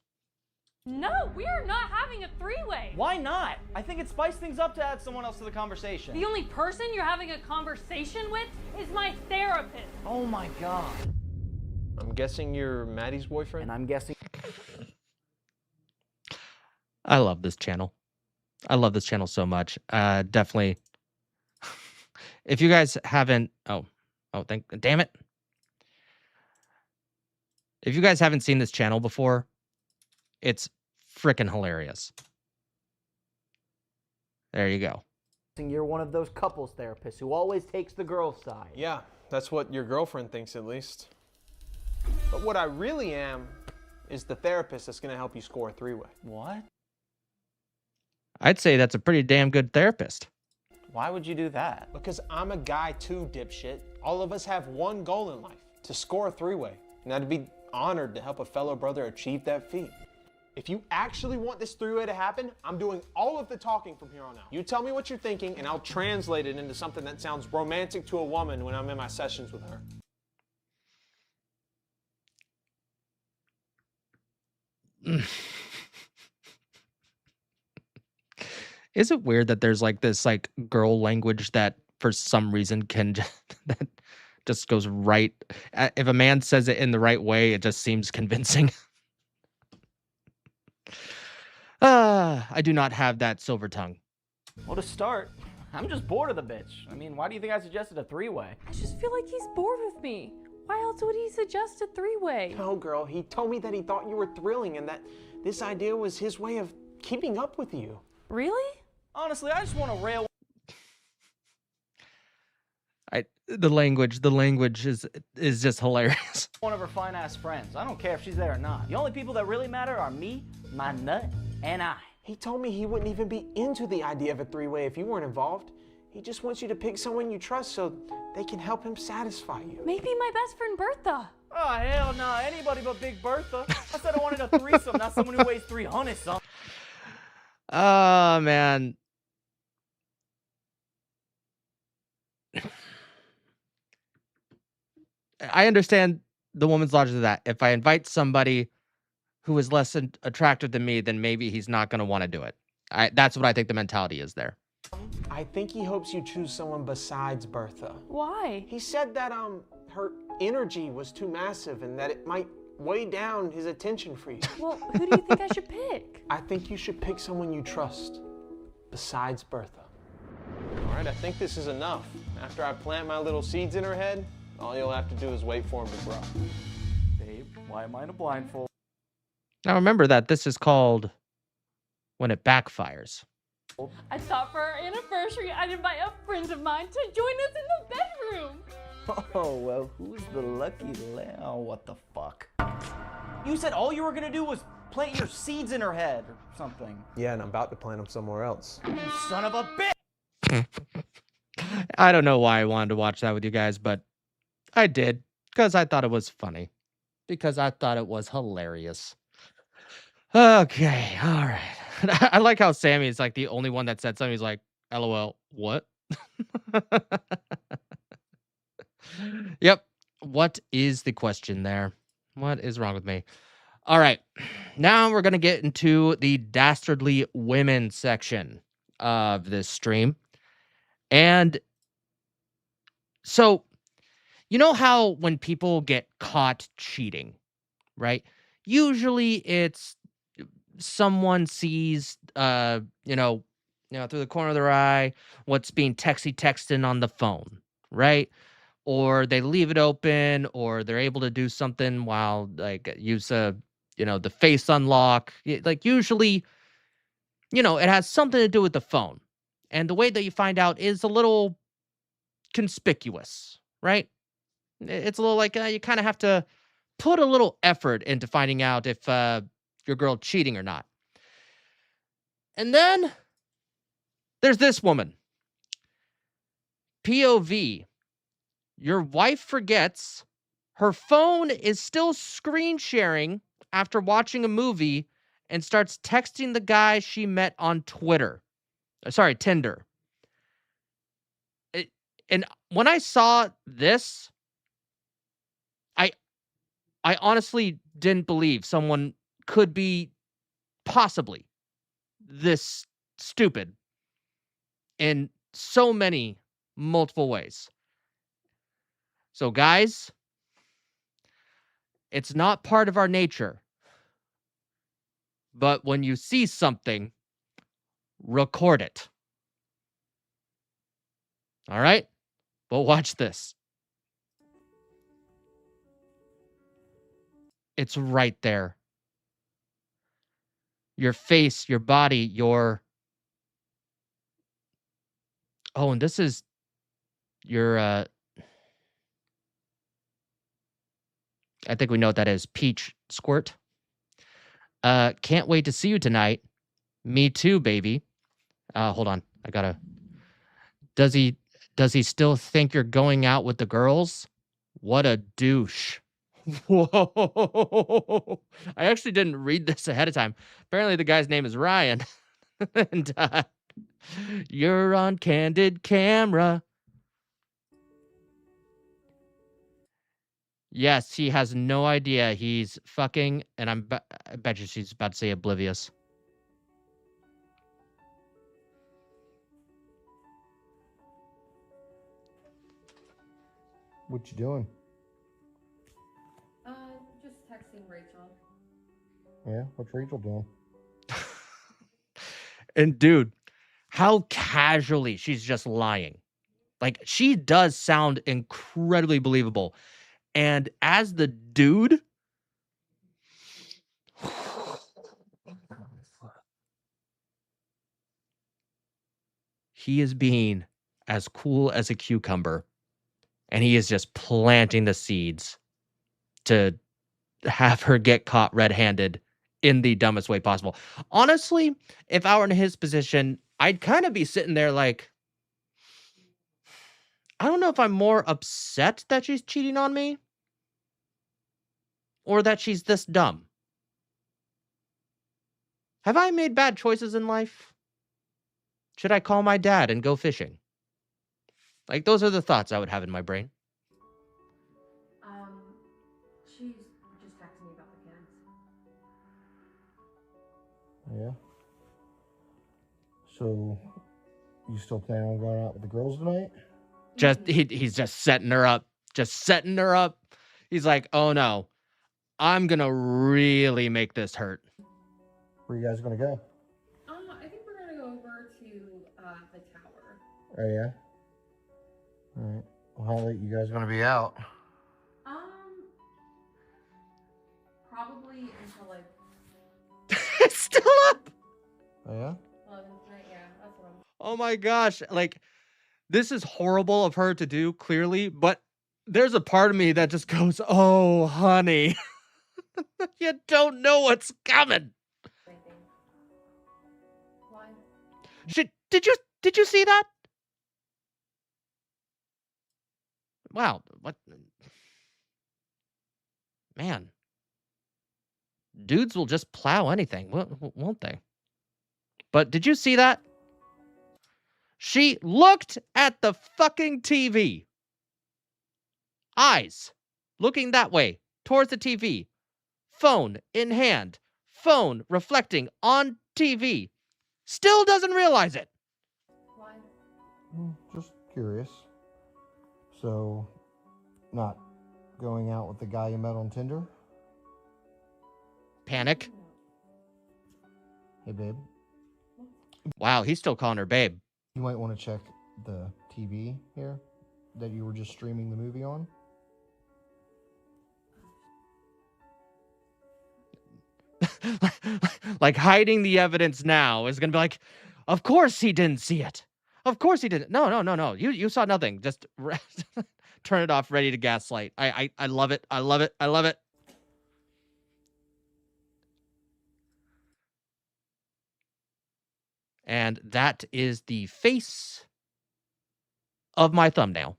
Speaker 8: No, we are not having a three-way.
Speaker 18: Why not? I think it spiced things up to add someone else to the conversation.
Speaker 8: The only person you're having a conversation with is my therapist.
Speaker 18: Oh my god. I'm guessing you're Maddie's boyfriend? And I'm guessing...
Speaker 5: I love this channel. I love this channel so much. Definitely. If you guys haven't... damn it. If you guys haven't seen this channel before, it's freaking hilarious. There you go.
Speaker 18: You're one of those couples therapists who always takes the girl's side.
Speaker 19: Yeah, that's what your girlfriend thinks at least. But what I really am is the therapist that's going to help you score a three-way.
Speaker 18: What?
Speaker 5: I'd say that's a pretty damn good therapist.
Speaker 18: Why would you do that?
Speaker 19: Because I'm a guy too, dipshit. All of us have one goal in life, to score a three-way. And I'd be honored to help a fellow brother achieve that feat. If you actually want this three-way to happen, I'm doing all of the talking from here on out. You tell me what you're thinking, and I'll translate it into something that sounds romantic to a woman when I'm in my sessions with her.
Speaker 5: Is it weird that there's like this like girl language that for some reason can that just goes right? If a man says it in the right way, it just seems convincing. I do not have that silver tongue.
Speaker 18: Well, to start, I'm just bored of the bitch. I mean, why do you think I suggested a three-way?
Speaker 8: I just feel like he's bored with me. Why else would he suggest a three-way?
Speaker 19: No, girl, he told me that he thought you were thrilling and that this idea was his way of keeping up with you.
Speaker 18: Really? Honestly, I just want to rail
Speaker 5: The language is just hilarious.
Speaker 18: one of her fine-ass friends. I don't care if she's there or not. The only people that really matter are me, my nut, and I.
Speaker 19: He told me he wouldn't even be into the idea of a three-way if you weren't involved. He just wants you to pick someone you trust so they can help him satisfy you.
Speaker 8: Maybe my best friend Bertha.
Speaker 18: Oh, hell no. Anybody but Big Bertha. I said I wanted a threesome, not someone who weighs 300 something.
Speaker 5: Oh, man. I understand the woman's logic of that. If I invite somebody who is less attractive than me, then maybe he's not going to want to do it. That's what I think the mentality is there.
Speaker 19: I think he hopes you choose someone besides Bertha.
Speaker 8: Why?
Speaker 19: He said that her energy was too massive and that it might weigh down his attention for you.
Speaker 8: Well, who do you think I should pick?
Speaker 19: I think you should pick someone you trust besides Bertha. All right, I think this is enough. After I plant my little seeds in her head, all you'll have to do is wait for him to grow.
Speaker 18: Babe, why am I in a blindfold?
Speaker 5: Now remember that this is called when it backfires.
Speaker 8: I thought for our anniversary, I'd invite a friend of mine to join us in the bedroom.
Speaker 18: Oh, well, who's the lucky lamb? Oh, what the fuck? You said all you were gonna do was plant your seeds in her head or something.
Speaker 19: Yeah, and I'm about to plant them somewhere else.
Speaker 18: You son of a bitch!
Speaker 5: I don't know why I wanted to watch that with you guys, but I did because I thought it was funny. Because I thought it was hilarious. Okay, all right. I like how Sammy is like the only one that said something. He's like, LOL, what? Yep. What is the question there? What is wrong with me? All right. Now we're going to get into the dastardly women section of this stream. And so, you know how when people get caught cheating, right? Usually it's someone sees, through the corner of their eye, what's being texting on the phone, right? Or they leave it open, or they're able to do something while use the face unlock. Usually, it has something to do with the phone. And the way that you find out is a little conspicuous, right? It's a little like you kind of have to put a little effort into finding out if your girl cheating or not. And then there's this woman. POV. Your wife forgets her phone is still screen sharing after watching a movie and starts texting the guy she met on Tinder. And when I saw this, I honestly didn't believe someone could be possibly this stupid in so many multiple ways. So guys, it's not part of our nature. But when you see something, record it. All right? But watch this. It's right there. Your face, your body, your... Oh, and this is your... I think we know what that is. Peach squirt. Can't wait to see you tonight. Me too, baby. Hold on. I gotta... Does he still think you're going out with the girls? What a douche. Whoa. I actually didn't read this ahead of time. Apparently the guy's name is Ryan. And you're on candid camera. Yes, he has no idea he's fucking, and I bet you she's about to say oblivious.
Speaker 20: What you doing?
Speaker 8: Just texting Rachel.
Speaker 20: Yeah, what's Rachel doing?
Speaker 5: And dude, how casually she's just lying. Like, she does sound incredibly believable. And as the dude, he is being as cool as a cucumber, and he is just planting the seeds to have her get caught red-handed in the dumbest way possible. Honestly, if I were in his position, I'd kind of be sitting there like, I don't know if I'm more upset that she's cheating on me or that she's this dumb. Have I made bad choices in life? Should I call my dad and go fishing? Like, those are the thoughts I would have in my brain.
Speaker 7: She's just texting me about the kids.
Speaker 20: Yeah. So, you still planning on going out with the girls tonight?
Speaker 5: He's just setting her up. Just setting her up. He's like, oh no, I'm gonna really make this hurt.
Speaker 20: Where you guys gonna go?
Speaker 7: I think we're gonna go over to the tower.
Speaker 20: Oh yeah. All right. Well, how late you guys gonna be out?
Speaker 7: Probably until like
Speaker 5: It's still up.
Speaker 20: Oh yeah.
Speaker 7: 11 tonight. Yeah, that's what I'm.
Speaker 5: Oh my gosh, like, this is horrible of her to do, clearly, but there's a part of me that just goes, oh honey, you don't know what's coming.
Speaker 7: Why?
Speaker 5: Did you see that? Wow, what? Man, dudes will just plow anything, won't they? But did you see that? She looked at the fucking TV. Eyes looking that way, towards the TV. Phone in hand. Phone reflecting on TV. Still doesn't realize it.
Speaker 7: Why?
Speaker 20: Just curious. So, not going out with the guy you met on Tinder?
Speaker 5: Panic.
Speaker 20: Hey, babe.
Speaker 5: Wow, he's still calling her babe.
Speaker 20: You might want to check the TV here that you were just streaming the movie on.
Speaker 5: Like, hiding the evidence now is going to be like, of course he didn't see it. Of course he didn't. No. You saw nothing. Just turn it off, ready to gaslight. I love it. I love it. I love it. And that is the face of my thumbnail.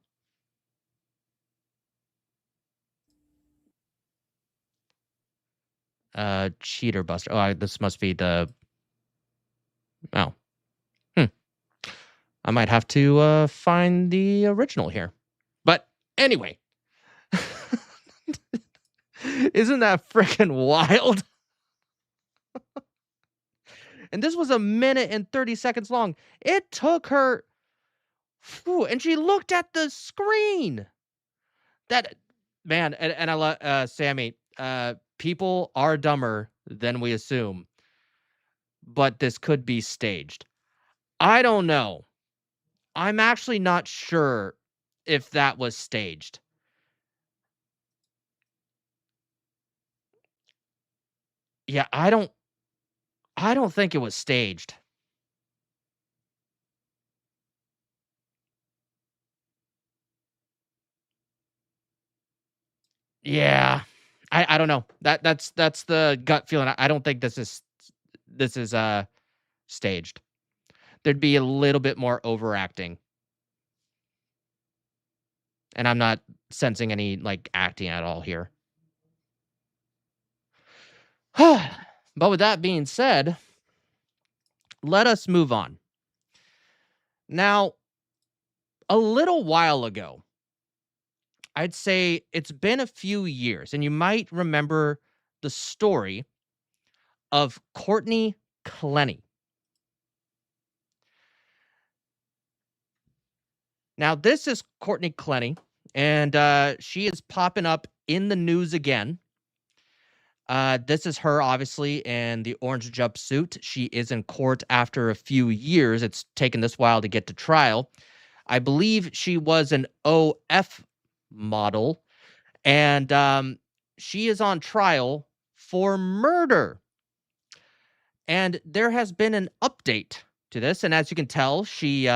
Speaker 5: Cheater Buster. Oh, this must be the... Oh. I might have to find the original here. But anyway. Isn't that freaking wild? And this was 1 minute and 30 seconds long. It took her... and she looked at the screen. That... Man, and I love... Sammy, people are dumber than we assume. But this could be staged. I don't know. I'm actually not sure if that was staged. Yeah, I don't think it was staged. Yeah. I don't know. That's the gut feeling. I don't think this is staged. There'd be a little bit more overacting. And I'm not sensing any like acting at all here. But with that being said, let us move on. Now, a little while ago, I'd say it's been a few years, and you might remember the story of Courtney Clenney. Now, this is Courtney Clenney, and she is popping up in the news again. This is her, obviously, in the orange jumpsuit. She is in court after a few years. It's taken this while to get to trial. I believe she was an OF model, and she is on trial for murder. And there has been an update to this. And as you can tell, she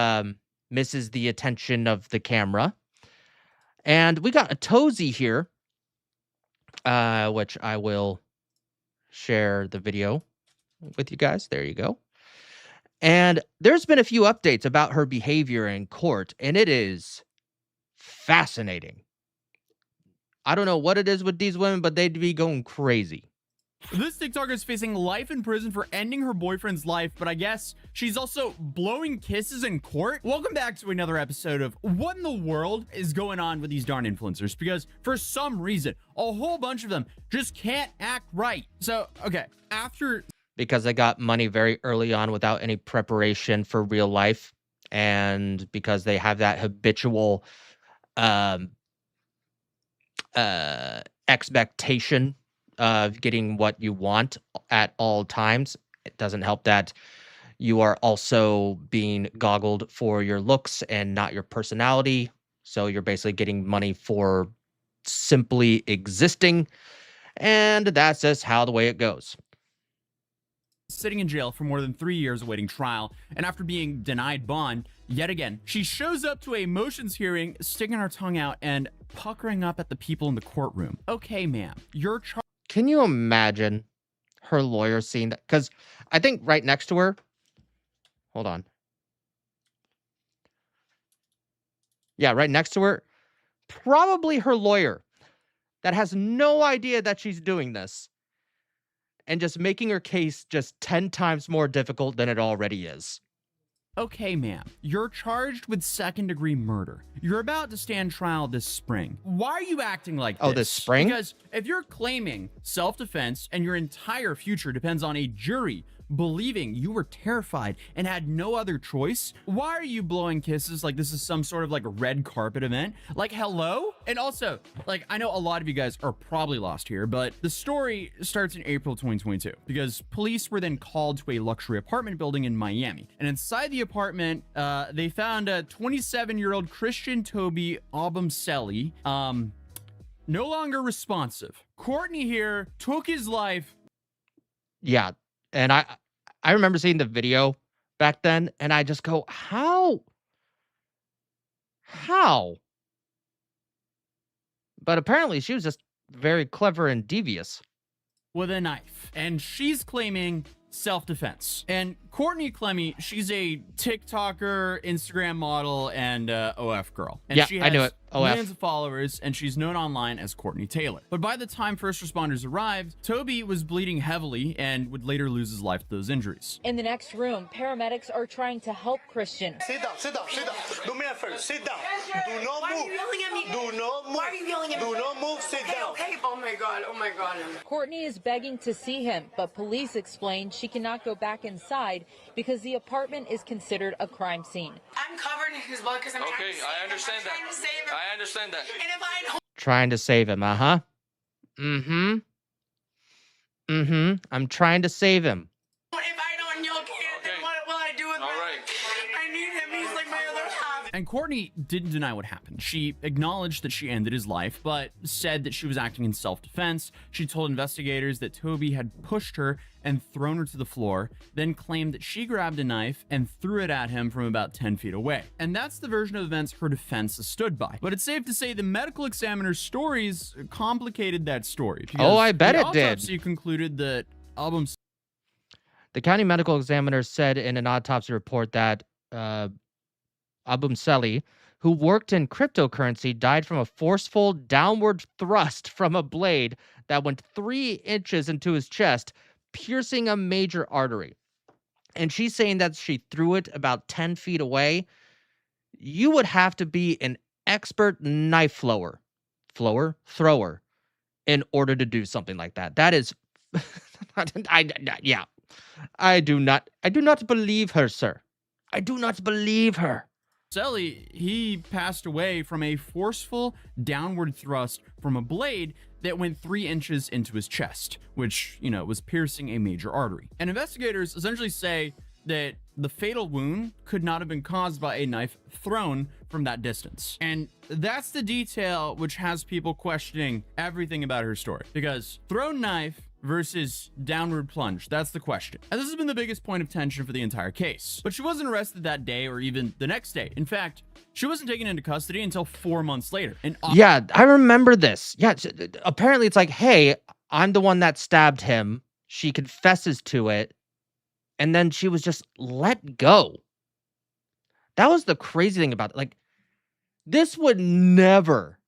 Speaker 5: misses the attention of the camera. And we got a Tozy here, which I will share the video with you guys. There you go. And there's been a few updates about her behavior in court, and it is fascinating. I don't know what it is with these women, but they'd be going crazy.
Speaker 21: This TikToker is facing life in prison for ending her boyfriend's life, but I guess she's also blowing kisses in court. Welcome back to another episode of what in the world is going on with these darn influencers, because for some reason, a whole bunch of them just can't act right. So, okay,
Speaker 5: because they got money very early on without any preparation for real life, and because they have that habitual expectation of getting what you want at all times. It doesn't help that you are also being goggled for your looks and not your personality. So you're basically getting money for simply existing. And that's just how the way it goes.
Speaker 21: Sitting in jail for more than 3 years awaiting trial, and after being denied bond yet again, she shows up to a motions hearing, sticking her tongue out and puckering up at the people in the courtroom. Okay, ma'am, you're
Speaker 5: Can you imagine her lawyer seeing that? Because I think right next to her, hold on. Yeah, right next to her, probably her lawyer that has no idea that she's doing this and just making her case just 10 times more difficult than it already is.
Speaker 21: Okay, ma'am, you're charged with second-degree murder. You're about to stand trial this spring. Why are you acting like this?
Speaker 5: Oh, this spring?
Speaker 21: Because if you're claiming self-defense and your entire future depends on a jury believing you were terrified and had no other choice, why are you blowing kisses like this is some sort of like red carpet event? Like, hello? And also, like, I know a lot of you guys are probably lost here, but the story starts in April 2022 because police were then called to a luxury apartment building in Miami. And inside the apartment, they found a 27-year-old Christian Toby Abumseli, no longer responsive. Courtney here took his life.
Speaker 5: Yeah. And I remember seeing the video back then, and I just go, how? But apparently she was just very clever and devious.
Speaker 21: With a knife. And she's claiming self-defense. And Courtney Clenney, she's a TikToker, Instagram model, and OF girl. And
Speaker 5: yeah,
Speaker 21: she has
Speaker 5: I knew it. OF.
Speaker 21: millions of followers, and she's known online as Courtney Taylor. But by the time first responders arrived, Toby was bleeding heavily and would later lose his life to those injuries.
Speaker 22: In the next room, paramedics are trying to help Christian.
Speaker 23: Sit down, sit down, sit down. Do me a favor, sit down. Do not
Speaker 24: Why
Speaker 23: move.
Speaker 24: are you yelling at me?
Speaker 23: Do not move.
Speaker 24: Why are you yelling at me?
Speaker 23: Do not move, sit down.
Speaker 24: Okay. Oh my god, oh my god.
Speaker 22: Courtney is begging to see him, but police explain she cannot go back inside because the apartment is considered a crime scene.
Speaker 24: I'm covered in his blood because I'm trying to save him.
Speaker 23: I understand that.
Speaker 24: I'm trying to save him.
Speaker 23: I understand that.
Speaker 24: And if I don't...
Speaker 5: Trying to save him, I'm trying to save him.
Speaker 24: If I don't, you'll can't, then what will I do with my... I need him, he's like my other half.
Speaker 21: And Courtney didn't deny what happened. She acknowledged that she ended his life, but said that she was acting in self-defense. She told investigators that Toby had pushed her and thrown her to the floor, then claimed that she grabbed a knife and threw it at him from about 10 feet away. And that's the version of events her defense has stood by. But it's safe to say the medical examiner's stories complicated that story.
Speaker 5: Oh, I bet it did.
Speaker 21: The autopsy concluded that
Speaker 5: the county medical examiner said in an autopsy report that Abumseli, who worked in cryptocurrency, died from a forceful downward thrust from a blade that went 3 inches into his chest, piercing a major artery. And she's saying that she threw it about 10 feet away. You would have to be an expert knife thrower, in order to do something like that. That is, I do not believe her, sir. I do not believe her.
Speaker 21: Selly, he passed away from a forceful downward thrust from a blade that went 3 inches into his chest, which, was piercing a major artery. And investigators essentially say that the fatal wound could not have been caused by a knife thrown from that distance. And that's the detail which has people questioning everything about her story. Because thrown knife versus downward plunge? That's the question. And this has been the biggest point of tension for the entire case. But she wasn't arrested that day or even the next day. In fact, she wasn't taken into custody until 4 months later. And
Speaker 5: yeah, I remember this. Yeah, apparently it's like, hey, I'm the one that stabbed him. She confesses to it. And then she was just let go. That was the crazy thing about it. Like, this would never,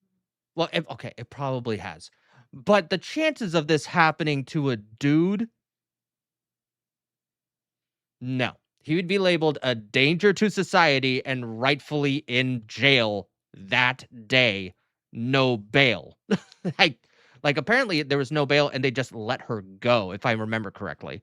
Speaker 5: well, okay, it probably has. But the chances of this happening to a dude, no. He would be labeled a danger to society and rightfully in jail that day. No bail. like apparently there was no bail and they just let her go, if I remember correctly.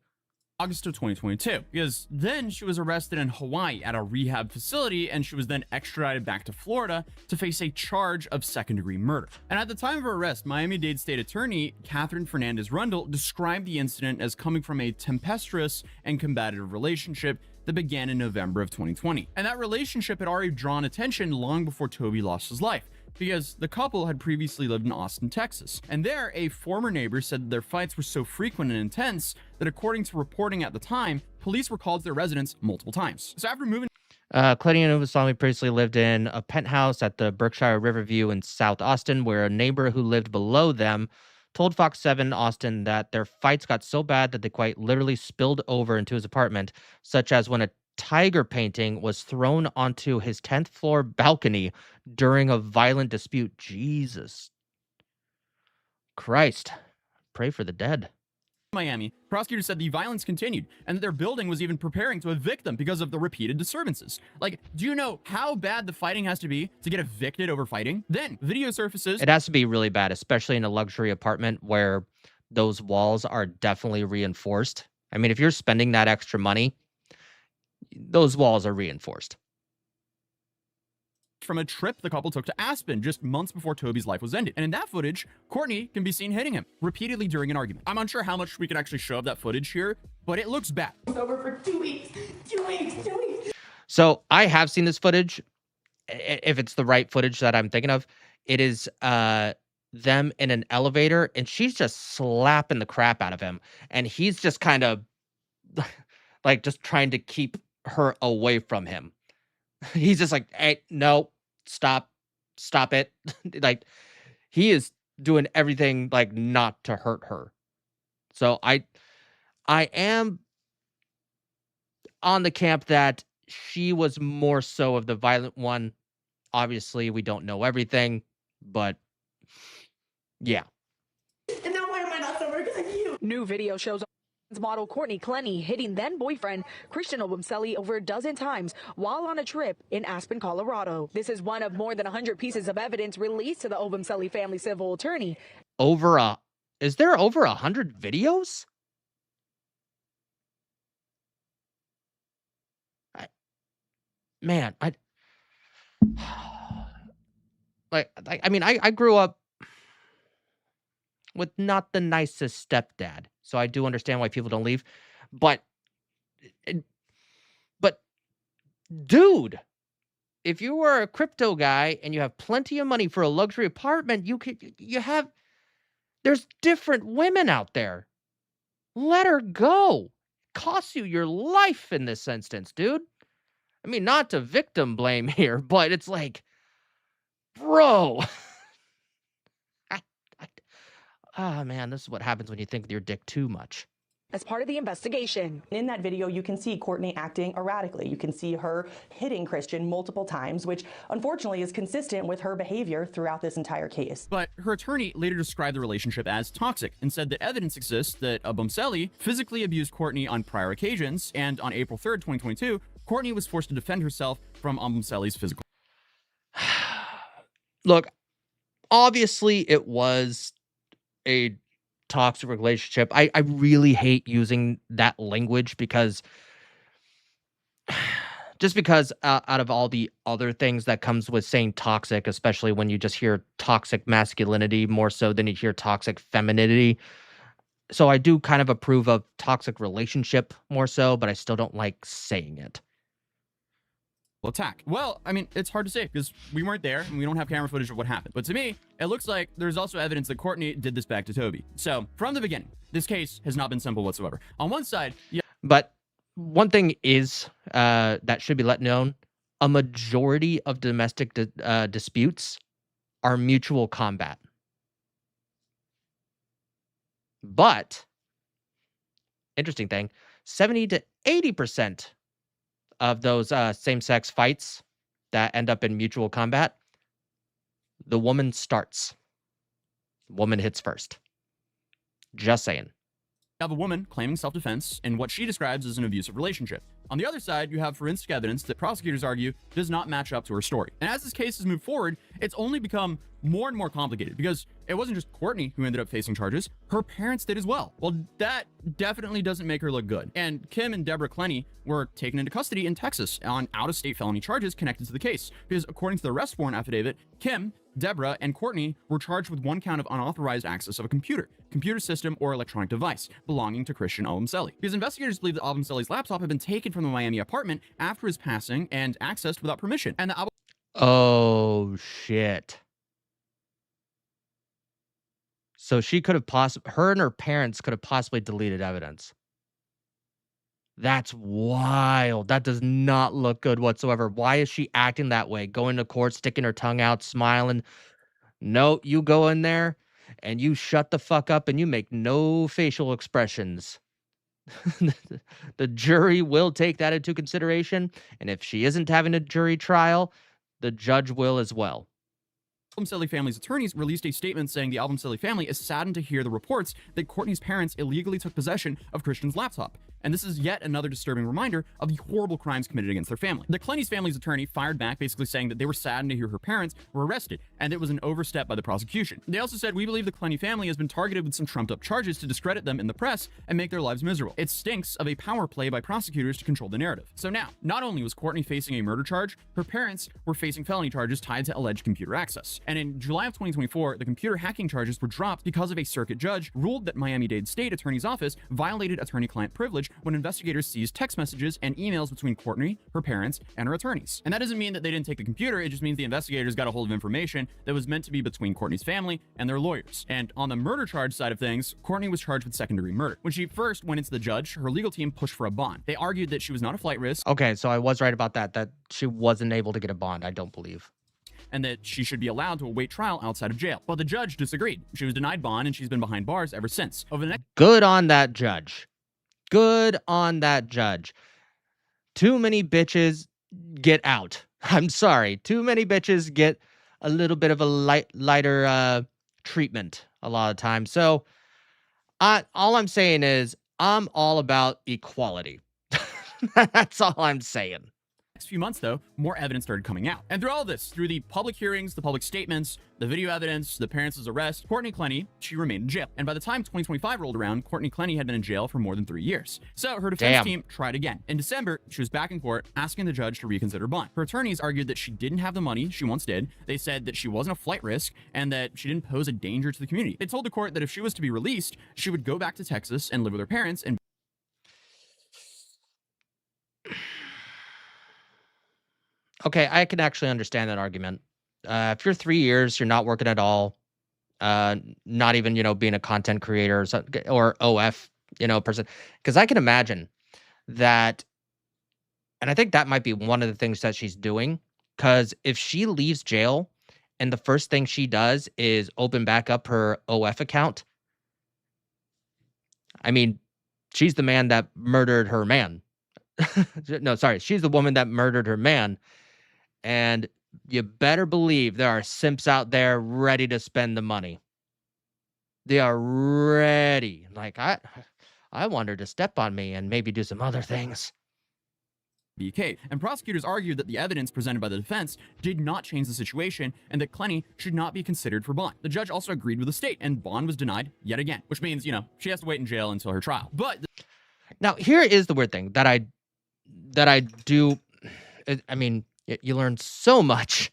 Speaker 21: August of 2022, because then she was arrested in Hawaii at a rehab facility, and she was then extradited back to Florida to face a charge of second-degree murder. And at the time of her arrest, Miami-Dade State Attorney Catherine Fernandez-Rundle described the incident as coming from a tempestuous and combative relationship that began in November of 2020. And that relationship had already drawn attention long before Toby lost his life, because the couple had previously lived in Austin, Texas. And there, a former neighbor said that their fights were so frequent and intense that according to reporting at the time, police were called to their residence multiple times. So after moving...
Speaker 5: Clenney and Uvasami previously lived in a penthouse at the Berkshire Riverview in South Austin, where a neighbor who lived below them told Fox 7 Austin that their fights got so bad that they quite literally spilled over into his apartment, such as when a tiger painting was thrown onto his 10th floor balcony during a violent dispute. Jesus Christ. Pray for the dead.
Speaker 21: Miami, prosecutors said the violence continued and that their building was even preparing to evict them because of the repeated disturbances. Like, do you know how bad the fighting has to be to get evicted over fighting? Then video surfaces.
Speaker 5: It has to be really bad, especially in a luxury apartment where those walls are definitely reinforced. I mean, if you're spending that extra money, those walls are reinforced.
Speaker 21: From a trip the couple took to Aspen just months before Toby's life was ended. And in that footage, Courtney can be seen hitting him repeatedly during an argument. I'm unsure how much we can actually show of that footage here, but it looks bad.
Speaker 24: It's over for 2 weeks. 2 weeks. 2 weeks.
Speaker 5: So I have seen this footage. If it's the right footage that I'm thinking of, it is them in an elevator and she's just slapping the crap out of him. And he's just kind of like just trying to keep her away from him. He's just like, hey, no, stop it. Like, he is doing everything like not to hurt her. So I am on the camp that she was more so of the violent one. Obviously, we don't know everything, but yeah.
Speaker 24: And now why am I not sober? Because of you.
Speaker 22: New video shows model Courtney Clenney hitting then boyfriend Christian Obumseli over a dozen times while on a trip in Aspen, Colorado. This is one of more than 100 pieces of evidence released to the Obumseli family civil attorney.
Speaker 5: Is there over 100 videos? I grew up with not the nicest stepdad, so I do understand why people don't leave. But dude, if you were a crypto guy and you have plenty of money for a luxury apartment, there's different women out there. Let her go. Costs you your life in this instance, dude. I mean, not to victim blame here, but it's like, bro. Oh, man, this is what happens when you think with your dick too much.
Speaker 22: As part of the investigation.
Speaker 1: In that video, you can see Courtney acting erratically. You can see her hitting Christian multiple times, which unfortunately is consistent with her behavior throughout this entire case.
Speaker 21: But her attorney later described the relationship as toxic and said that evidence exists that Obumseli physically abused Courtney on prior occasions, and on April 3rd, 2022, Courtney was forced to defend herself from Obumseli's physical.
Speaker 5: Look, obviously it was a toxic relationship. I really hate using that language because out of all the other things that comes with saying toxic, especially when you just hear toxic masculinity more so than you hear toxic femininity. So I do kind of approve of toxic relationship more so, but I still don't like saying it.
Speaker 21: attack. Well, I mean, it's hard to say because we weren't there and we don't have camera footage of what happened. But to me, it looks like there's also evidence that Courtney did this back to Toby. So from the beginning, this case has not been simple whatsoever. On one side, yeah.
Speaker 5: But one thing is that should be let known: a majority of domestic disputes are mutual combat. But interesting thing, 70 to 80% of those same-sex fights that end up in mutual combat, the woman starts. Woman hits first. Just saying.
Speaker 21: You have a woman claiming self-defense in what she describes as an abusive relationship. On the other side, you have forensic evidence that prosecutors argue does not match up to her story. And as this case has moved forward, it's only become more and more complicated because it wasn't just Courtney who ended up facing charges, her parents did as well. Well, that definitely doesn't make her look good. And Kim and Deborah Clenney were taken into custody in Texas on out-of-state felony charges connected to the case because according to the arrest warrant affidavit, Kim, Deborah, and Courtney were charged with one count of unauthorized access of a computer system, or electronic device belonging to Christian Obumseli. Because investigators believe that Obumseli's laptop had been taken from the Miami apartment after his passing and accessed without permission. And the
Speaker 5: Oh, shit. So she could have her and her parents could have possibly deleted evidence. That's wild. That does not look good whatsoever. Why is she acting that way? Going to court, sticking her tongue out, smiling. No, you go in there and you shut the fuck up and you make no facial expressions. The jury will take that into consideration. And if she isn't having a jury trial, the judge will as well.
Speaker 21: Obumseli family's attorneys released a statement saying the Obumseli family is saddened to hear the reports that Courtney's parents illegally took possession of Christian's laptop. And this is yet another disturbing reminder of the horrible crimes committed against their family. The Clenney's family's attorney fired back, basically saying that they were saddened to hear her parents were arrested, and it was an overstep by the prosecution. They also said, "We believe the Clenney family has been targeted with some trumped-up charges to discredit them in the press and make their lives miserable. It stinks of a power play by prosecutors to control the narrative." So now, not only was Courtney facing a murder charge, her parents were facing felony charges tied to alleged computer access. And in July of 2024, the computer hacking charges were dropped because of a circuit judge ruled that Miami-Dade State Attorney's Office violated attorney-client privilege when investigators seized text messages and emails between Courtney, her parents, and her attorneys. And that doesn't mean that they didn't take the computer, it just means the investigators got a hold of information that was meant to be between Courtney's family and their lawyers. And on the murder charge side of things, Courtney was charged with second-degree murder. When she first went into the judge, her legal team pushed for a bond. They argued that she was not a flight risk.
Speaker 5: Okay, so I was right about that she wasn't able to get a bond, I don't believe.
Speaker 21: And that she should be allowed to await trial outside of jail. But the judge disagreed. She was denied bond and she's been behind bars ever since. Over the next
Speaker 5: Good on that judge. Good on that judge. Too many bitches get out. I'm sorry. Too many bitches get a little bit of a lighter treatment a lot of times. So all I'm saying is I'm all about equality. That's all I'm saying.
Speaker 21: Next few months, though, more evidence started coming out. And through all this, through the public hearings, the public statements, the video evidence, the parents' arrest, Courtney Clenney, she remained in jail. And by the time 2025 rolled around, Courtney Clenney had been in jail for more than 3 years. So her defense team tried again. In December, she was back in court asking the judge to reconsider bond. Her attorneys argued that she didn't have the money she once did. They said that she wasn't a flight risk and that she didn't pose a danger to the community. They told the court that if she was to be released, she would go back to Texas and live with her parents and
Speaker 5: Okay, I can actually understand that argument. If you're 3 years, you're not working at all, not even, being a content creator or OF, person. Because I can imagine that, and I think that might be one of the things that she's doing. Because if she leaves jail and the first thing she does is open back up her OF account, I mean, she's the man that murdered her man. No, sorry, she's the woman that murdered her man. And you better believe there are simps out there ready to spend the money. They are ready. Like, I want her to step on me and maybe do some other things.
Speaker 21: BK. And prosecutors argued that the evidence presented by the defense did not change the situation and that Clenney should not be considered for bond. The judge also agreed with the state and bond was denied yet again, which means, she has to wait in jail until her trial. But
Speaker 5: now here is the weird thing that I do. I mean, you learn so much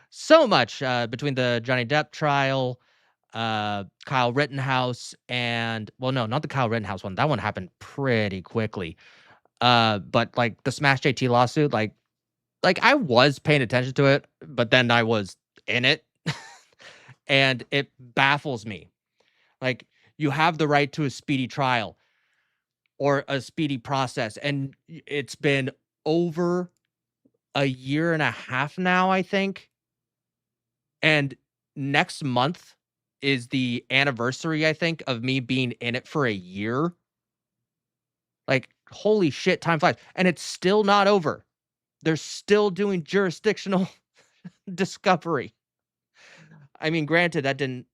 Speaker 5: between the Johnny Depp trial, Kyle Rittenhouse, and, well, no, not the Kyle Rittenhouse one. That one happened pretty quickly. But like the Smash JT lawsuit, like like I was paying attention to it, but then I was in it. And it baffles me. Like, you have the right to a speedy trial or a speedy process. And it's been over a year and a half now, I think. And next month is the anniversary, I think, of me being in it for a year. Like, holy shit, time flies. And it's still not over. They're still doing jurisdictional discovery. I mean, granted, that didn't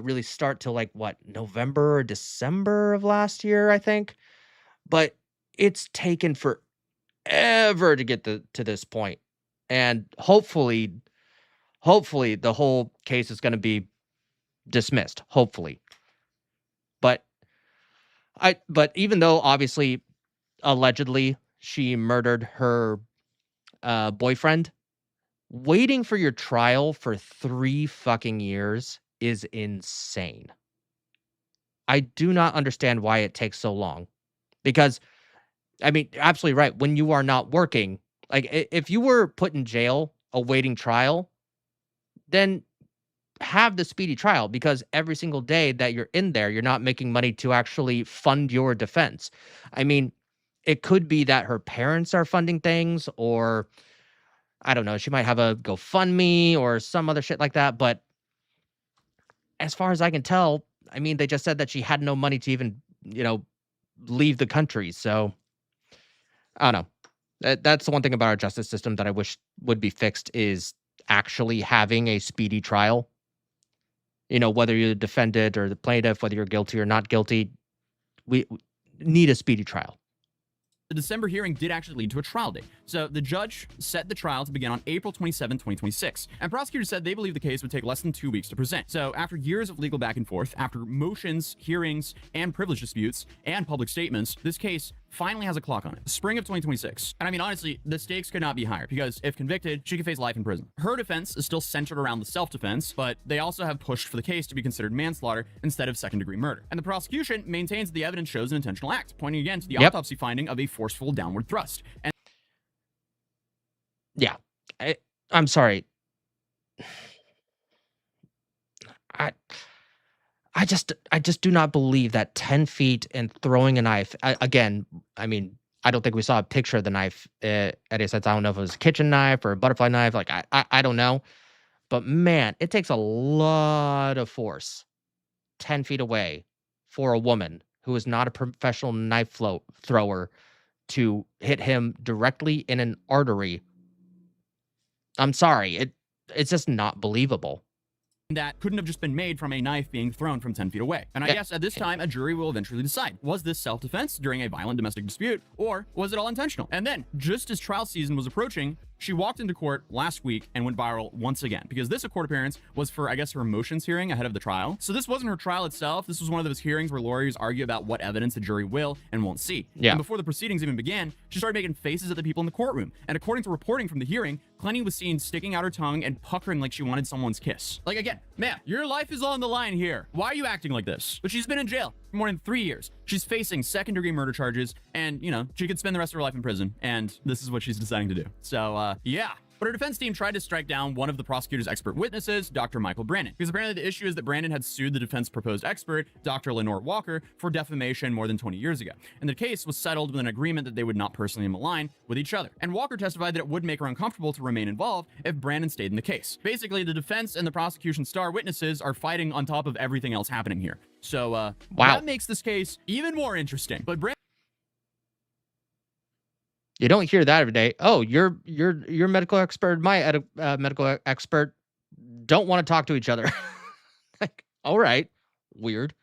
Speaker 5: really start till like what, November or December of last year, I think. But it's taken forever to get to this point. And hopefully the whole case is going to be dismissed. Hopefully. But even though obviously allegedly she murdered her boyfriend, waiting for your trial for 3 fucking years is insane. I do not understand why it takes so long. Because, I mean, absolutely right. When you are not working, like if you were put in jail awaiting trial, then have the speedy trial, because every single day that you're in there, you're not making money to actually fund your defense. I mean, it could be that her parents are funding things, or I don't know, she might have a GoFundMe or some other shit like that. But as far as I can tell, I mean, they just said that she had no money to even, leave the country. So I don't know. That's the one thing about our justice system that I wish would be fixed, is actually having a speedy trial. Whether you're the defendant or the plaintiff, whether you're guilty or not guilty, we need a speedy trial.
Speaker 21: The December hearing did actually lead to a trial date. So the judge set the trial to begin on April 27, 2026. And prosecutors said they believe the case would take less than 2 weeks to present. So after years of legal back and forth, after motions, hearings, and privilege disputes, and public statements, this case finally has a clock on it. Spring of 2026. And I mean, honestly, the stakes could not be higher, because if convicted, she could face life in prison. Her defense is still centered around the self-defense, but they also have pushed for the case to be considered manslaughter instead of second-degree murder. And the prosecution maintains that the evidence shows an intentional act, pointing again to the autopsy finding of a forceful downward thrust. And
Speaker 5: yeah, I'm sorry. I just do not believe that 10 feet and throwing a knife. Again, I mean, I don't think we saw a picture of the knife. Eddie says, I don't know if it was a kitchen knife or a butterfly knife. Like, I don't know. But man, it takes a lot of force 10 feet away for a woman who is not a professional knife thrower to hit him directly in an artery. I'm sorry. It's just not believable.
Speaker 21: That couldn't have just been made from a knife being thrown from 10 feet away. And I guess at this time, a jury will eventually decide, was this self-defense during a violent domestic dispute, or was it all intentional? And then, just as trial season was approaching, she walked into court last week and went viral once again, because this court appearance was for, I guess, her motions hearing ahead of the trial. So this wasn't her trial itself. This was one of those hearings where lawyers argue about what evidence the jury will and won't see.
Speaker 5: Yeah.
Speaker 21: And before the proceedings even began, she started making faces at the people in the courtroom. And according to reporting from the hearing, Clenney was seen sticking out her tongue and puckering like she wanted someone's kiss. Like, again, ma'am, your life is on the line here. Why are you acting like this? But she's been in jail for more than 3 years. She's facing second-degree murder charges, and, she could spend the rest of her life in prison. And this is what she's deciding to do. So, yeah. But her defense team tried to strike down one of the prosecutor's expert witnesses, Dr. Michael Brandon, because apparently the issue is that Brandon had sued the defense proposed expert, Dr. Lenore Walker, for defamation more than 20 years ago. And the case was settled with an agreement that they would not personally malign with each other. And Walker testified that it would make her uncomfortable to remain involved if Brandon stayed in the case. Basically, the defense and the prosecution's star witnesses are fighting on top of everything else happening here. So, that makes this case even more interesting. But
Speaker 5: you don't hear that every day. Oh, your medical expert, my medical expert don't want to talk to each other. Like, all right, weird.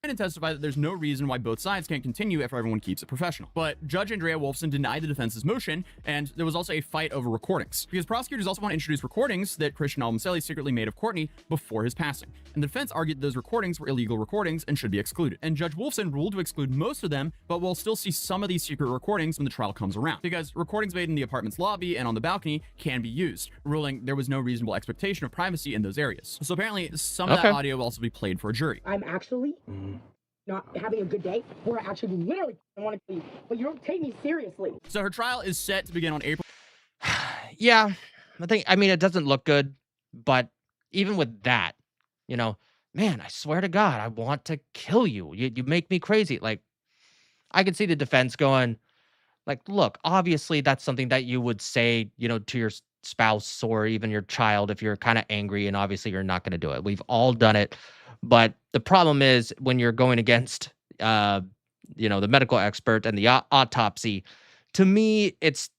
Speaker 21: And testified that there's no reason why both sides can't continue if everyone keeps it professional. But Judge Andrea Wolfson denied the defense's motion, and there was also a fight over recordings, because prosecutors also want to introduce recordings that Christian Albumselli secretly made of Courtney before his passing. And the defense argued that those recordings were illegal recordings and should be excluded. And Judge Wolfson ruled to exclude most of them, but we'll still see some of these secret recordings when the trial comes around, because recordings made in the apartment's lobby and on the balcony can be used, ruling there was no reasonable expectation of privacy in those areas. So apparently some of that audio will also be played for a jury.
Speaker 6: I'm actually not having a good day, where I actually literally want to kill you, but you don't take me seriously.
Speaker 21: So her trial is set to begin on April.
Speaker 5: Yeah, I mean, it doesn't look good, but even with that, man, I swear to God, I want to kill you. You make me crazy. Like, I can see the defense going, like, look, obviously that's something that you would say, to your spouse or even your child if you're kind of angry, and obviously you're not going to do it. We've all done it. But the problem is when you're going against, the medical expert and the autopsy, to me, it's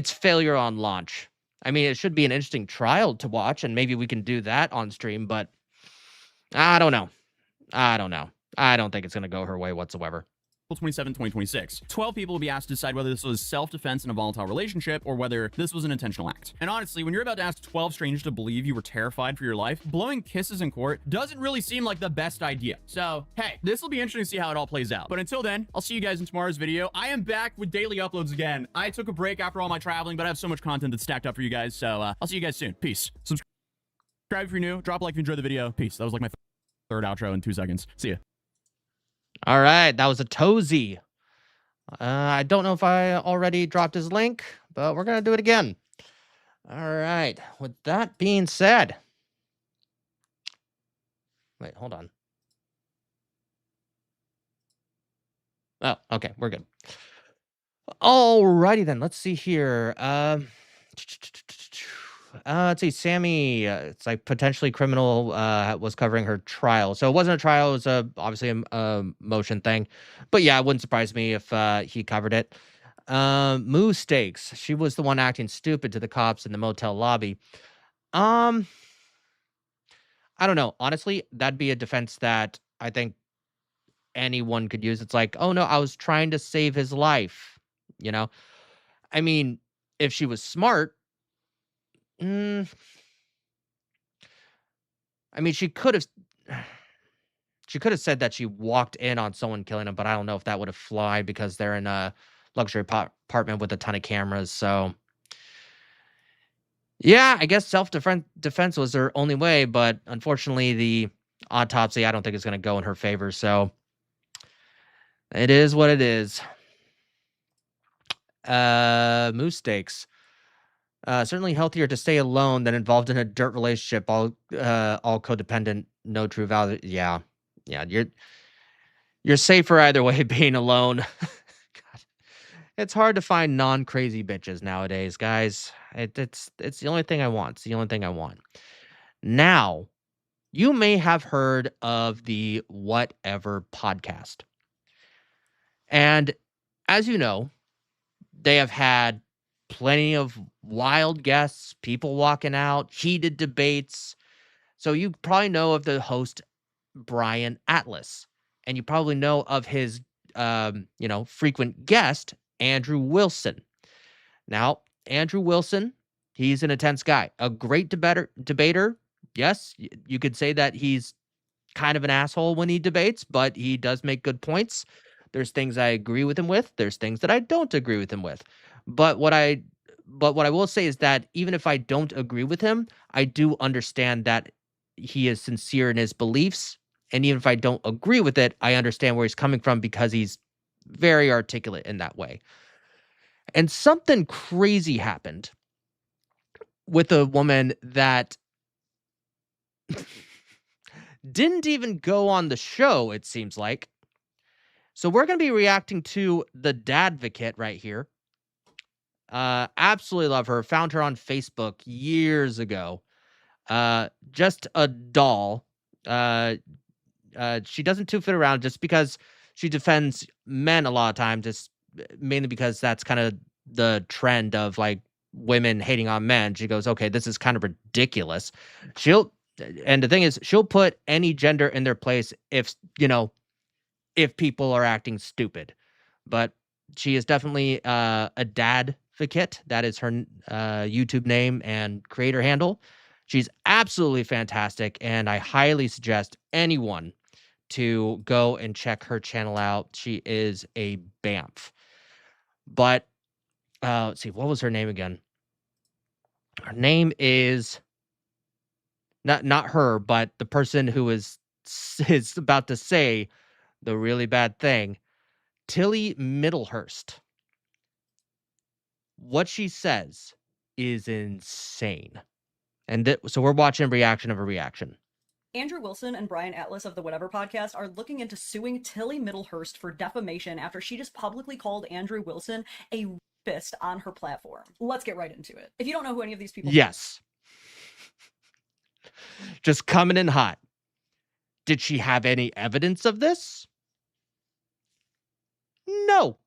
Speaker 5: failure on launch. I mean, it should be an interesting trial to watch, and maybe we can do that on stream, but I don't know. I don't think it's going to go her way whatsoever.
Speaker 21: 27, 2026. 12 people will be asked to decide whether this was self-defense in a volatile relationship or whether this was an intentional act. And honestly, when you're about to ask 12 strangers to believe you were terrified for your life, blowing kisses in court doesn't really seem like the best idea. So, hey, this will be interesting to see how it all plays out. But until then, I'll see you guys in tomorrow's video. I am back with daily uploads again. I took a break after all my traveling, but I have so much content that's stacked up for you guys. So, I'll see you guys soon. Peace. Subscribe if you're new. Drop a like if you enjoyed the video. Peace. That was like my third outro in 2 seconds. See ya.
Speaker 5: All right, that was a Tozy. I don't know if I already dropped his link, but we're going to do it again. All right, with that being said. Wait, hold on. Oh, okay, we're good. All righty then, let's see here. Let's see, Sammy, it's like potentially criminal, was covering her trial. So it wasn't a trial, it was obviously a motion thing. But yeah, it wouldn't surprise me if he covered it. Moo Steaks, she was the one acting stupid to the cops in the motel lobby. I don't know. Honestly, that'd be a defense that I think anyone could use. It's like, oh no, I was trying to save his life. I mean, if she was smart, I mean, she could have said that she walked in on someone killing him, but I don't know if that would have fly because they're in a luxury apartment with a ton of cameras. So, yeah, I guess self-defense was her only way, but unfortunately, the autopsy I don't think is going to go in her favor. So, it is what it is. Moose Steaks. Certainly healthier to stay alone than involved in a dirt relationship, all codependent, no true value. Yeah, you're safer either way being alone. God, it's hard to find non-crazy bitches nowadays, guys. It's the only thing I want. It's the only thing I want. Now, you may have heard of the Whatever podcast, and as you know, they have had plenty of wild guests, people walking out, heated debates. So you probably know of the host, Brian Atlas. And you probably know of his, frequent guest, Andrew Wilson. Now, Andrew Wilson, he's an intense guy. A great debater. Yes, you could say that he's kind of an asshole when he debates, but he does make good points. There's things I agree with him with. There's things that I don't agree with him with. But what I will say is that even if I don't agree with him, I do understand that he is sincere in his beliefs. And even if I don't agree with it, I understand where he's coming from because he's very articulate in that way. And something crazy happened with a woman that didn't even go on the show, it seems like. So we're going to be reacting to the Dadvocate right here. Absolutely love her. Found her on Facebook years ago. Just a doll. She doesn't too fit around just because she defends men a lot of times. Just mainly because that's kind of the trend of like women hating on men. She goes, okay, this is kind of ridiculous. And the thing is, she'll put any gender in their place if people are acting stupid. But she is definitely a Dadvocate. That is her YouTube name and creator handle. She's absolutely fantastic, and I highly suggest anyone to go and check her channel out. She is a BAMF. But let's see, what was her name again? Her name is not her, but the person who is about to say the really bad thing, Tilly Middlehurst. What she says is insane. And so we're watching a reaction of a reaction.
Speaker 9: Andrew Wilson and Brian Atlas of the Whatever podcast are looking into suing Tilly Middlehurst for defamation after she just publicly called Andrew Wilson a rapist on her platform. Let's get right into it. If you don't know who any of these people
Speaker 5: Yes. Just coming in hot. Did she have any evidence of this? No.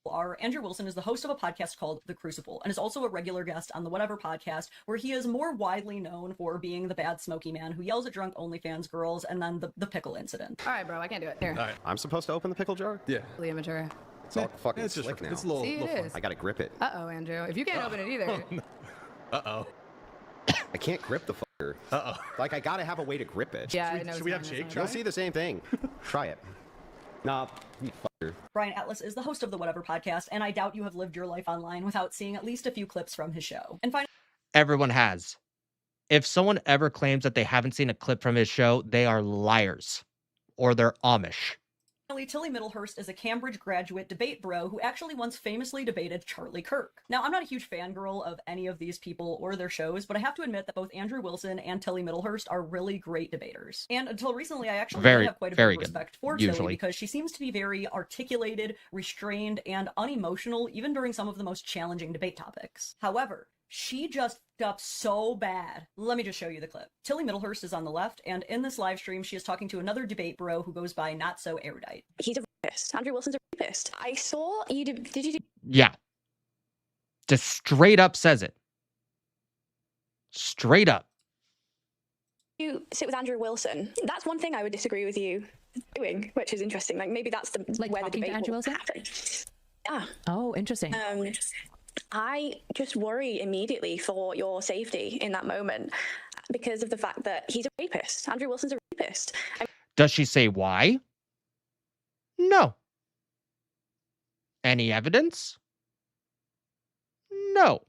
Speaker 9: are, Andrew Wilson is the host of a podcast called The Crucible and is also a regular guest on the Whatever podcast, where he is more widely known for being the bad smoky man who yells at drunk OnlyFans girls and then the pickle incident.
Speaker 10: All right, bro, I can't do it. Here.
Speaker 11: All right. I'm supposed to open the pickle jar? Yeah.
Speaker 10: Really immature.
Speaker 11: It's all fucking slick now.
Speaker 10: It's a little, See, it is.
Speaker 11: I gotta grip it.
Speaker 10: Uh-oh, Andrew. If you can't open it either.
Speaker 11: Uh-oh. I can't grip the fucker. Uh-oh. Like, I gotta have a way to grip it.
Speaker 10: Yeah, I know.
Speaker 11: Should we have Jake try? You'll see the same thing. Try it. Nah, you fucker.
Speaker 9: Brian Atlas is the host of the Whatever podcast, and I doubt you have lived your life online without seeing at least a few clips from his show. And finally,
Speaker 5: everyone has. If someone ever claims that they haven't seen a clip from his show, they are liars. Or they're Amish.
Speaker 9: Tilly Middlehurst is a Cambridge graduate debate bro who actually once famously debated Charlie Kirk. Now, I'm not a huge fangirl of any of these people or their shows, but I have to admit that both Andrew Wilson and Tilly Middlehurst are really great debaters. And until recently, I actually did have quite a bit of respect for Tilly because she seems to be very articulated, restrained, and unemotional, even during some of the most challenging debate topics. However, she just up so bad. Let me just show you the clip. Tilly Middlehurst is on the left, and in this live stream, she is talking to another debate bro who goes by Not So Erudite.
Speaker 13: He's a rapist. Andrew Wilson's a rapist. I saw you did you do?
Speaker 5: Yeah. Just straight up says it. Straight up.
Speaker 13: You sit with Andrew Wilson. That's one thing I would disagree with you doing, which is interesting. Like maybe that's where the debate will happen. Yeah.
Speaker 25: Oh, interesting.
Speaker 13: I just worry immediately for your safety in that moment because of the fact that he's a rapist. Andrew Wilson's a rapist.
Speaker 5: Does she say why? No. Any evidence? No.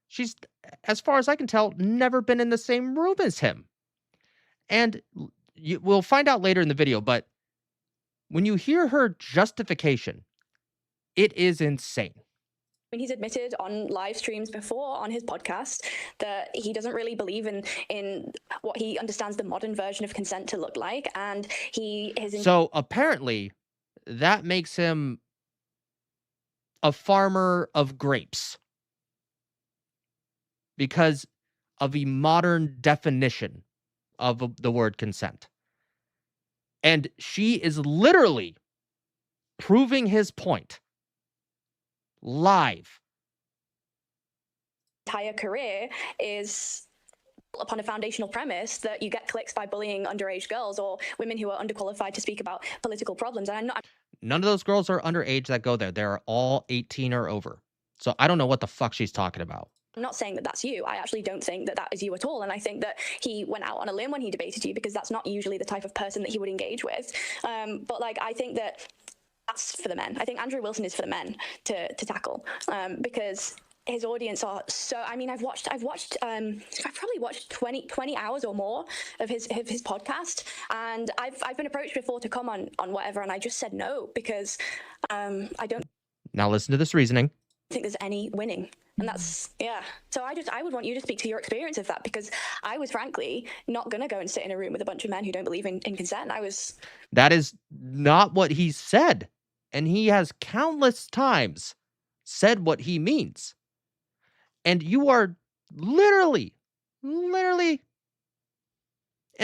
Speaker 5: She's, as far as I can tell, never been in the same room as him. And we'll find out later in the video, but when you hear her justification, it is insane.
Speaker 13: I mean, he's admitted on live streams before on his podcast that he doesn't really believe in what he understands the modern version of consent to look like, and so apparently that makes him a farmer of grapes because of the modern definition of the word consent. And she is literally proving his point live. Entire career is upon a foundational premise that you get clicks by bullying underage girls or women who are underqualified to speak about political problems. And
Speaker 5: none of those girls are underage that go there. They're all 18 or over. So I don't know what the fuck she's talking about.
Speaker 13: I'm not saying that that's you. I actually don't think that that is you at all. And I think that he went out on a limb when he debated you because that's not usually the type of person that he would engage with. But like, I think that that's for the men. I think Andrew Wilson is for the men to tackle because his audience are so. I mean, I've probably watched 20 hours or more of his podcast, and I've been approached before to come on Whatever, and I just said no because I don't.
Speaker 5: Now listen to this reasoning.
Speaker 13: Think there's any winning. And that's, yeah. So I would want you to speak to your experience of that because I was frankly not going to go and sit in a room with a bunch of men who don't believe in consent.
Speaker 5: That is not what he said. And he has countless times said what he means. And you are literally an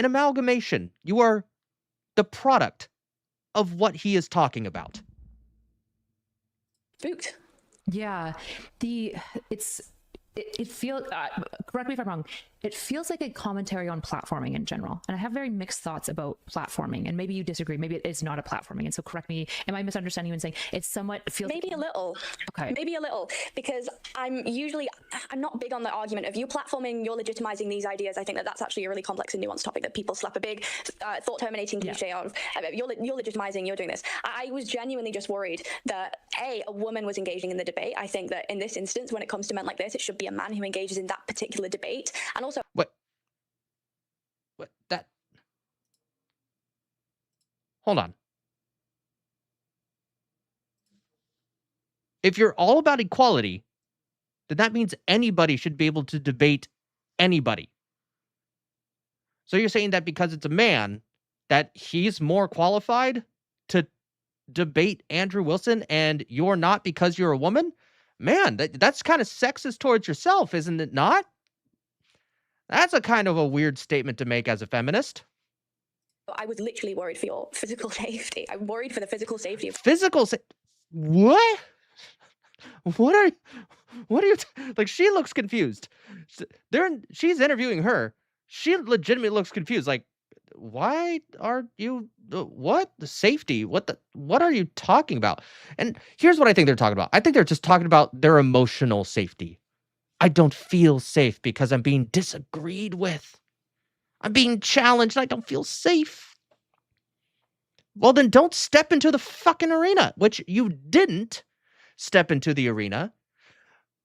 Speaker 5: amalgamation. You are the product of what he is talking about.
Speaker 13: Spooked.
Speaker 25: Yeah, it feels, correct me if I'm wrong, it feels like a commentary on platforming in general. And I have very mixed thoughts about platforming, and maybe you disagree. Maybe it is not a platforming. And so correct me, am I misunderstanding you and saying it feels
Speaker 13: maybe a little.
Speaker 25: Okay.
Speaker 13: Maybe a little, because I'm not big on the argument of you platforming, you're legitimizing these ideas. I think that that's actually a really complex and nuanced topic that people slap a big thought-terminating cliche on. You're legitimizing, you're doing this. I was genuinely just worried that a woman was engaging in the debate. I think that in this instance, when it comes to men like this, it should be a man who engages in that particular debate. And also
Speaker 5: what that hold on. If you're all about equality, then that means anybody should be able to debate anybody. So you're saying that because it's a man, that he's more qualified to debate Andrew Wilson and you're not because you're a woman? Man, that's kind of sexist towards yourself, isn't it not? That's a kind of a weird statement to make as a feminist.
Speaker 13: I was literally worried for your physical safety. I'm worried for the physical safety of
Speaker 5: What? What are you like? She looks confused. She's interviewing her. She legitimately looks confused. Like, why are you? What the safety? What are you talking about? And here's what I think they're talking about. I think they're just talking about their emotional safety. I don't feel safe because I'm being disagreed with. I'm being challenged. And I don't feel safe. Well, then don't step into the fucking arena, which you didn't step into the arena.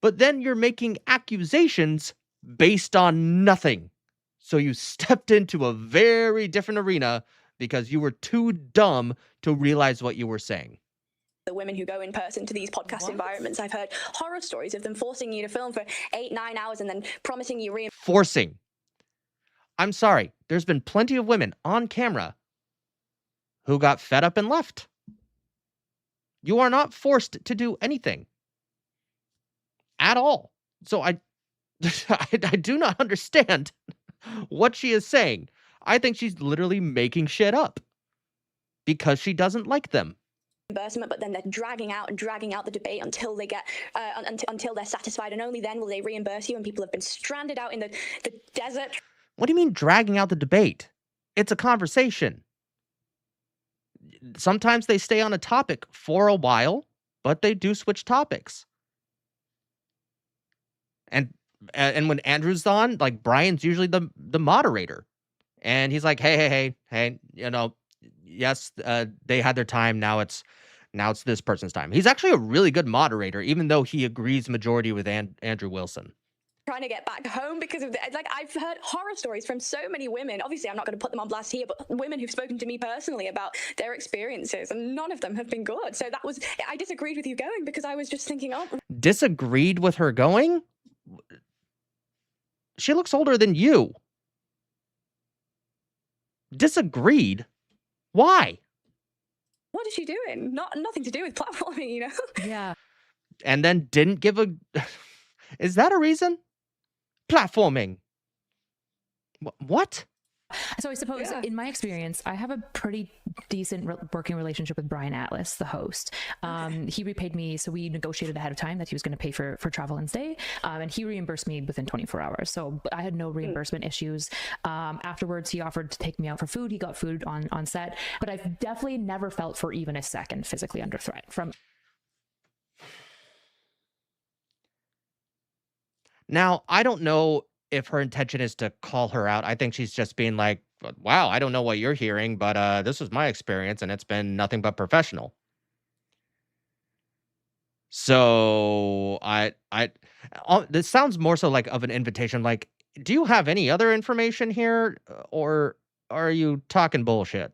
Speaker 5: But then you're making accusations based on nothing. So you stepped into a very different arena because you were too dumb to realize what you were saying.
Speaker 13: the women who go in person to these podcast environments. I've heard horror stories of them forcing you to film for 8-9 hours and then promising you
Speaker 5: Forcing. I'm sorry. There's been plenty of women on camera who got fed up and left. You are not forced to do anything at all. So I do not understand what she is saying. I think she's literally making shit up because she doesn't like them.
Speaker 13: reimbursement, but then they're dragging out the debate until they get until they're satisfied, and only then will they reimburse you. And people have been stranded out in the desert.
Speaker 5: What do you mean dragging out the debate? It's a conversation. Sometimes they stay on a topic for a while, but they do switch topics. And when Andrew's on, like, Brian's usually the moderator. And he's like, hey, you know, yes, they had their time. Now it's this person's time. He's actually a really good moderator, even though he agrees majority with Andrew Wilson.
Speaker 13: Trying to get back home because of I've heard horror stories from so many women. Obviously, I'm not going to put them on blast here, but women who've spoken to me personally about their experiences, and none of them have been good. So I disagreed with you going because I was just thinking,
Speaker 5: Disagreed with her going? She looks older than you. Disagreed? Why?
Speaker 13: what is she doing? Nothing to do with platforming, you know?
Speaker 25: Yeah.
Speaker 5: And then didn't give a... Is that a reason? Platforming. What?
Speaker 25: So I suppose in my experience, I have a pretty decent working relationship with Brian Atlas, the host. He repaid me, so we negotiated ahead of time that he was going to pay for travel and stay, and he reimbursed me within 24 hours. So I had no reimbursement issues. Afterwards, he offered to take me out for food. He got food on set, but I've definitely never felt for even a second physically under threat from.
Speaker 5: Now, I don't know if her intention is to call her out. I think she's just being like, wow, I don't know what you're hearing, but this was my experience and it's been nothing but professional. So this sounds more so like of an invitation. Like, do you have any other information here, or are you talking bullshit?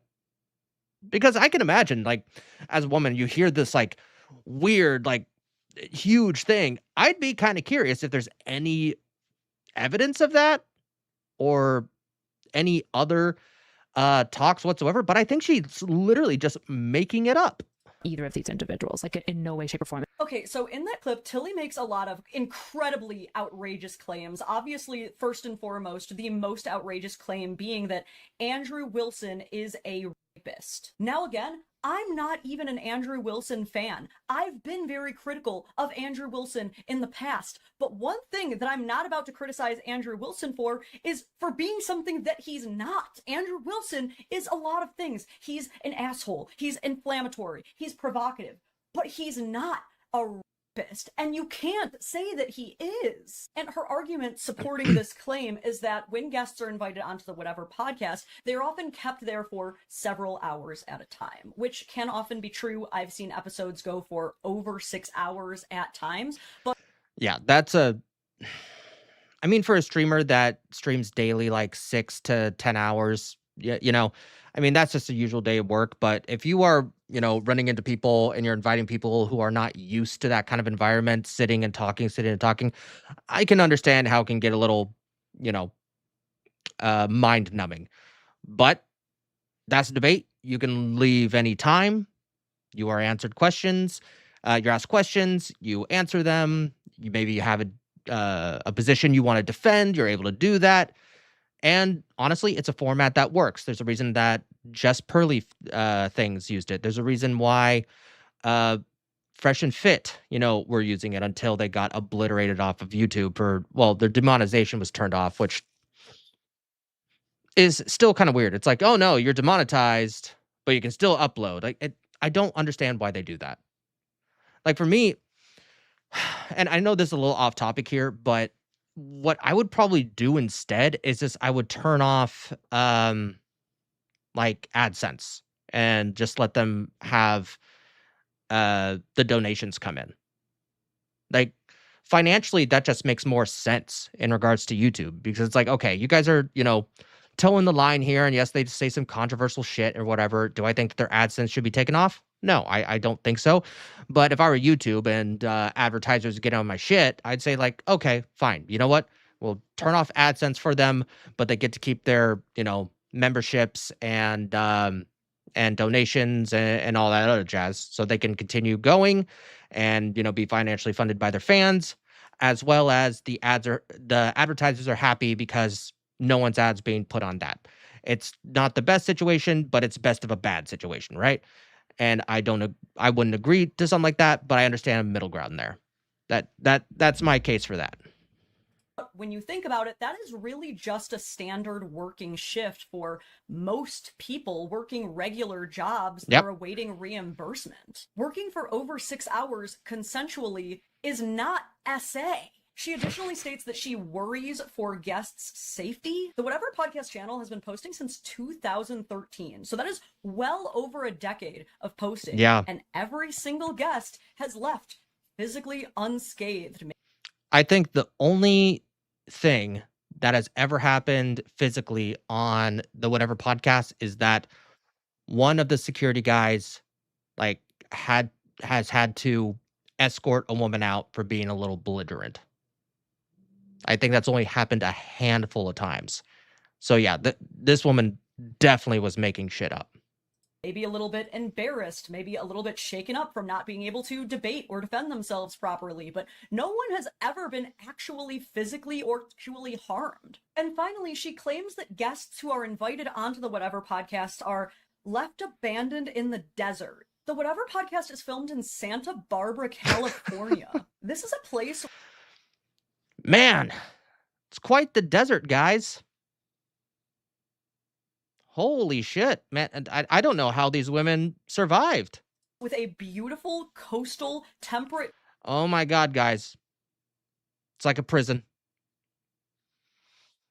Speaker 5: Because I can imagine, like, as a woman, you hear this like weird, like, huge thing. I'd be kind of curious if there's any evidence of that or any other talks whatsoever, but I think she's literally just making it up.
Speaker 25: Either of these individuals, like, in no way, shape, or form.
Speaker 9: Okay, so in that clip, Tilly makes a lot of incredibly outrageous claims. Obviously, first and foremost, the most outrageous claim being that Andrew Wilson is a rapist. Now again, I'm not even an Andrew Wilson fan. I've been very critical of Andrew Wilson in the past, but one thing that I'm not about to criticize Andrew Wilson for is for being something that he's not. Andrew Wilson is a lot of things. He's an asshole. He's inflammatory. He's provocative, but he's not a rapist, and you can't say that he is. And her argument supporting this claim is that when guests are invited onto the whatever podcast, they're often kept there for several hours at a time, which can often be true. I've seen episodes go for over 6 hours at times, but
Speaker 5: yeah, that's I mean, for a streamer that streams daily, like 6 to 10 hours, you know, I mean, that's just a usual day of work. But if you are, running into people and you're inviting people who are not used to that kind of environment, sitting and talking, I can understand how it can get a little, you know, mind numbing. But that's a debate. You can leave any time. You are answered questions. You're asked questions. You answer them. Maybe you have a position you want to defend. You're able to do that. And honestly, it's a format that works. There's a reason that Just Pearly things used it. There's a reason why Fresh and Fit, were using it until they got obliterated off of YouTube their demonetization was turned off, which is still kind of weird. It's like, oh no, you're demonetized, but you can still upload. I don't understand why they do that. Like for me, and I know this is a little off topic here, but what I would probably do instead is just I would turn off like AdSense and just let them have the donations come in. Like financially, that just makes more sense in regards to YouTube because it's like, okay, you guys are, towing the line here. And yes, they say some controversial shit or whatever. Do I think that their AdSense should be taken off? No, I don't think so. But if I were YouTube and advertisers get on my shit, I'd say like, okay, fine. You know what? We'll turn off AdSense for them, but they get to keep their, memberships and donations and all that other jazz, so they can continue going and be financially funded by their fans, as well as the advertisers are happy because no one's ads being put on that. It's not the best situation, but it's best of a bad situation, right? And I wouldn't agree to something like that, but I understand a middle ground there. That's my case for that.
Speaker 9: When you think about it, that is really just a standard working shift for most people working regular jobs that are awaiting reimbursement. Working for over 6 hours consensually is not SA. She additionally states that she worries for guests' safety. The Whatever Podcast channel has been posting since 2013. So that is well over a decade of posting.
Speaker 5: Yeah.
Speaker 9: And every single guest has left physically unscathed.
Speaker 5: I think the only thing that has ever happened physically on the Whatever Podcast is that one of the security guys has had to escort a woman out for being a little belligerent. I think that's only happened a handful of times. So yeah, this woman definitely was making shit up.
Speaker 9: Maybe a little bit embarrassed, maybe a little bit shaken up from not being able to debate or defend themselves properly, but no one has ever been actually physically or actually harmed. And finally, she claims that guests who are invited onto the Whatever Podcast are left abandoned in the desert. The Whatever Podcast is filmed in Santa Barbara, California. This is a place...
Speaker 5: Man, it's quite the desert, guys. Holy shit, man. I don't know how these women survived.
Speaker 9: With a beautiful coastal temperate...
Speaker 5: Oh my God, guys. It's like a prison.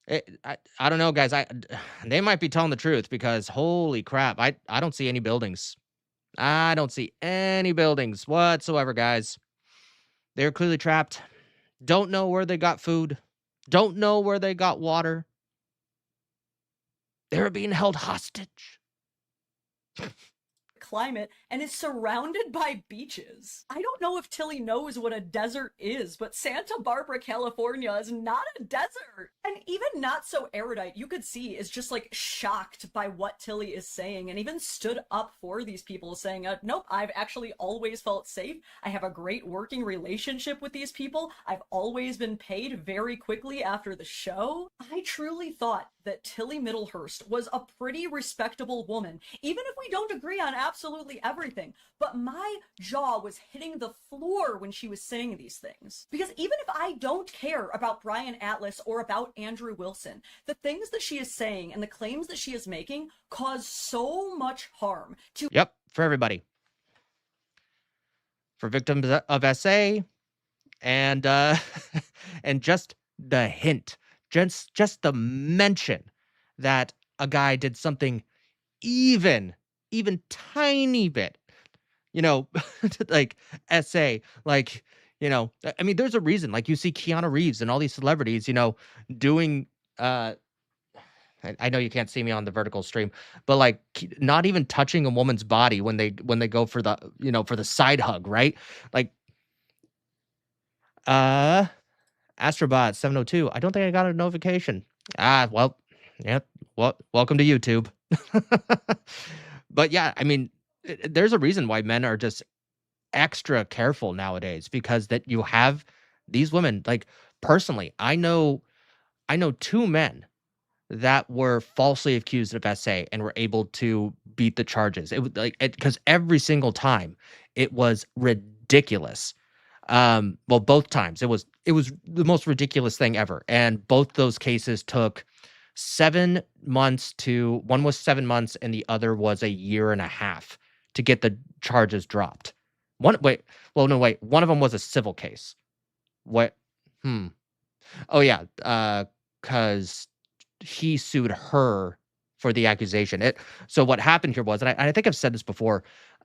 Speaker 5: I don't know, guys. They might be telling the truth because holy crap, I don't see any buildings. I don't see any buildings whatsoever, guys. They're clearly trapped. Don't know where they got food. Don't know where they got water. They were being held hostage.
Speaker 9: climate and is surrounded by beaches. I don't know if Tilly knows what a desert is, but Santa Barbara, California is not a desert. And even not so erudite, you could see is just like shocked by what Tilly is saying and even stood up for these people saying, nope, I've actually always felt safe. I have a great working relationship with these people. I've always been paid very quickly after the show. I truly thought that Tilly Middlehurst was a pretty respectable woman, even if we don't agree on absolutely everything. But my jaw was hitting the floor when she was saying these things. Because even if I don't care about Brian Atlas or about Andrew Wilson, the things that she is saying and the claims that she is making cause so much harm to...
Speaker 5: Yep, for everybody. For victims of SA, and and just the hint, just the mention that a guy did something even tiny bit, like SA, like, I mean, there's a reason, like you see Keanu Reeves and all these celebrities, doing I know you can't see me on the vertical stream, but like not even touching a woman's body when they go for the, you know, for the side hug, right? Like, Astrobot 702. I don't think I got a notification. Well, yep. Well, welcome to YouTube. But yeah, I mean, there's a reason why men are just extra careful nowadays, because that you have these women. Like, personally, I know 2 men that were falsely accused of SA and were able to beat the charges. It was like, because every single time it was ridiculous. Well, both times it was the most ridiculous thing ever, and both those cases took 7 months to one was 7 months and the other was a year and a half to get the charges dropped. One of them was a civil case. What? Oh yeah, because he sued her for the accusation. So what happened here was, and I think I've said this before,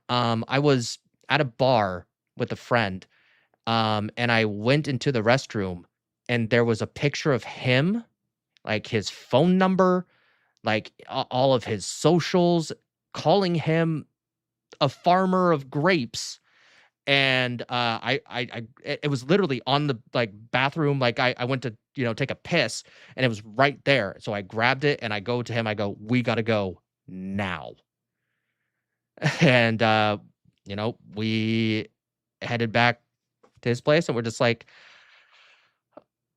Speaker 5: I was at a bar with a friend, and I went into the restroom, and there was a picture of him, like his phone number, like all of his socials, calling him a farmer of grapes. And it was literally on the like bathroom. Like I went to, you know, take a piss, and it was right there. So I grabbed it and I go to him. I go, "We got to go now." And you know, we headed back to his place, and we're just like,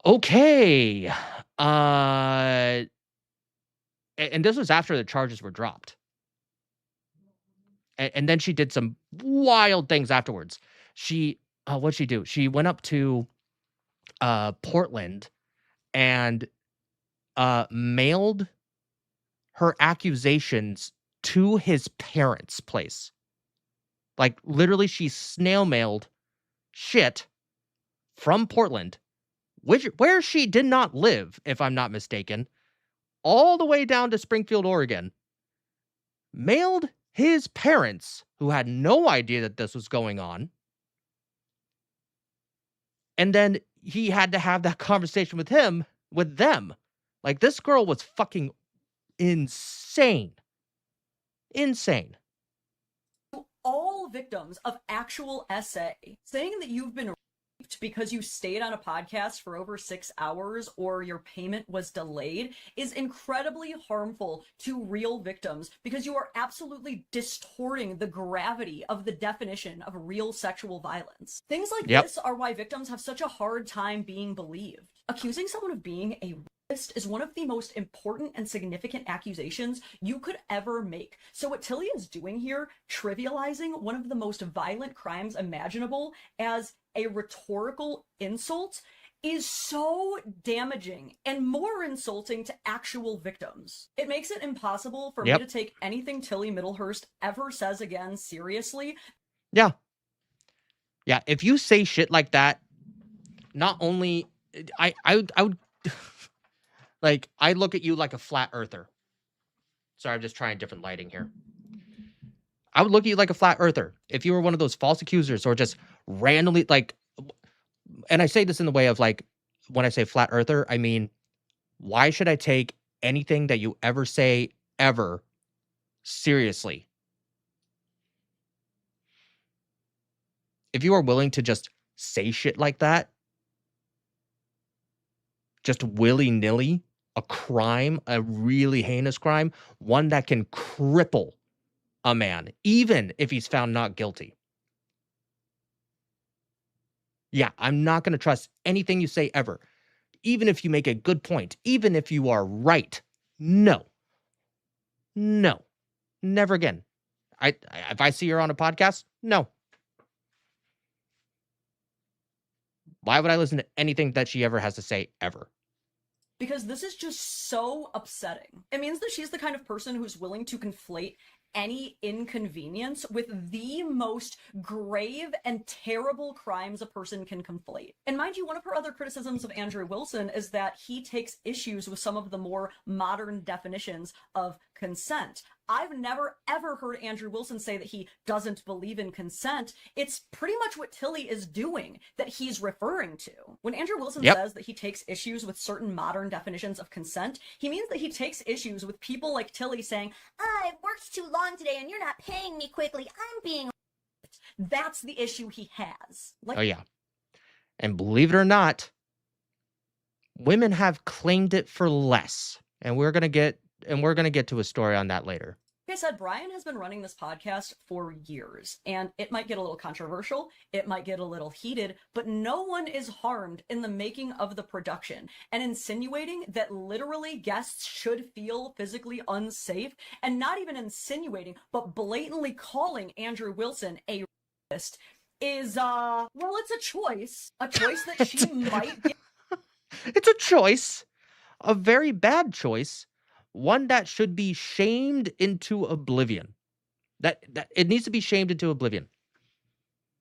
Speaker 5: okay. And this was after the charges were dropped. And then she did some wild things afterwards. What'd she do? She went up to Portland and mailed her accusations to his parents' place. Like, literally, she snail mailed shit from Portland, where she did not live, if I'm not mistaken, all the way down to Springfield, Oregon. Mailed his parents, who had no idea that this was going on. And then he had to have that conversation with them. Like, this girl was fucking insane. Insane.
Speaker 9: All victims of actual SA, saying that you've been raped because you stayed on a podcast for over 6 hours or your payment was delayed is incredibly harmful to real victims, because you are absolutely distorting the gravity of the definition of real sexual violence. Things like this are why victims have such a hard time being believed. Accusing someone of being a rapist is one of the most important and significant accusations you could ever make. So what Tilly is doing here, trivializing one of the most violent crimes imaginable as a rhetorical insult, is so damaging and more insulting to actual victims. It makes it impossible for me to take anything Tilly Middlehurst ever says again seriously.
Speaker 5: Yeah. Yeah, if you say shit like that, not only I would like, I look at you like a flat earther. Sorry, I'm just trying different lighting here. I would look at you like a flat earther if you were one of those false accusers, or just randomly, like, and I say this in the way of, like, when I say flat earther, I mean, why should I take anything that you ever say ever seriously? If you are willing to just say shit like that, just willy-nilly, a crime, a really heinous crime, one that can cripple a man, even if he's found not guilty. Yeah, I'm not going to trust anything you say ever, even if you make a good point, even if you are right. No, never again. If I see her on a podcast, no. Why would I listen to anything that she ever has to say ever?
Speaker 9: Because this is just so upsetting. It means that she's the kind of person who's willing to conflate any inconvenience with the most grave and terrible crimes a person can conflate. And mind you, one of her other criticisms of Andrew Wilson is that he takes issues with some of the more modern definitions of consent. I've never ever heard Andrew Wilson say that he doesn't believe in consent. It's pretty much what Tilly is doing that he's referring to. When Andrew Wilson says that he takes issues with certain modern definitions of consent, he means that he takes issues with people like Tilly saying, "I've worked too long today and you're not paying me quickly. I'm being..." That's the issue he has.
Speaker 5: Oh yeah. And believe it or not, women have claimed it for less. And we're going to get to a story on that later.
Speaker 9: Like I said, Brian has been running this podcast for years, and it might get a little controversial, it might get a little heated, but no one is harmed in the making of the production. And insinuating that literally guests should feel physically unsafe, and not even insinuating, but blatantly calling Andrew Wilson a racist is, well, it's a choice that she might get.
Speaker 5: It's a choice, a very bad choice. One that should be shamed into oblivion. That it needs to be shamed into oblivion.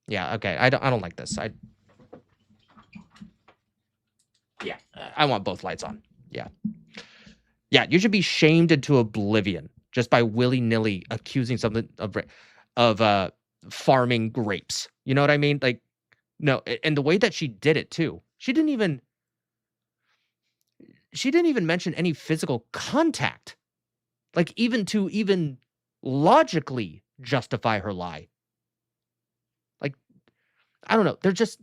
Speaker 5: Yeah, okay. I don't like this. I want both lights on. Yeah. Yeah, you should be shamed into oblivion just by willy-nilly accusing something of farming grapes. You know what I mean? Like, no, and the way that she did it too. She didn't even mention any physical contact, like even logically justify her lie. Like, I don't know. They're just,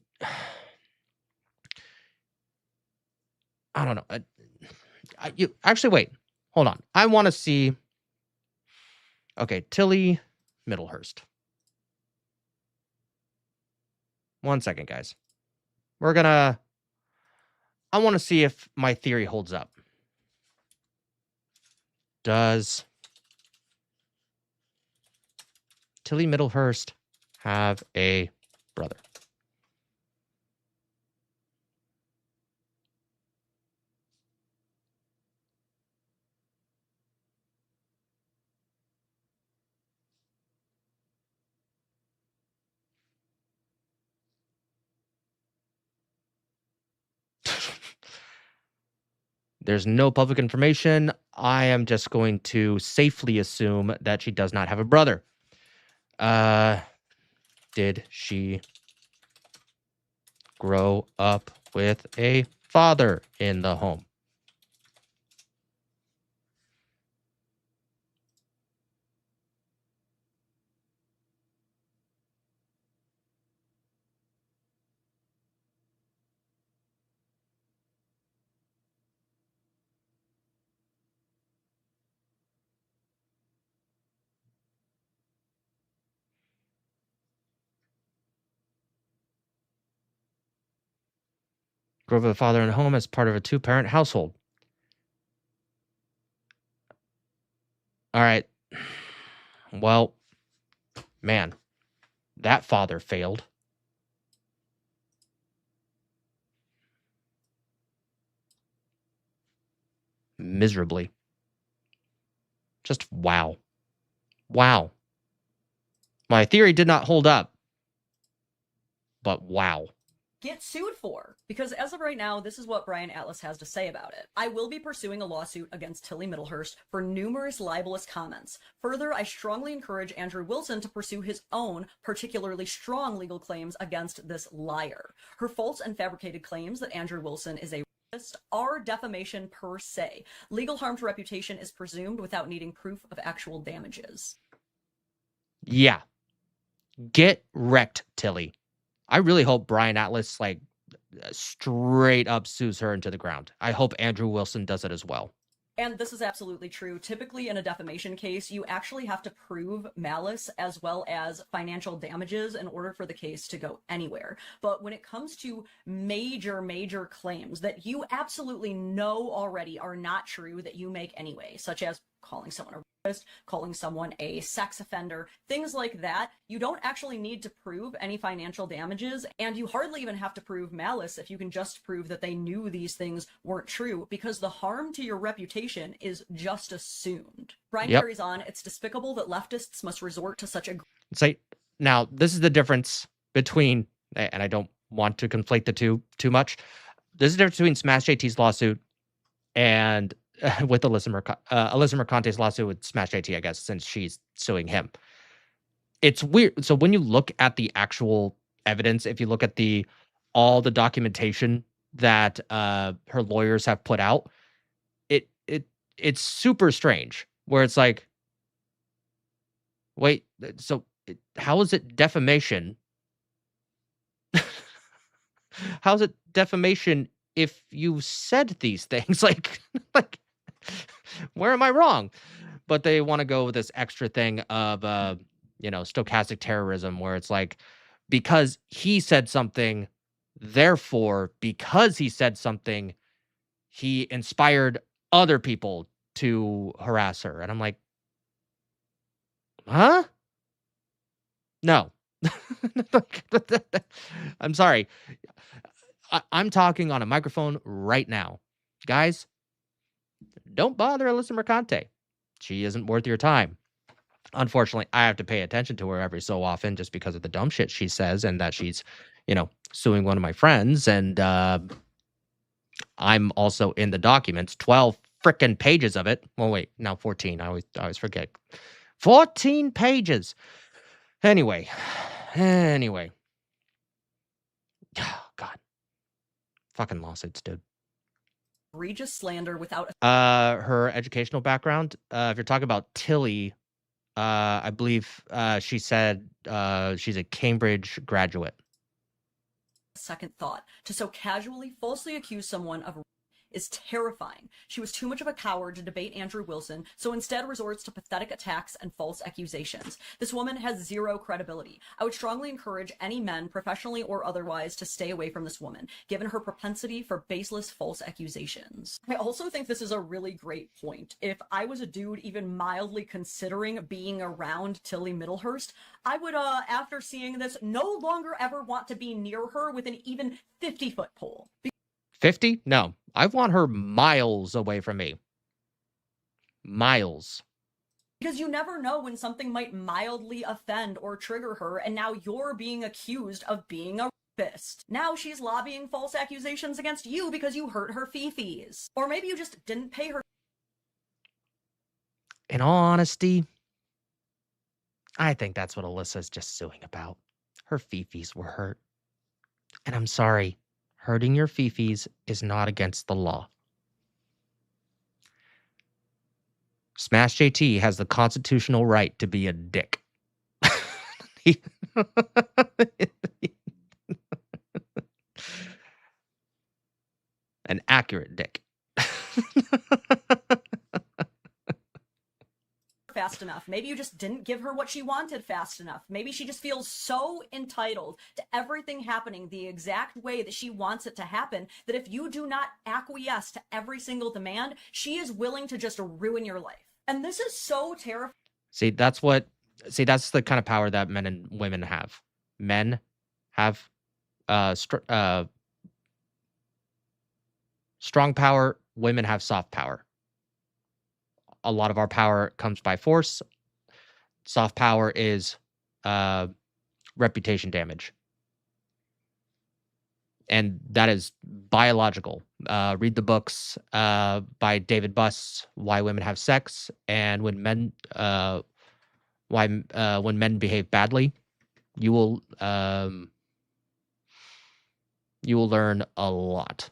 Speaker 5: I don't know. Actually, wait, hold on. I want to see. Okay, Tilly Middlehurst. One second, guys. I want to see if my theory holds up. Does Tilly Middlehurst have a brother? There's no public information. I am just going to safely assume that she does not have a brother. Did she grow up with a father in the home? Grew up with a father in the home as part of a two-parent household. All right. Well, man, that father failed. Miserably. Just wow. Wow. My theory did not hold up. But wow.
Speaker 9: Get sued for, because as of right now, this is what Brian Atlas has to say about it. "I will be pursuing a lawsuit against Tilly Middlehurst for numerous libelous comments. Further, I strongly encourage Andrew Wilson to pursue his own particularly strong legal claims against this liar. Her false and fabricated claims that Andrew Wilson is a racist are defamation per se. Legal harm to reputation is presumed without needing proof of actual damages."
Speaker 5: Yeah. Get wrecked, Tilly. I really hope Brian Atlas straight up sues her into the ground. I hope Andrew Wilson does it as well.
Speaker 9: And this is absolutely true. Typically in a defamation case, you actually have to prove malice as well as financial damages in order for the case to go anywhere. But when it comes to major claims that you absolutely know already are not true that you make anyway, such as calling someone a rapist, calling someone a sex offender, things like that, you don't actually need to prove any financial damages, and you hardly even have to prove malice if you can just prove that they knew these things weren't true, because the harm to your reputation is just assumed. Brian carries on, "It's despicable that leftists must resort to such a..."
Speaker 5: Now, this is the difference between, and I don't want to conflate the two too much, this is the difference between Smash JT's lawsuit and with Alyssa Mercante's lawsuit with Smash JT, I guess, since she's suing him. It's weird. So when you look at the actual evidence, if you look at all the documentation that her lawyers have put out, it's super strange. Where it's like, wait, so how is it defamation? How's it defamation if you said these things? like, where am I wrong? But they want to go with this extra thing of, stochastic terrorism, where it's like, because he said something, therefore, because he said something, he inspired other people to harass her. And I'm like, huh? No. I'm sorry. I'm talking on a microphone right now. Guys, don't bother Alyssa Mercante. She isn't worth your time. Unfortunately, I have to pay attention to her every so often just because of the dumb shit she says and that she's, suing one of my friends. And I'm also in the documents, 12 frickin' pages of it. Well, wait, now 14. I always forget. 14 pages. Anyway. Oh, God. Fucking lawsuits, dude.
Speaker 9: Egregious slander without
Speaker 5: her educational background. If you're talking about Tilly, I believe she said she's a Cambridge graduate.
Speaker 9: second thought. To so casually, falsely accuse someone of is terrifying. She was too much of a coward to debate Andrew Wilson, so instead resorts to pathetic attacks and false accusations. This woman has zero credibility. I would strongly encourage any men, professionally or otherwise, to stay away from this woman, given her propensity for baseless false accusations. I also think this is a really great point. If I was a dude even mildly considering being around Tilly Middlehurst, I would, after seeing this, no longer ever want to be near her with an even 50-foot pole.
Speaker 5: 50? No. I want her miles away from me. Miles.
Speaker 9: Because you never know when something might mildly offend or trigger her, and now you're being accused of being a rapist. Now she's lobbying false accusations against you because you hurt her fifis. Or maybe you just didn't pay her.
Speaker 5: In all honesty, I think that's what Alyssa's just suing about. Her fifis were hurt. And I'm sorry. Hurting your fifis is not against the law. Smash JT has the constitutional right to be a dick. An accurate dick.
Speaker 9: Fast enough. Maybe you just didn't give her what she wanted fast enough. Maybe she just feels so entitled to everything happening the exact way that she wants it to happen that if you do not acquiesce to every single demand, she is willing to just ruin your life. And this is so terrifying.
Speaker 5: That's the kind of power that men and women have. Men have strong power. Women have soft power. A lot of our power comes by force. Soft power is reputation damage. And that is biological. Read the books by David Buss, Why Women Have Sex, and when men behave badly, you will learn a lot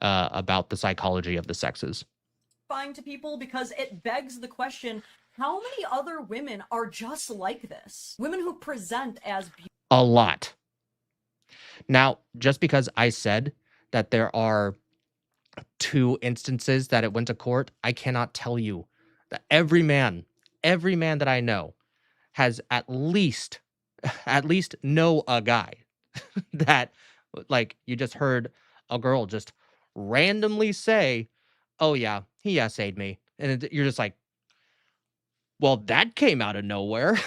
Speaker 5: about the psychology of the sexes.
Speaker 9: To people because it begs the question, how many other women are just like this? Women who present as beautiful.
Speaker 5: A lot. Now, just because I said that there are 2 instances that it went to court, I cannot tell you that every man that I know has at least know a guy that, like, you just heard a girl just randomly say, oh yeah, he essayed me. And you're just like, well, that came out of nowhere.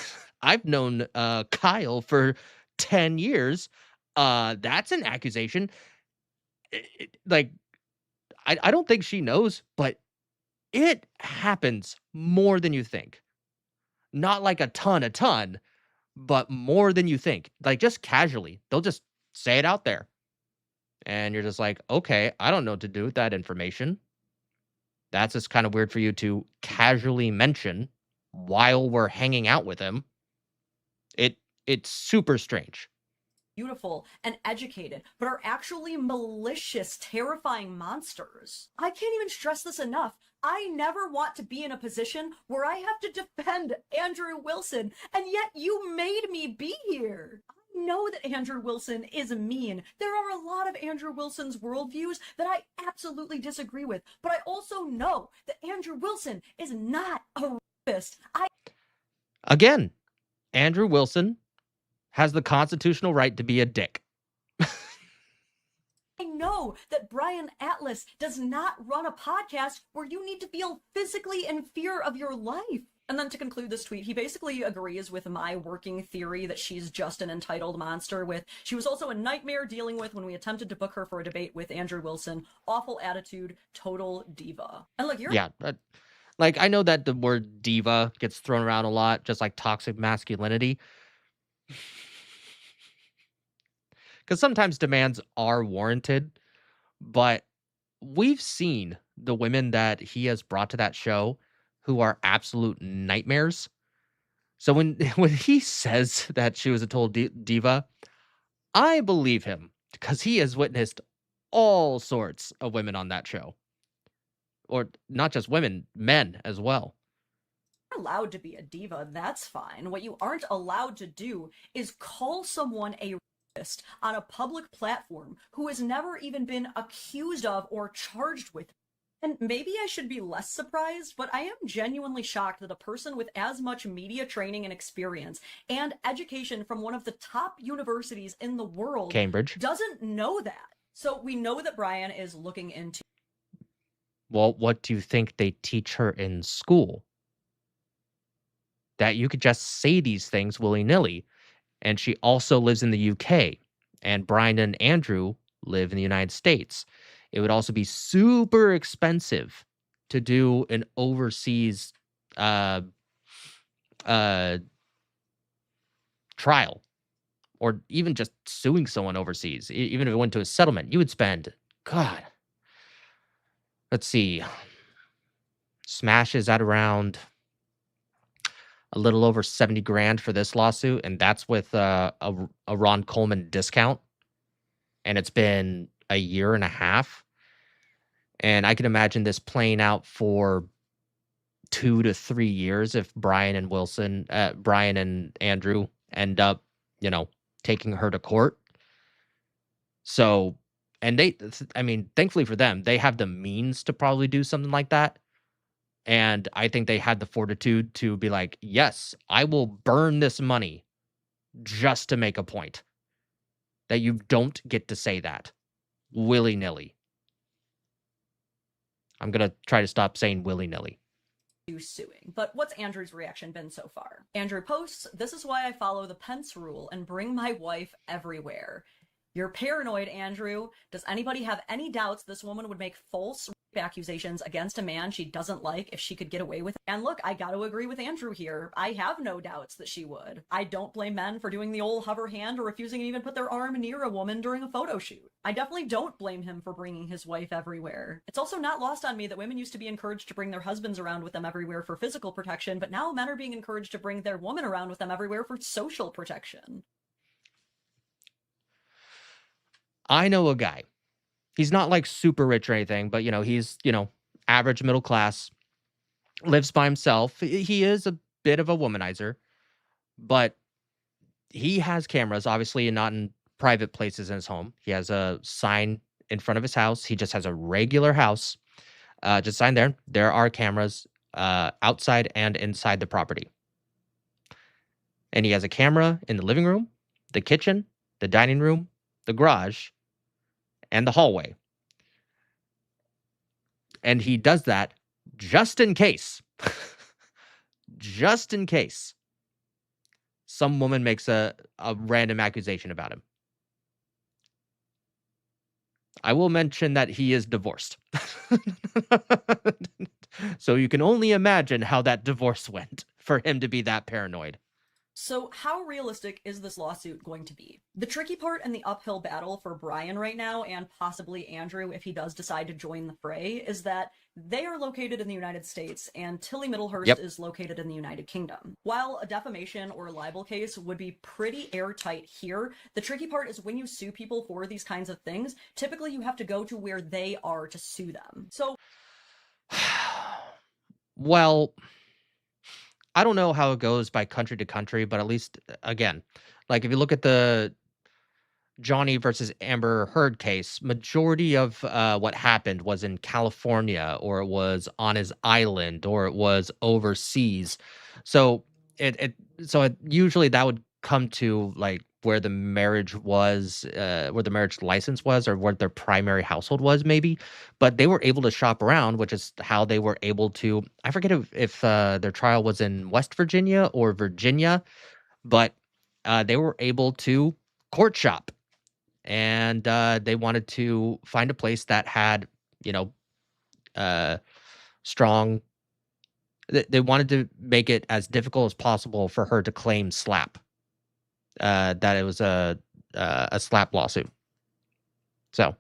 Speaker 5: I've known Kyle for 10 years. That's an accusation. I don't think she knows, but it happens more than you think. Not like a ton, but more than you think. Like, just casually. They'll just say it out there. And you're just like, okay, I don't know what to do with that information. that's just kind of weird for you to casually mention while we're hanging out with him. It's super strange.
Speaker 9: Beautiful and educated, but are actually malicious, terrifying monsters. I can't even stress this enough. I never want to be in a position where I have to defend Andrew Wilson, and yet you made me be here. I know that Andrew Wilson is mean. There are a lot of Andrew Wilson's worldviews that I absolutely disagree with, but I also know that Andrew Wilson is not a rapist.
Speaker 5: Again, Andrew Wilson has the constitutional right to be a dick.
Speaker 9: I know that Brian Atlas does not run a podcast where you need to feel physically in fear of your life. And then to conclude this tweet, he basically agrees with my working theory that she's just an entitled monster with, she was also a nightmare dealing with when we attempted to book her for a debate with Andrew Wilson. Awful attitude, total diva. And look, you're...
Speaker 5: Yeah, like, I know that the word diva gets thrown around a lot, just like toxic masculinity. Because sometimes demands are warranted, but we've seen the women that he has brought to that show who are absolute nightmares. So when he says that she was a total diva, I believe him because he has witnessed all sorts of women on that show. Or not just women, men as well.
Speaker 9: allowed to be a diva, that's fine. What you aren't allowed to do is call someone a rapist on a public platform who has never even been accused of or charged with. And maybe I should be less surprised, but I am genuinely shocked that a person with as much media training and experience and education from one of the top universities in the world,
Speaker 5: Cambridge,
Speaker 9: doesn't know that. So we know that Brian is looking into...
Speaker 5: Well, what do you think they teach her in school? That you could just say these things willy-nilly. And she also lives in the UK. And Brian and Andrew live in the United States. It would also be super expensive to do an overseas trial. Or even just suing someone overseas. Even if it went to a settlement, you would spend, God, let's see, Smash is at around a little over 70 grand for this lawsuit, and that's with a Ron Coleman discount. And it's been a year and a half. And I can imagine this playing out for 2 to 3 years if Brian and Andrew end up, taking her to court. So, and thankfully for them, they have the means to probably do something like that. And I think they had the fortitude to be like, yes, I will burn this money just to make a point that you don't get to say that willy-nilly. I'm going to try to stop saying willy-nilly.
Speaker 9: Suing. But what's Andrew's reaction been so far? Andrew posts, "This is why I follow the Pence rule and bring my wife everywhere." You're paranoid, Andrew. Does anybody have any doubts this woman would make false rape accusations against a man she doesn't like if she could get away with it? And look, I gotta agree with Andrew here. I have no doubts that she would. I don't blame men for doing the old hover hand or refusing to even put their arm near a woman during a photo shoot. I definitely don't blame him for bringing his wife everywhere. It's also not lost on me that women used to be encouraged to bring their husbands around with them everywhere for physical protection, but now men are being encouraged to bring their woman around with them everywhere for social protection.
Speaker 5: I know a guy. He's not like super rich or anything, but he's, average middle class, lives by himself. He is a bit of a womanizer, but he has cameras, obviously, and not in private places in his home. He has a sign in front of his house. He just has a regular house, just sign there. There are cameras outside and inside the property. And he has a camera in the living room, the kitchen, the dining room, the garage, and the hallway. And he does that just in case, just in case some woman makes a random accusation about him. I will mention that he is divorced. So you can only imagine how that divorce went for him to be that paranoid.
Speaker 9: So how realistic is this lawsuit going to be? The tricky part and the uphill battle for Brian right now, and possibly Andrew if he does decide to join the fray, is that They are located in the United States, and Tilly Middlehurst
Speaker 5: Yep.
Speaker 9: is located in the United Kingdom. While a defamation or libel case would be pretty airtight here, the tricky part is when you sue people for these kinds of things, typically you have to go to where they are to sue them. So,
Speaker 5: Well, I don't know how it goes by country to country, but at least, again, like if you look at the Johnny versus Amber Heard case, majority of what happened was in California, or it was on his island, or it was overseas. So it usually that would come to like where the marriage was, where the marriage license was, or where their primary household was, maybe. But they were able to shop around, which is how they were able to. I forget if their trial was in West Virginia or Virginia, but they were able to court shop, and they wanted to find a place that had, you know, strong. They wanted to make it as difficult as possible for her to claim slap. That it was a slap lawsuit. So,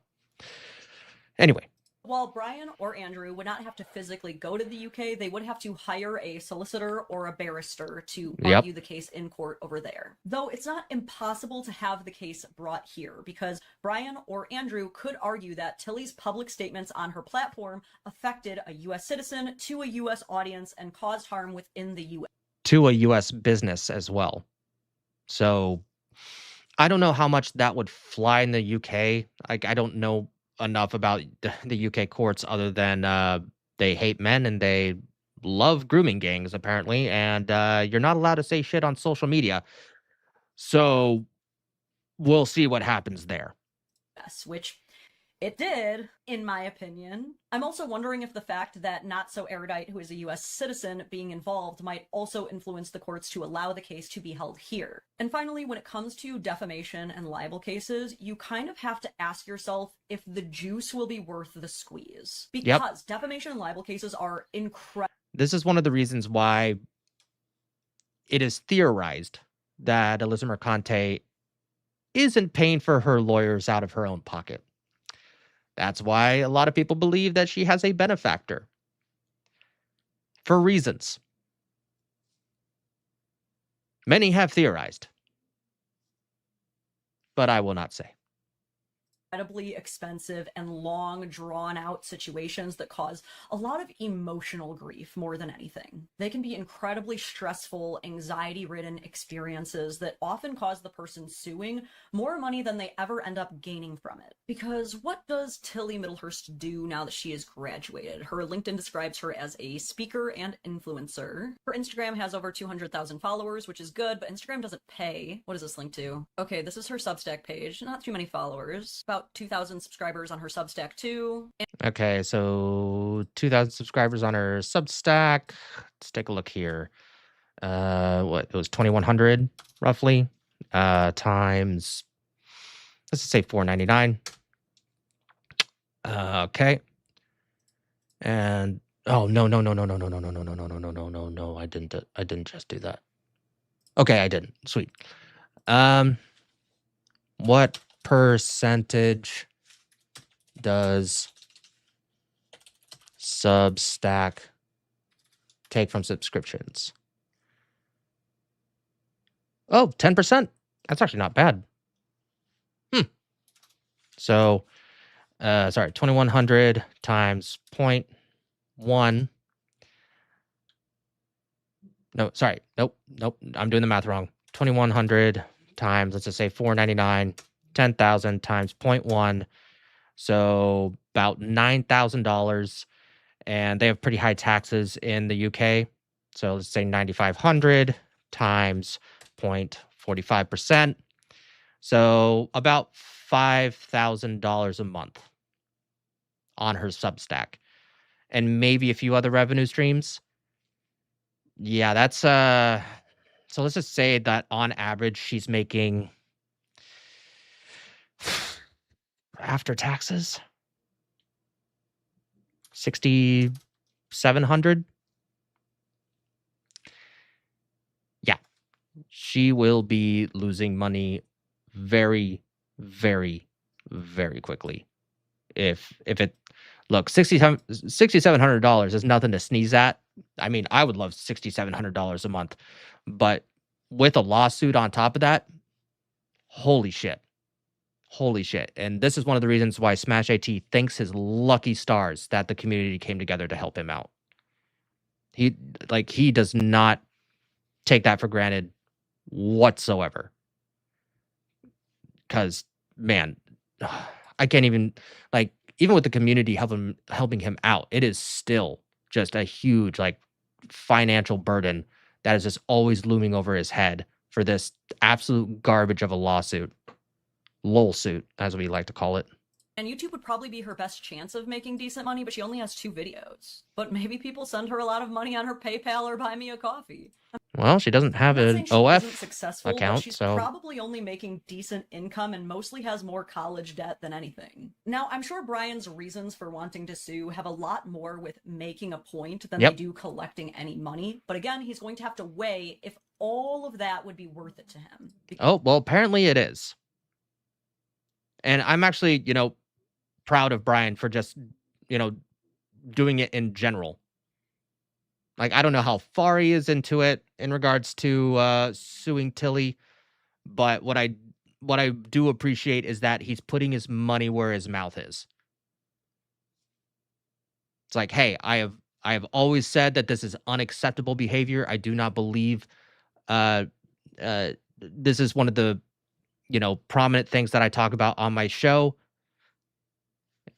Speaker 5: anyway.
Speaker 9: while Brian or Andrew would not have to physically go to the UK, they would have to hire a solicitor or a barrister to argue the case in court over there. Though it's not impossible to have the case brought here, because Brian or Andrew could argue that Tilly's public statements on her platform affected a US citizen to a US audience and caused harm within the US.
Speaker 5: To a US business as well. So I don't know how much that would fly in the UK. I don't know enough about the UK courts other than they hate men and they love grooming gangs, apparently. And you're not allowed to say shit on social media. So we'll see what happens there.
Speaker 9: Yes, which it did, in my opinion. I'm also wondering if the fact that Not So Erudite, who is a US citizen, being involved might also influence the courts to allow the case to be held here. And finally, when it comes to defamation and libel cases, you kind of have to ask yourself if the juice will be worth the squeeze. Because defamation and libel cases are incredible.
Speaker 5: This is one of the reasons why it is theorized that Alyssa Mercante isn't paying for her lawyers out of her own pocket. That's why a lot of people believe that she has a benefactor. For reasons. Many have theorized. But I will not say.
Speaker 9: Incredibly expensive and long drawn out situations that cause a lot of emotional grief more than anything. They can be incredibly stressful, anxiety ridden experiences that often cause the person suing more money than they ever end up gaining from it. Because what does Tilly Middlehurst do now that she is graduated? Her LinkedIn describes her as a speaker and influencer. Her Instagram has over 200,000 followers, which is good, but Instagram doesn't pay. What is this link to? Okay, this is her Substack page. Not too many followers. About 2,000 subscribers on her Substack too.
Speaker 5: Okay, so 2,000 subscribers on her Substack. Let's take a look here. What, it was 2,100 roughly, times, let's just say $4.99. Okay. And oh no, I didn't just do that. Okay, I didn't. Sweet. What percentage does Substack take from subscriptions? Oh, 10%. That's actually not bad. So, sorry, 2,100 times 0.1. No, sorry. Nope. I'm doing the math wrong. 2,100 times, let's just say $4.99, 10,000 times 0.1. So about $9,000. And they have pretty high taxes in the UK. So let's say 9,500 times 0.45%. So about $5,000 a month on her Substack. And maybe a few other revenue streams. Yeah, that's so let's just say that on average she's making after taxes 6,700. Yeah. She will be losing money very, very, very quickly. If it Look, $6,700 is nothing to sneeze at. I mean, I would love $6,700 a month, but with a lawsuit on top of that, holy shit. Holy shit. And this is one of the reasons why Smash AT thanks his lucky stars that the community came together to help him out. He does not take that for granted whatsoever. Because, man, I can't even, even with the community helping him out, it is still just a huge, financial burden that is just always looming over his head for this absolute garbage of a lawsuit. Lol suit, as we like to call it.
Speaker 9: And YouTube would probably be her best chance of making decent money, but she only has 2 videos. But maybe people send her a lot of money on her PayPal or buy me a coffee.
Speaker 5: Well, she doesn't have an OF account,
Speaker 9: she's
Speaker 5: so
Speaker 9: probably only making decent income and mostly has more college debt than anything. Now, I'm sure Brian's reasons for wanting to sue have a lot more with making a point than they do collecting any money. But again, he's going to have to weigh if all of that would be worth it to him.
Speaker 5: Oh, well, apparently it is. And I'm actually, proud of Brian for just, doing it in general. I don't know how far he is into it in regards to suing Tilly, but what I do appreciate is that he's putting his money where his mouth is. It's like, hey, I have always said that this is unacceptable behavior. I do not believe this is one of the prominent things that I talk about on my show.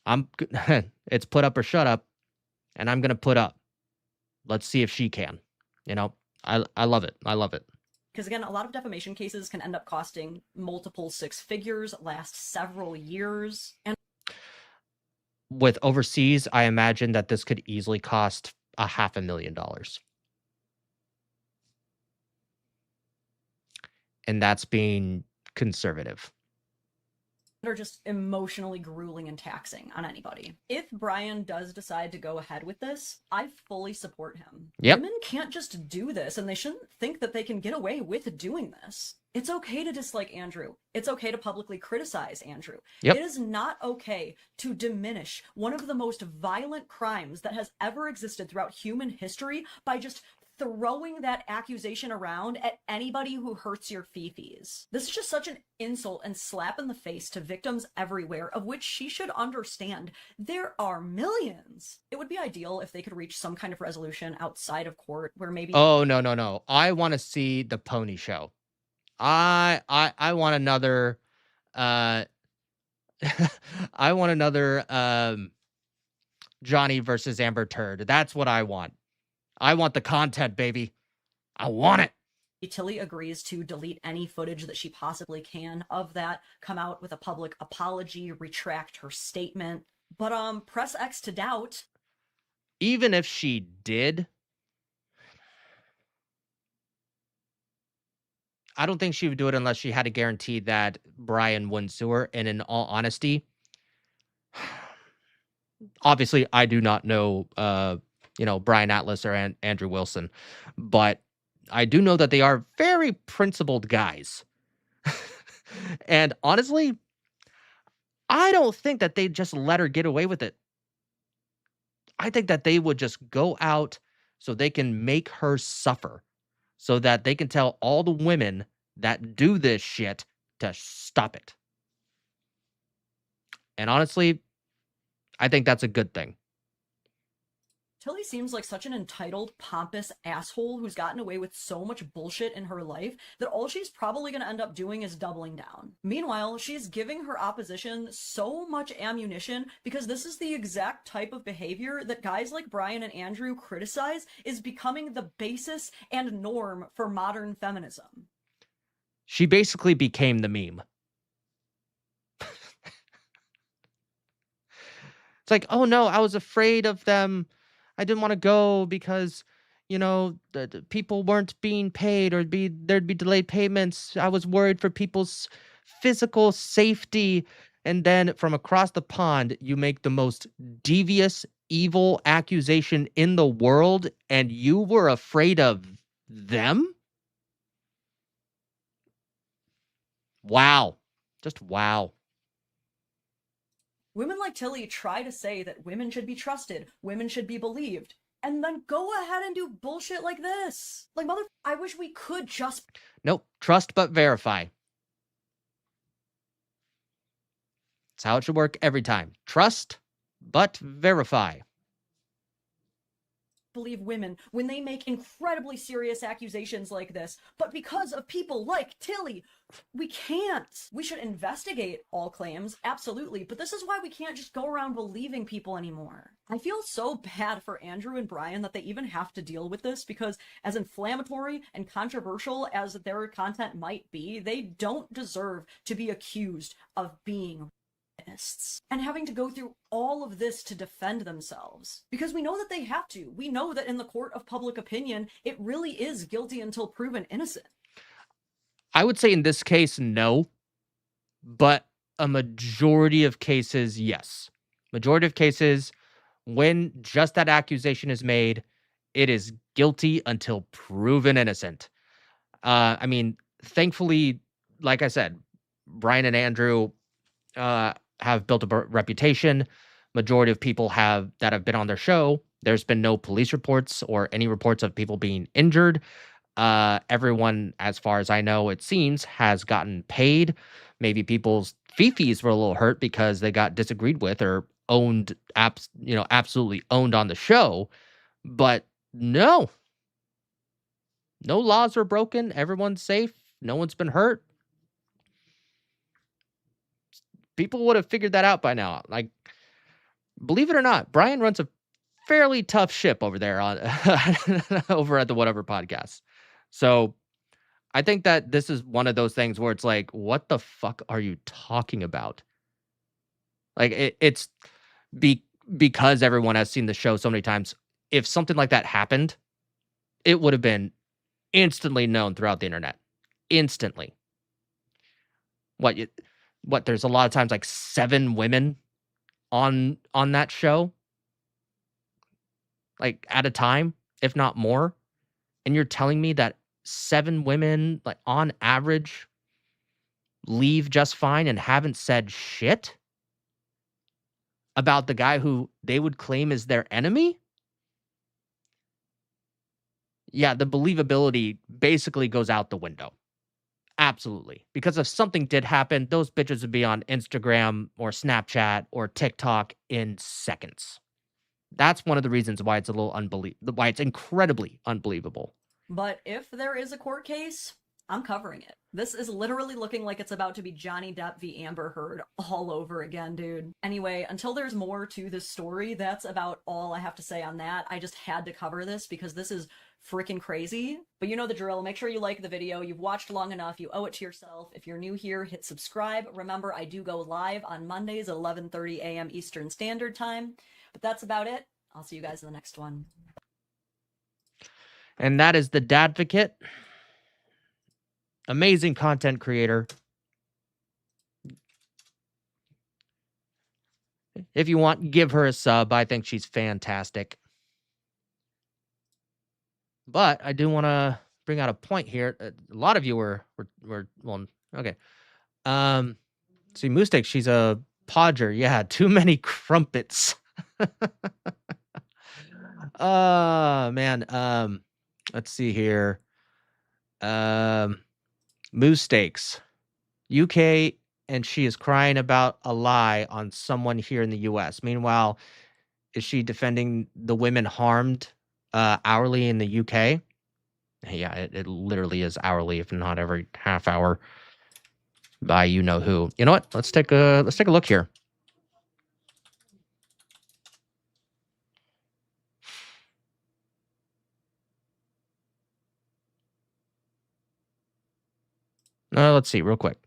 Speaker 5: It's put up or shut up, and I'm gonna put up. Let's see if she can. I love it. I love it.
Speaker 9: Because again, a lot of defamation cases can end up costing multiple 6 figures, last several years. And
Speaker 5: with overseas, I imagine that this could easily cost $500,000. And that's being conservative.
Speaker 9: Are just emotionally grueling and taxing on anybody. If Brian does decide to go ahead with this, I fully support him.
Speaker 5: Yep.
Speaker 9: Women can't just do this, and they shouldn't think that they can get away with doing this. It's okay to dislike Andrew. It's okay to publicly criticize Andrew.
Speaker 5: Yep.
Speaker 9: It is not okay to diminish one of the most violent crimes that has ever existed throughout human history by just throwing that accusation around at anybody who hurts your fifis. This is just such an insult and slap in the face to victims everywhere, of which she should understand there are millions. It would be ideal if they could reach some kind of resolution outside of court where maybe—
Speaker 5: Oh, no. I want to see the pony show. I want another I want another Johnny versus Amber Turd. That's what I want. I want the content, baby. I want it.
Speaker 9: Tilly agrees to delete any footage that she possibly can of that, come out with a public apology, retract her statement. But press X to doubt.
Speaker 5: Even if she did, I don't think she would do it unless she had a guarantee that Brian wouldn't sue her. And in all honesty, obviously I do not know Brian Atlas or Andrew Wilson, but I do know that they are very principled guys. And honestly, I don't think that they'd just let her get away with it. I think that they would just go out so they can make her suffer, so that they can tell all the women that do this shit to stop it. And honestly, I think that's a good thing.
Speaker 9: Tilly seems like such an entitled, pompous asshole who's gotten away with so much bullshit in her life that all she's probably going to end up doing is doubling down. Meanwhile, she's giving her opposition so much ammunition because this is the exact type of behavior that guys like Brian and Andrew criticize is becoming the basis and norm for modern feminism.
Speaker 5: She basically became the meme. It's like, oh no, I was afraid of them. I didn't want to go because, the people weren't being paid or there'd be delayed payments. I was worried for people's physical safety. And then from across the pond, you make the most devious, evil accusation in the world, and you were afraid of them? Wow. Just wow.
Speaker 9: Women like Tilly try to say that women should be trusted, women should be believed, and then go ahead and do bullshit like this. Like, I wish we could just...
Speaker 5: Nope. Trust but verify. That's how it should work every time. Trust but verify.
Speaker 9: Believe women when they make incredibly serious accusations like this, but because of people like Tilly, we can't. We should investigate all claims, absolutely, but this is why we can't just go around believing people anymore. I feel so bad for Andrew and Brian that they even have to deal with this, because as inflammatory and controversial as their content might be, they don't deserve to be accused of being and having to go through all of this to defend themselves, because we know that they have to. We know that in the court of public opinion, it really is guilty until proven innocent.
Speaker 5: I would say in this case, no, but a majority of cases, yes. Majority of cases, when just that accusation is made, it is guilty until proven innocent. I mean, thankfully, like I said, Brian and Andrew have built a reputation. Majority of people that have been on their show, there's been no police reports or any reports of people being injured. Everyone, as far as I know, it seems, has gotten paid. Maybe people's fifis were a little hurt because they got disagreed with or owned, absolutely owned on the show. But no laws are broken. Everyone's safe. No one's been hurt. People would have figured that out by now. Like, believe it or not, Brian runs a fairly tough ship over there on over at the Whatever podcast. So I think that this is one of those things where it's like, what the fuck are you talking about? Like, it's because everyone has seen the show so many times. If something like that happened, it would have been instantly known throughout the internet. Instantly. What there's a lot of times like 7 women on that show, like at a time, if not more. And you're telling me that 7 women, like on average, leave just fine and haven't said shit about the guy who they would claim is their enemy? Yeah, the believability basically goes out the window. Absolutely. Because if something did happen, those bitches would be on Instagram or Snapchat or TikTok in seconds. That's one of the reasons why it's a little why it's incredibly unbelievable.
Speaker 9: But if there is a court case, I'm covering it. This is literally looking like it's about to be Johnny Depp v. Amber Heard all over again, dude. Anyway, until there's more to this story, that's about all I have to say on that. I just had to cover this because this is freaking crazy. But you know the drill. Make sure you like the video. You've watched long enough. You owe it to yourself. If you're new here, hit subscribe. Remember, I do go live on Mondays at 11:30 a.m. Eastern Standard Time. But that's about it. I'll see you guys in the next one.
Speaker 5: And that is the Dadvocate. Amazing content creator. If you want, give her a sub. I think she's fantastic. But I do want to bring out a point here. A lot of you were well, okay. See, Moostek, she's a podger. Yeah, too many crumpets. Man. Let's see here. Moose Steaks, UK, and she is crying about a lie on someone here in the US. Meanwhile, is she defending the women harmed hourly in the UK? Yeah, it literally is hourly, if not every half hour. By you know who. You know what? Let's take a look here. Let's see real quick.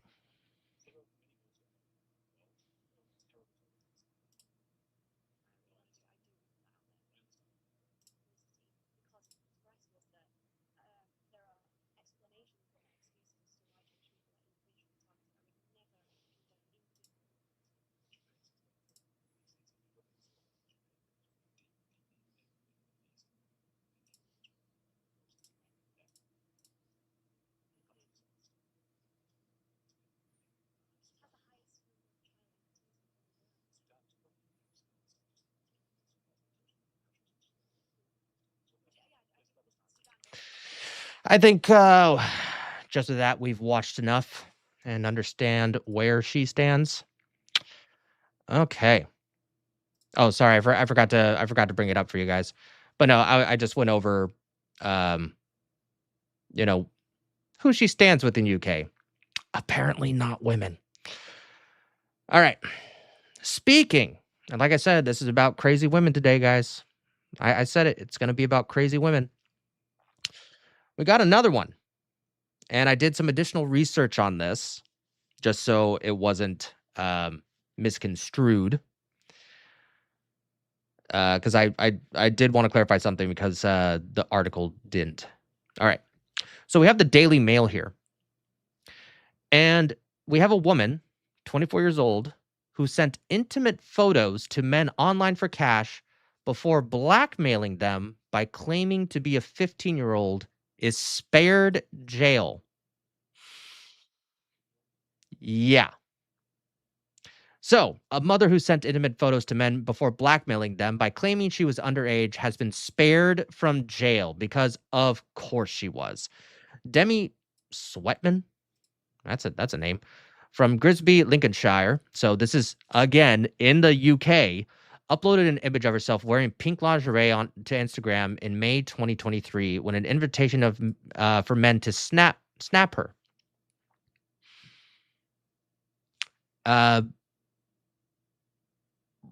Speaker 5: I think just with that, we've watched enough and understand where she stands. Okay. Oh, sorry, I forgot to bring it up for you guys, but no, I just went over, you know, who she stands with in UK. Apparently, not women. All right. Speaking, and like I said, this is about crazy women today, guys. I said it. It's going to be about crazy women. We got another one. And I did some additional research on this just so it wasn't misconstrued. Because I did want to clarify something because the article didn't. All right. So we have the Daily Mail here. And we have a woman, 24 years old, who sent intimate photos to men online for cash before blackmailing them by claiming to be a 15-year-old is spared jail. Yeah. So, a mother who sent intimate photos to men before blackmailing them by claiming she was underage has been spared from jail because, of course, she was. Demi Sweatman, that's a name, from Grimsby, Lincolnshire. So this is, again, in the UK, uploaded an image of herself wearing pink lingerie to Instagram in May 2023 when an invitation for men to snap her.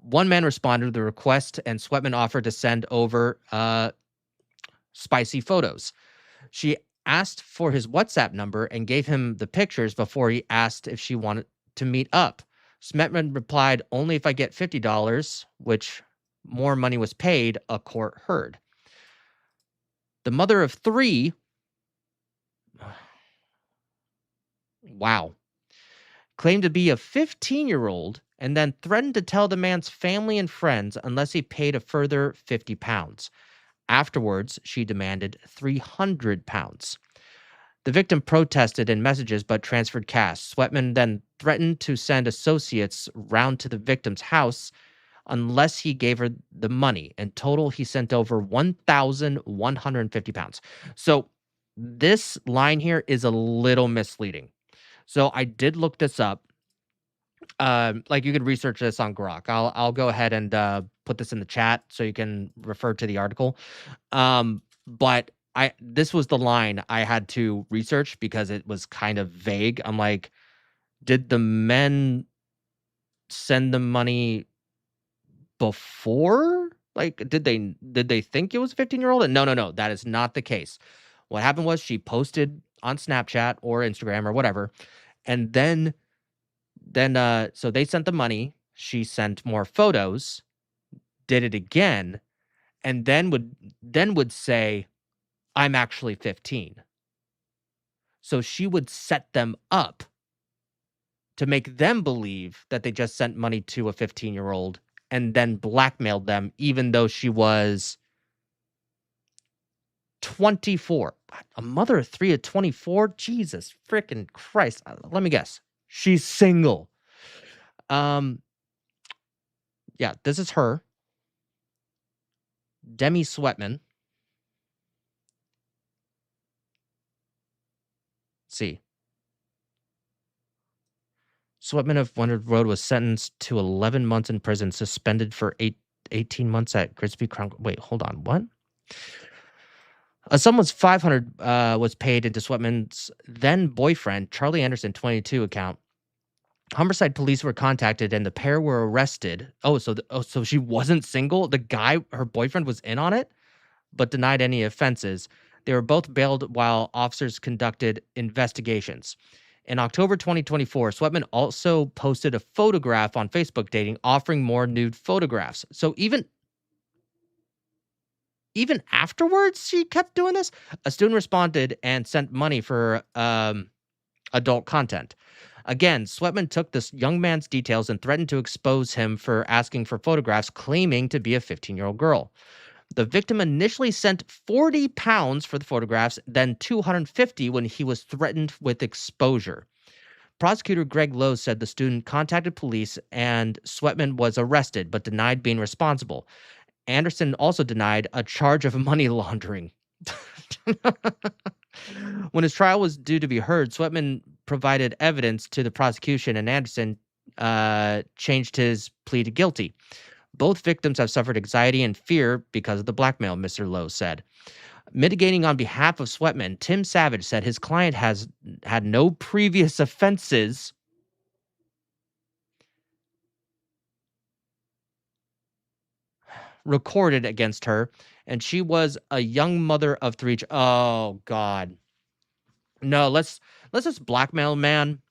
Speaker 5: One man responded to the request, and Sweatman offered to send over spicy photos. She asked for his WhatsApp number and gave him the pictures before he asked if she wanted to meet up. Sweatman replied, "Only if I get $50, which more money was paid," a court heard. The mother of 3, wow, claimed to be a 15-year-old and then threatened to tell the man's family and friends unless he paid a further £50. Afterwards, she demanded £300. The victim protested in messages but transferred cash. Sweatman then threatened to send associates round to the victim's house unless he gave her the money. In total, he sent over £1,150. So this line here is a little misleading. So I did look this up. Like you could research this on Grok. I'll go ahead and put this in the chat so you can refer to the article. But this was the line I had to research because it was kind of vague. I'm like, did the men send the money before? Like, did they think it was a 15-year-old? And no, that is not the case. What happened was she posted on Snapchat or Instagram or whatever, and then so they sent the money. She sent more photos, did it again, and then would say, "I'm actually 15." So she would set them up to make them believe that they just sent money to a 15-year-old and then blackmailed them, even though she was 24. A mother of 3 at 24? Jesus freaking Christ. Let me guess. She's single. Yeah, this is her. Demi Sweatman. Let's see. Sweatman of Wondered Road was sentenced to 11 months in prison, suspended for 18 months at Grimsby Crown. Wait, hold on. What? A sum was $500 was paid into Sweatman's then boyfriend, Charlie Anderson, 22 account. Humberside police were contacted and the pair were arrested. So she wasn't single. The guy, her boyfriend, was in on it, but denied any offenses. They were both bailed while officers conducted investigations. In October 2024, Sweatman also posted a photograph on Facebook Dating offering more nude photographs. So even afterwards, she kept doing this. A student responded and sent money for adult content. Again, Sweatman took this young man's details and threatened to expose him for asking for photographs, claiming to be a 15-year-old girl. The victim initially sent £40 for the photographs, then $250 when he was threatened with exposure. Prosecutor Greg Lowe said the student contacted police and Sweatman was arrested, but denied being responsible. Anderson also denied a charge of money laundering. When his trial was due to be heard, Sweatman provided evidence to the prosecution, and Anderson changed his plea to guilty. Both victims have suffered anxiety and fear because of the blackmail, Mr. Lowe said. Mitigating on behalf of Sweatman, Tim Savage said his client has had no previous offenses recorded against her, and she was a young mother of three. Oh God, no! Let's just blackmail a man,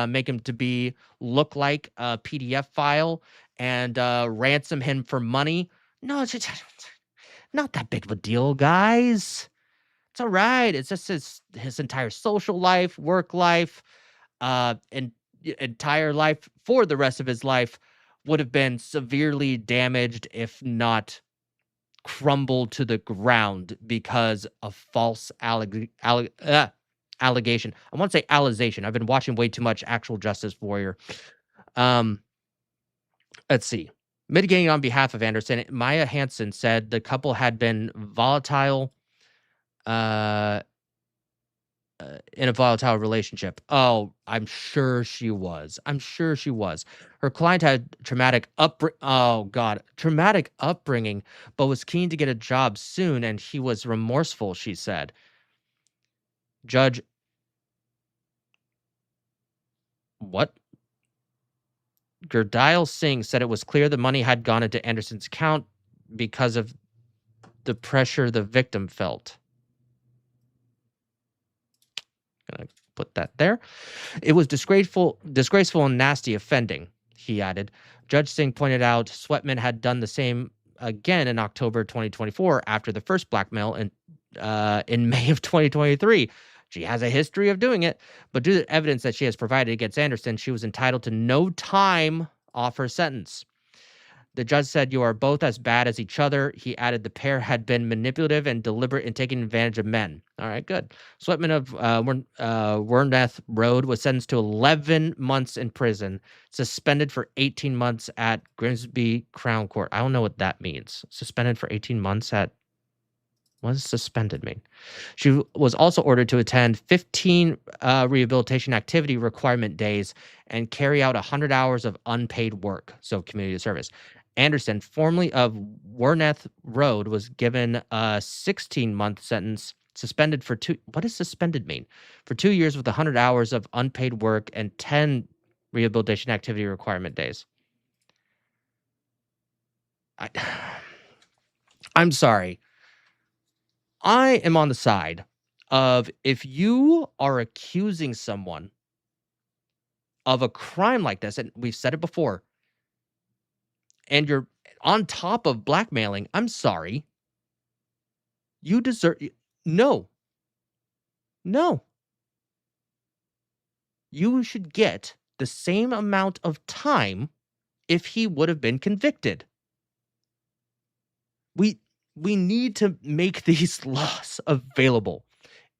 Speaker 5: make him to look like a PDF file, and ransom him for money. No, it's just not that big of a deal, guys. It's all right. It's just his entire social life, work life, and entire life for the rest of his life would have been severely damaged, if not crumbled to the ground because of false allegation. I want to say allegation. I've been watching way too much Actual Justice Warrior. Let's see. Mitigating on behalf of Anderson, Maya Hansen said the couple had been volatile in a volatile relationship. Oh, I'm sure she was. Her client had traumatic upbringing, but was keen to get a job soon, and he was remorseful, she said. Judge, what? Gurdial Singh said it was clear the money had gone into Anderson's account because of the pressure the victim felt. Gonna put that there. It was disgraceful and nasty offending, he added. Judge Singh pointed out Sweatman had done the same again in October 2024 after the first blackmail in May of 2023. She has a history of doing it, but due to the evidence that she has provided against Anderson, she was entitled to no time off her sentence. The judge said, "You are both as bad as each other." He added the pair had been manipulative and deliberate in taking advantage of men. All right, good. Sweatman of Werneth Road was sentenced to 11 months in prison, suspended for 18 months at Grimsby Crown Court. I don't know what that means. Suspended for 18 months at... What does suspended mean? She was also ordered to attend 15 rehabilitation activity requirement days and carry out 100 hours of unpaid work, so community service. Anderson, formerly of Werneth Road, was given a 16-month sentence, suspended for 2... What does suspended mean? For 2 years with 100 hours of unpaid work and 10 rehabilitation activity requirement days. I'm sorry. I am on the side of, if you are accusing someone of a crime like this, and we've said it before, and you're on top of blackmailing, I'm sorry. You deserve... No. You should get the same amount of time if he would have been convicted. We need to make these laws available.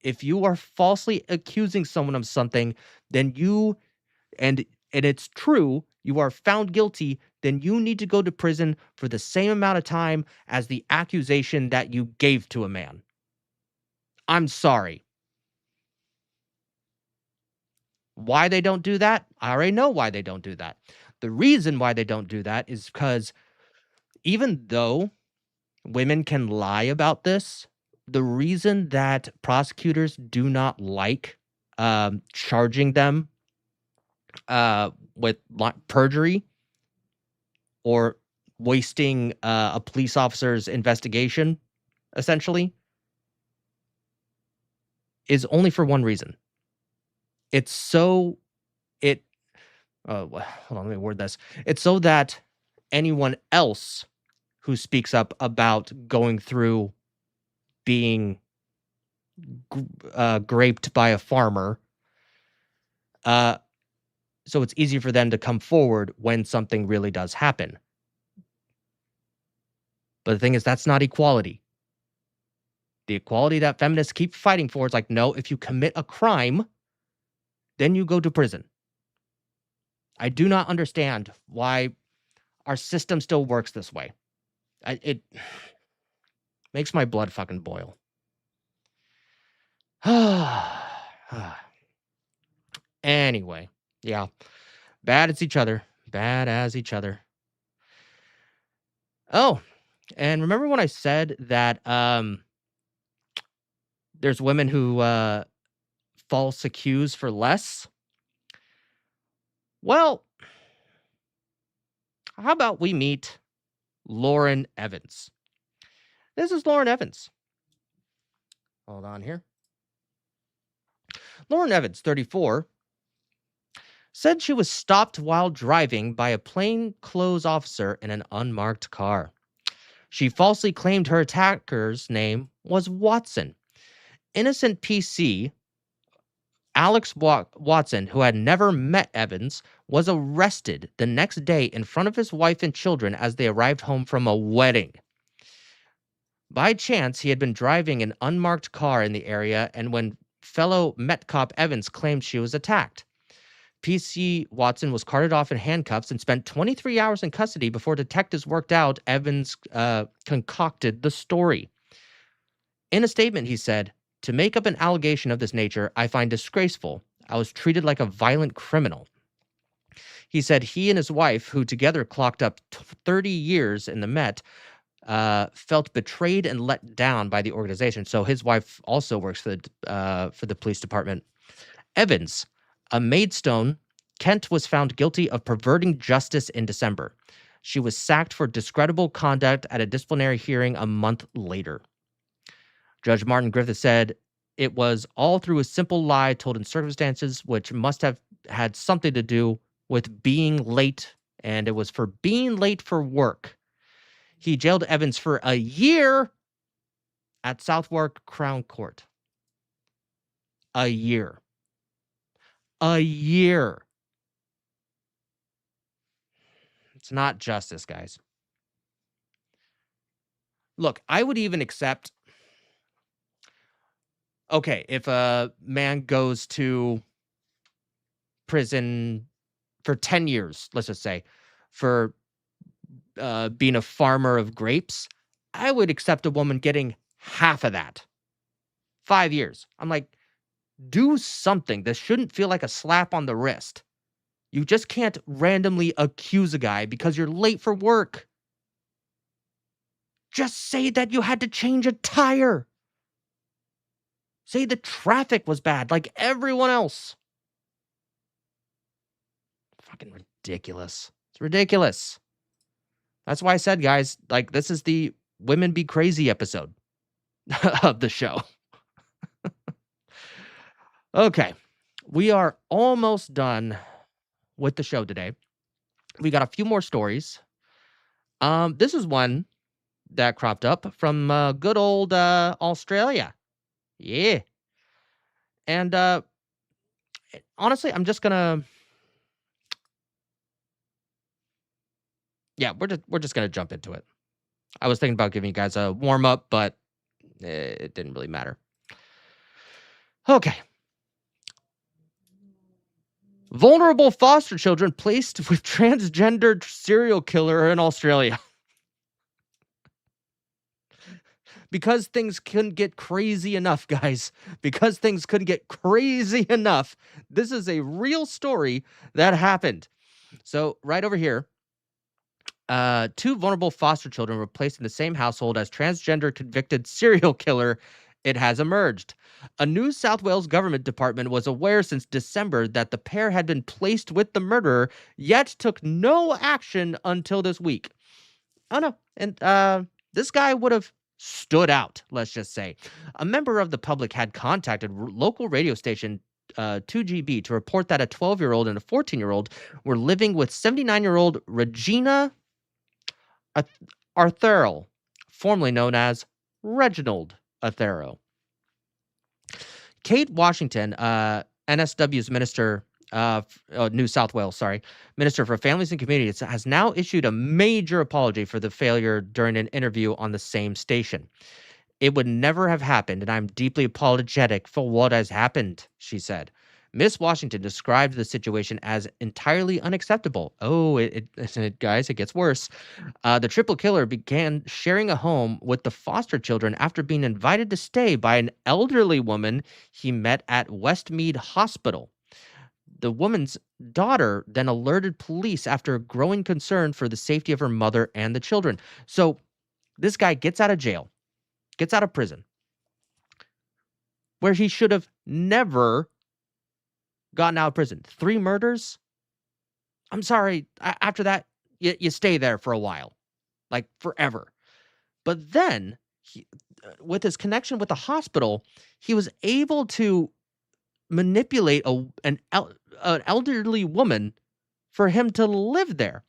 Speaker 5: If you are falsely accusing someone of something, then and it's true, you are found guilty, then you need to go to prison for the same amount of time as the accusation that you gave to a man. I'm sorry. Why they don't do that? I already know why they don't do that. The reason why they don't do that is because even though women can lie about this, the reason that prosecutors do not like charging them with perjury or wasting a police officer's investigation, essentially, is only for one reason. It's so hold on, let me word this. It's so that anyone else who speaks up about going through being graped by a farmer, so it's easy for them to come forward when something really does happen. But the thing is, that's not equality. The equality that feminists keep fighting for is like, no, if you commit a crime, then you go to prison. I do not understand why our system still works this way. It makes my blood fucking boil. Anyway, yeah. Bad as each other. Bad as each other. Oh, and remember when I said that there's women who false accuse for less? Well, how about we meet Lauren Evans? This is Lauren Evans. Hold on here. Lauren Evans, 34, said she was stopped while driving by a plainclothes officer in an unmarked car. She falsely claimed her attacker's name was Watson. Innocent PC Alex Watson, who had never met Evans, was arrested the next day in front of his wife and children as they arrived home from a wedding. By chance, he had been driving an unmarked car in the area, and when fellow Met Cop Evans claimed she was attacked. PC Watson was carted off in handcuffs and spent 23 hours in custody before detectives worked out Evans concocted the story. In a statement, he said, "To make up an allegation of this nature, I find disgraceful. I was treated like a violent criminal." He said he and his wife, who together clocked up 30 years in the Met, felt betrayed and let down by the organization. So his wife also works for the police department. Evans, a Maidstone, Kent, was found guilty of perverting justice in December. She was sacked for discreditable conduct at a disciplinary hearing a month later. Judge Martin Griffith said it was all through a simple lie told in circumstances which must have had something to do with being late, and it was for being late for work. He jailed Evans for a year at Southwark Crown Court. A year. A year. It's not justice, guys. Look, I would even accept, okay, if a man goes to prison for 10 years, let's just say, for being a farmer of grapes, I would accept a woman getting half of that. 5 years. I'm like, do something. This shouldn't feel like a slap on the wrist. You just can't randomly accuse a guy because you're late for work. Just say that you had to change a tire. Say the traffic was bad like everyone else. Fucking ridiculous. It's ridiculous. That's why I said, guys, like, this is the Women Be Crazy episode of the show. Okay. We are almost done with the show today. We got a few more stories. This is one that cropped up from good old Australia. Yeah. And honestly, I'm just gonna, yeah, we're just gonna jump into it. I was thinking about giving you guys a warm up, but it didn't really matter. Okay. Vulnerable foster children placed with transgendered serial killer in Australia. Because things couldn't get crazy enough, guys. Because things couldn't get crazy enough. This is a real story that happened. So right over here, 2 vulnerable foster children were placed in the same household as transgender convicted serial killer. It has emerged. A New South Wales government department was aware since December that the pair had been placed with the murderer, yet took no action until this week. Oh no, and this guy would have stood out, let's just say. A member of the public had contacted local radio station 2GB to report that a 12-year-old and a 14-year-old were living with 79-year-old Regina Arthurl, formerly known as Reginald Arthurl. Kate Washington, NSW's minister, New South Wales, Minister for Families and Communities, has now issued a major apology for the failure during an interview on the same station. "It would never have happened, and I'm deeply apologetic for what has happened," she said. Miss Washington described the situation as entirely unacceptable. Oh, guys, it gets worse. The triple killer began sharing a home with the foster children after being invited to stay by an elderly woman he met at Westmead Hospital. The woman's daughter then alerted police after growing concern for the safety of her mother and the children. So this guy gets out of jail, gets out of prison, where he should have never gotten out of prison. 3 murders? I'm sorry. After that, you stay there for a while, like forever. But then, with his connection with the hospital, he was able to manipulate an elderly woman for him to live there.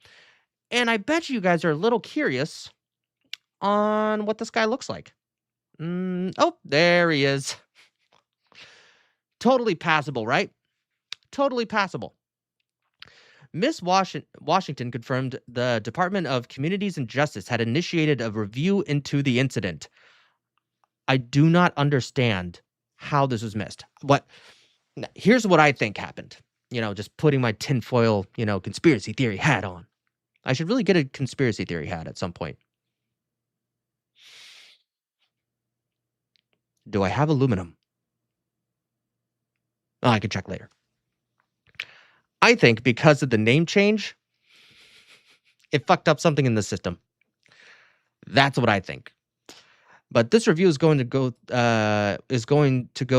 Speaker 5: And I bet you guys are a little curious on what this guy looks like. Oh, there he is. Totally passable, right? Totally passable. Miss Washington confirmed the Department of Communities and Justice had initiated a review into the incident. I do not understand how this was missed. Here's what I think happened. Just putting my tinfoil, conspiracy theory hat on. I should really get a conspiracy theory hat at some point. Do I have aluminum? Oh, I can check later. I think because of the name change, it fucked up something in the system. That's what I think. But this review is going to go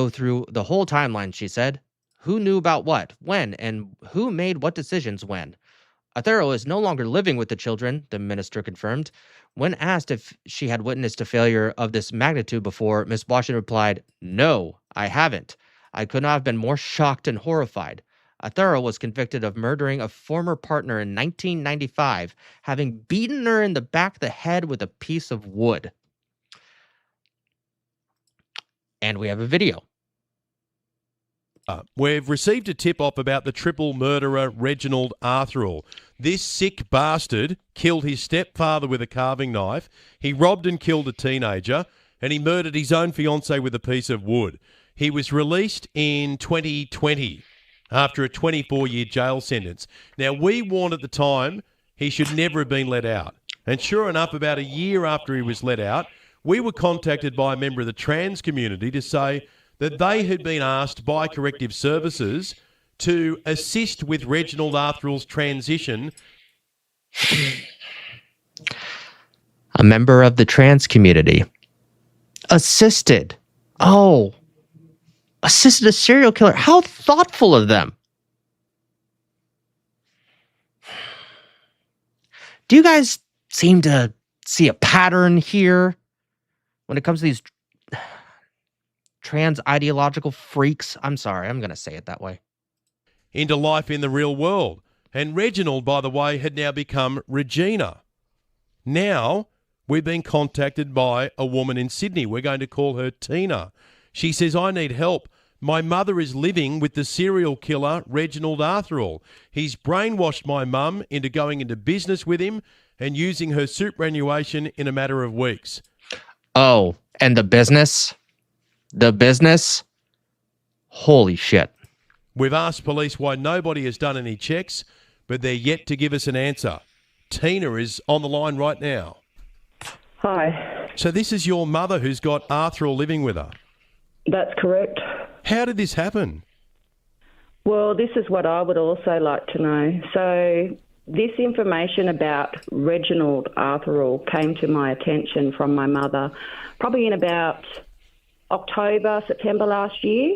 Speaker 5: through the whole timeline, she said. Who knew about what, when, and who made what decisions when. Othello is no longer living with the children, the minister confirmed. When asked if she had witnessed a failure of this magnitude before, Miss Washington replied, "No, I haven't. I could not have been more shocked and horrified. Othello was convicted of murdering a former partner in 1995, having beaten her in the back of the head with a piece of wood." And we have a video.
Speaker 4: We've received a tip-off about the triple murderer Reginald Arthurall. This sick bastard killed his stepfather with a carving knife, he robbed and killed a teenager, and he murdered his own fiancée with a piece of wood. He was released in 2020 after a 24-year jail sentence. Now, we warned at the time he should never have been let out. And sure enough, about a year after he was let out, we were contacted by a member of the trans community to say that they had been asked by corrective services to assist with Reginald Arthurall's transition.
Speaker 5: A member of the trans community assisted. Oh, assisted a serial killer. How thoughtful of them. Do you guys seem to see a pattern here when it comes to these trans ideological freaks? I'm sorry, I'm going to say it that way.
Speaker 4: Into life in the real world. And Reginald, by the way, had now become Regina. Now, we've been contacted by a woman in Sydney. We're going to call her Tina. She says, "I need help. My mother is living with the serial killer, Reginald Arthurall. He's brainwashed my mum into going into business with him and using her superannuation in a matter of weeks."
Speaker 5: Oh, and the business? The business? Holy shit.
Speaker 4: We've asked police why nobody has done any checks, but they're yet to give us an answer. Tina is on the line right now.
Speaker 12: Hi.
Speaker 4: So this is your mother who's got Arthurall living with her?
Speaker 12: That's correct.
Speaker 4: How did this happen?
Speaker 12: Well, this is what I would also like to know. So this information about Reginald Arthurall came to my attention from my mother probably in about October, September last year.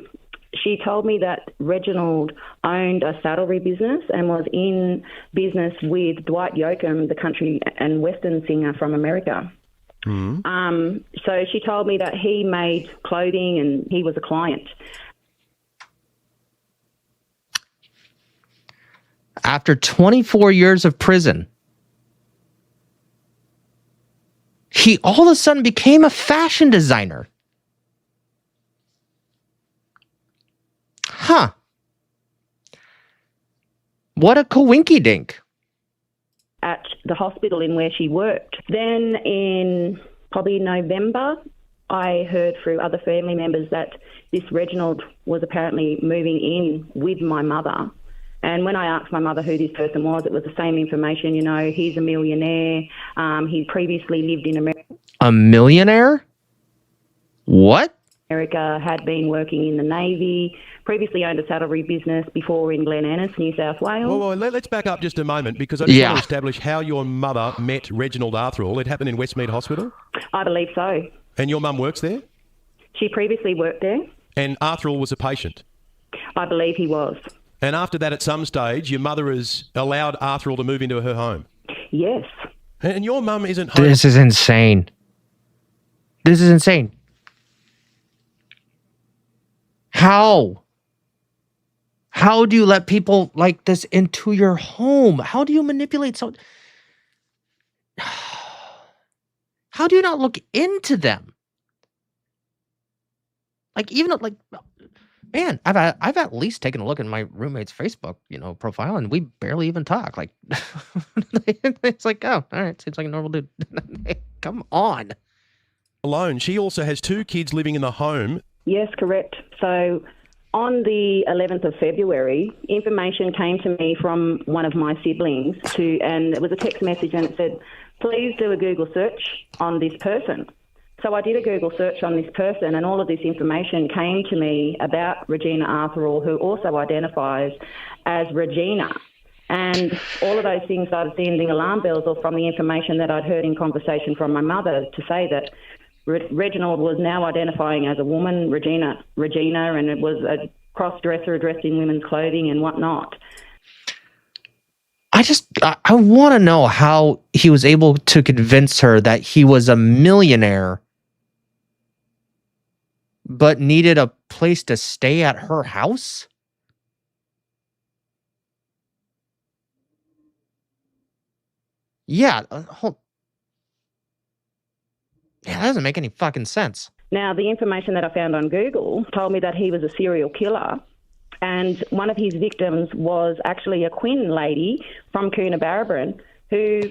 Speaker 12: She told me that Reginald owned a saddlery business and was in business with Dwight Yoakam, the country and western singer from America. So she told me that he made clothing and he was a client.
Speaker 5: After 24 years of prison, he all of a sudden became a fashion designer. Huh. What a coinky-dink.
Speaker 12: At the hospital in where she worked. Then in probably November, I heard through other family members that this Reginald was apparently moving in with my mother. And when I asked my mother who this person was, it was the same information. You know, he's a millionaire. He previously lived in America.
Speaker 5: A millionaire? What?
Speaker 12: America, had been working in the Navy, previously owned a saddlery business before in Glen Annis, New South Wales.
Speaker 4: Well, let's back up just a moment because I just want to establish how your mother met Reginald Arthurall. It happened in Westmead Hospital?
Speaker 12: I believe so.
Speaker 4: And your mum works there?
Speaker 12: She previously worked there.
Speaker 4: And Arthurall was a patient?
Speaker 12: I believe he was.
Speaker 4: And after that, at some stage, your mother has allowed Arthurall to move into her home?
Speaker 12: Yes.
Speaker 4: And your mum isn't home?
Speaker 5: This is insane. This is insane. How? How do you let people like this into your home? How do you manipulate so? How do you not look into them? Like even like, man, I've at least taken a look at my roommate's Facebook, profile, and we barely even talk. Like, it's like, oh, all right, seems like a normal dude. Come on.
Speaker 4: Alone, she also has 2 kids living in the home.
Speaker 12: Yes, correct. So on the 11th of February, information came to me from one of my siblings and it was a text message and it said, please do a Google search on this person. So I did a Google search on this person and all of this information came to me about Regina Arthurall, who also identifies as Regina. And all of those things started sending alarm bells off from the information that I'd heard in conversation from my mother to say that Reginald was now identifying as a woman, Regina, and it was a cross-dresser dressed in women's clothing and whatnot.
Speaker 5: I want to know how he was able to convince her that he was a millionaire but needed a place to stay at her house? Yeah, that doesn't make any fucking sense.
Speaker 12: Now, the information that I found on Google told me that he was a serial killer, and one of his victims was actually a Quinn lady from Coonabarabran who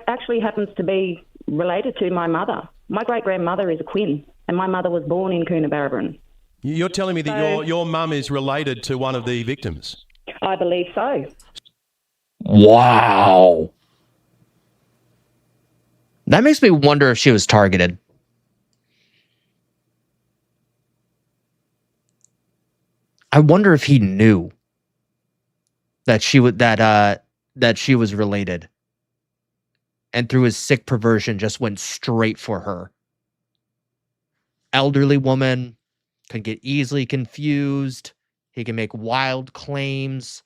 Speaker 12: actually happens to be related to my mother. My great-grandmother is a Quinn, and my mother was born in Coonabarabran.
Speaker 4: You're telling me that your mum is related to one of the victims?
Speaker 12: I believe so.
Speaker 5: Wow. That makes me wonder if she was targeted. I wonder if he knew that she would that she was related, and through his sick perversion just went straight for her. Elderly woman can get easily confused. He can make wild claims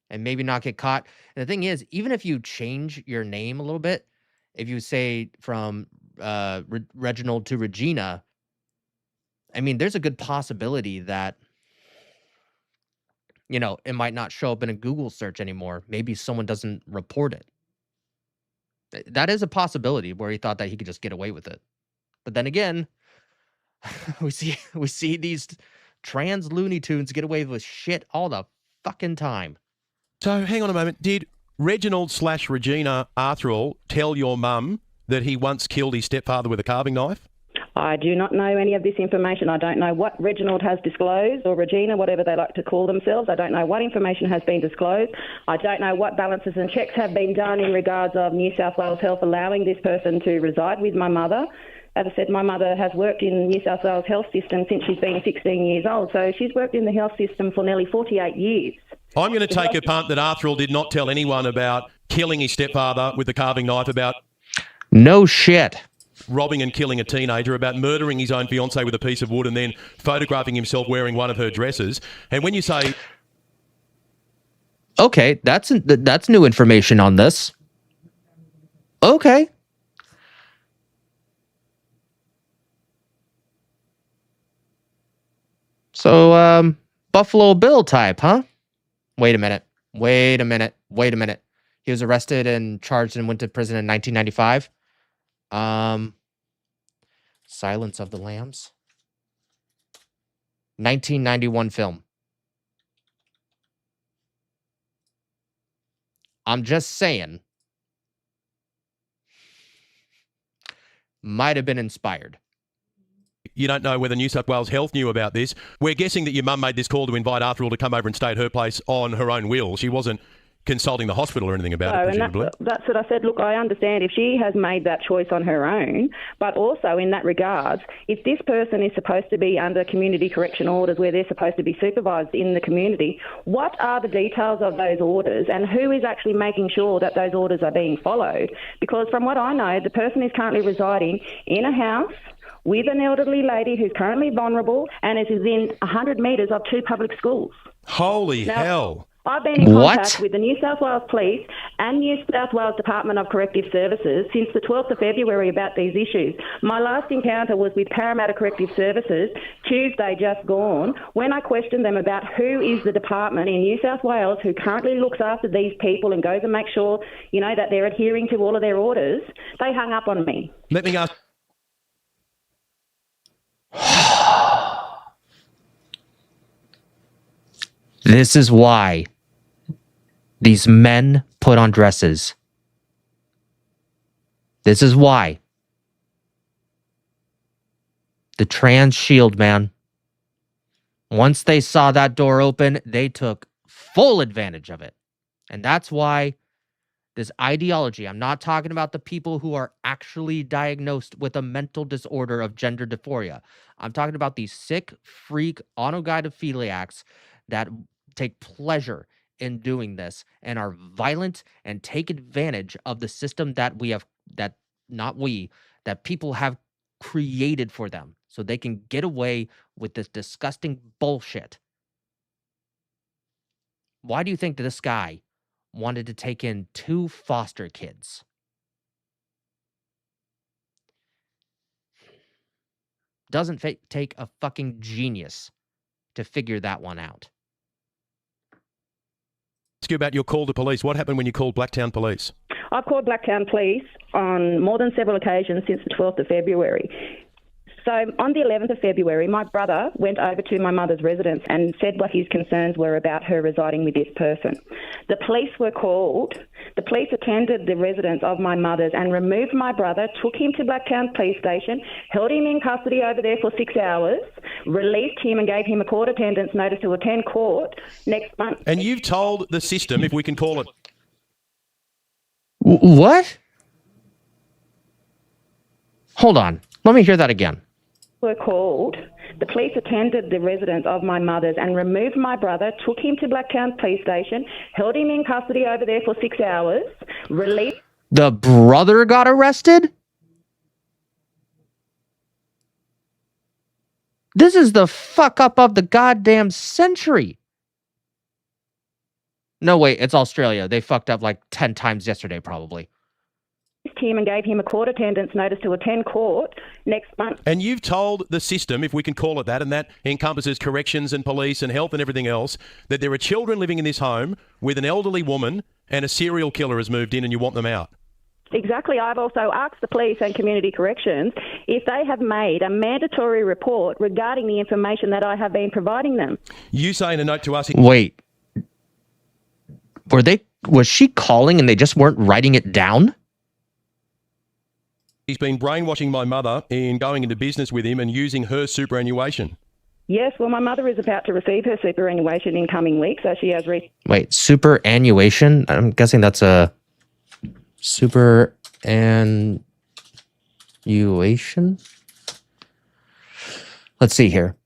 Speaker 5: and maybe not get caught. And the thing is, even if you change your name a little bit, if you say from Reginald to Regina, I mean, there's a good possibility that, it might not show up in a Google search anymore. Maybe someone doesn't report it. That is a possibility where he thought that he could just get away with it. But then again, we see these trans Looney Tunes get away with shit all the fucking time.
Speaker 4: So hang on a moment. Did Reginald/Regina Arthurall tell your mum that he once killed his stepfather with a carving knife?
Speaker 12: I do not know any of this information. I don't know what Reginald has disclosed, or Regina, whatever they like to call themselves. I don't know what information has been disclosed. I don't know what balances and checks have been done in regards of New South Wales Health allowing this person to reside with my mother. As I said, my mother has worked in the New South Wales health system since she's been 16 years old. So she's worked in the health system for nearly 48 years.
Speaker 4: I'm going to take a punt that Arthurall did not tell anyone about killing his stepfather with a carving knife, about...
Speaker 5: No shit.
Speaker 4: Robbing and killing a teenager, about murdering his own fiancée with a piece of wood and then photographing himself wearing one of her dresses. And when you say...
Speaker 5: Okay, that's new information on this. Okay. So, Buffalo Bill type, huh? Wait a minute. He was arrested and charged and went to prison in 1995. Silence of the Lambs. 1991 film. I'm just saying. Might have been inspired.
Speaker 4: You don't know whether New South Wales Health knew about this. We're guessing that your mum made this call to invite Arthur to come over and stay at her place on her own will. She wasn't consulting the hospital or anything about it, presumably.
Speaker 12: And that's what I said. Look, I understand if she has made that choice on her own, but also in that regards, if this person is supposed to be under community correction orders where they're supposed to be supervised in the community, what are the details of those orders and who is actually making sure that those orders are being followed? Because from what I know, the person is currently residing in a house with an elderly lady who's currently vulnerable and is within 100 metres of 2 public schools.
Speaker 4: Holy hell.
Speaker 12: I've been in contact with the New South Wales Police and New South Wales Department of Corrective Services since the 12th of February about these issues. My last encounter was with Parramatta Corrective Services, Tuesday just gone, when I questioned them about who is the department in New South Wales who currently looks after these people and goes and makes sure, you know, that they're adhering to all of their orders. They hung up on me.
Speaker 4: Let me ask.
Speaker 5: This is why these men put on dresses. This is why. The trans shield, man. Once they saw that door open, they took full advantage of it. And that's why this ideology, I'm not talking about the people who are actually diagnosed with a mental disorder of gender dysphoria. I'm talking about these sick, freak, autoguided philiacs that take pleasure in doing this and are violent and take advantage of the system that we have, that people have created for them so they can get away with this disgusting bullshit. Why do you think that this guy wanted to take in 2 foster kids? Doesn't take a fucking genius to figure that one out.
Speaker 4: Ask you about your call to police. What happened when you called Blacktown Police?
Speaker 12: I've called Blacktown Police on more than several occasions since the 12th of February. So on the 11th of February, my brother went over to my mother's residence and said what his concerns were about her residing with this person. The police were called. The police attended the residence of my mother's and removed my brother, took him to Blacktown Police Station, held him in custody over there for 6 hours, released him and gave him a court attendance notice to attend court next month.
Speaker 4: And you've told the system, if we can call it...
Speaker 5: What? Hold on. Let me hear that again.
Speaker 12: Were called. The police attended the residence of my mother's and removed my brother, took him to Blacktown Police Station, held him in custody over there for 6 hours, released...
Speaker 5: The brother got arrested? This is the fuck up of the goddamn century. No, wait, it's Australia. They fucked up like 10 times yesterday, probably.
Speaker 12: Him and gave him a court attendance notice to attend court next month.
Speaker 4: And you've told the system, if we can call it that, and that encompasses corrections and police and health and everything else, that there are children living in this home with an elderly woman and a serial killer has moved in and you want them out.
Speaker 12: Exactly. I've also asked the police and community corrections if they have made a mandatory report regarding the information that I have been providing them.
Speaker 4: You say in a note to us...
Speaker 5: Wait. Was she calling and they just weren't writing it down?
Speaker 4: He's been brainwashing my mother in going into business with him and using her superannuation.
Speaker 12: Yes, well, my mother is about to receive her superannuation in coming weeks, so she has...
Speaker 5: Wait, superannuation? I'm guessing that's a superannuation? Let's see here.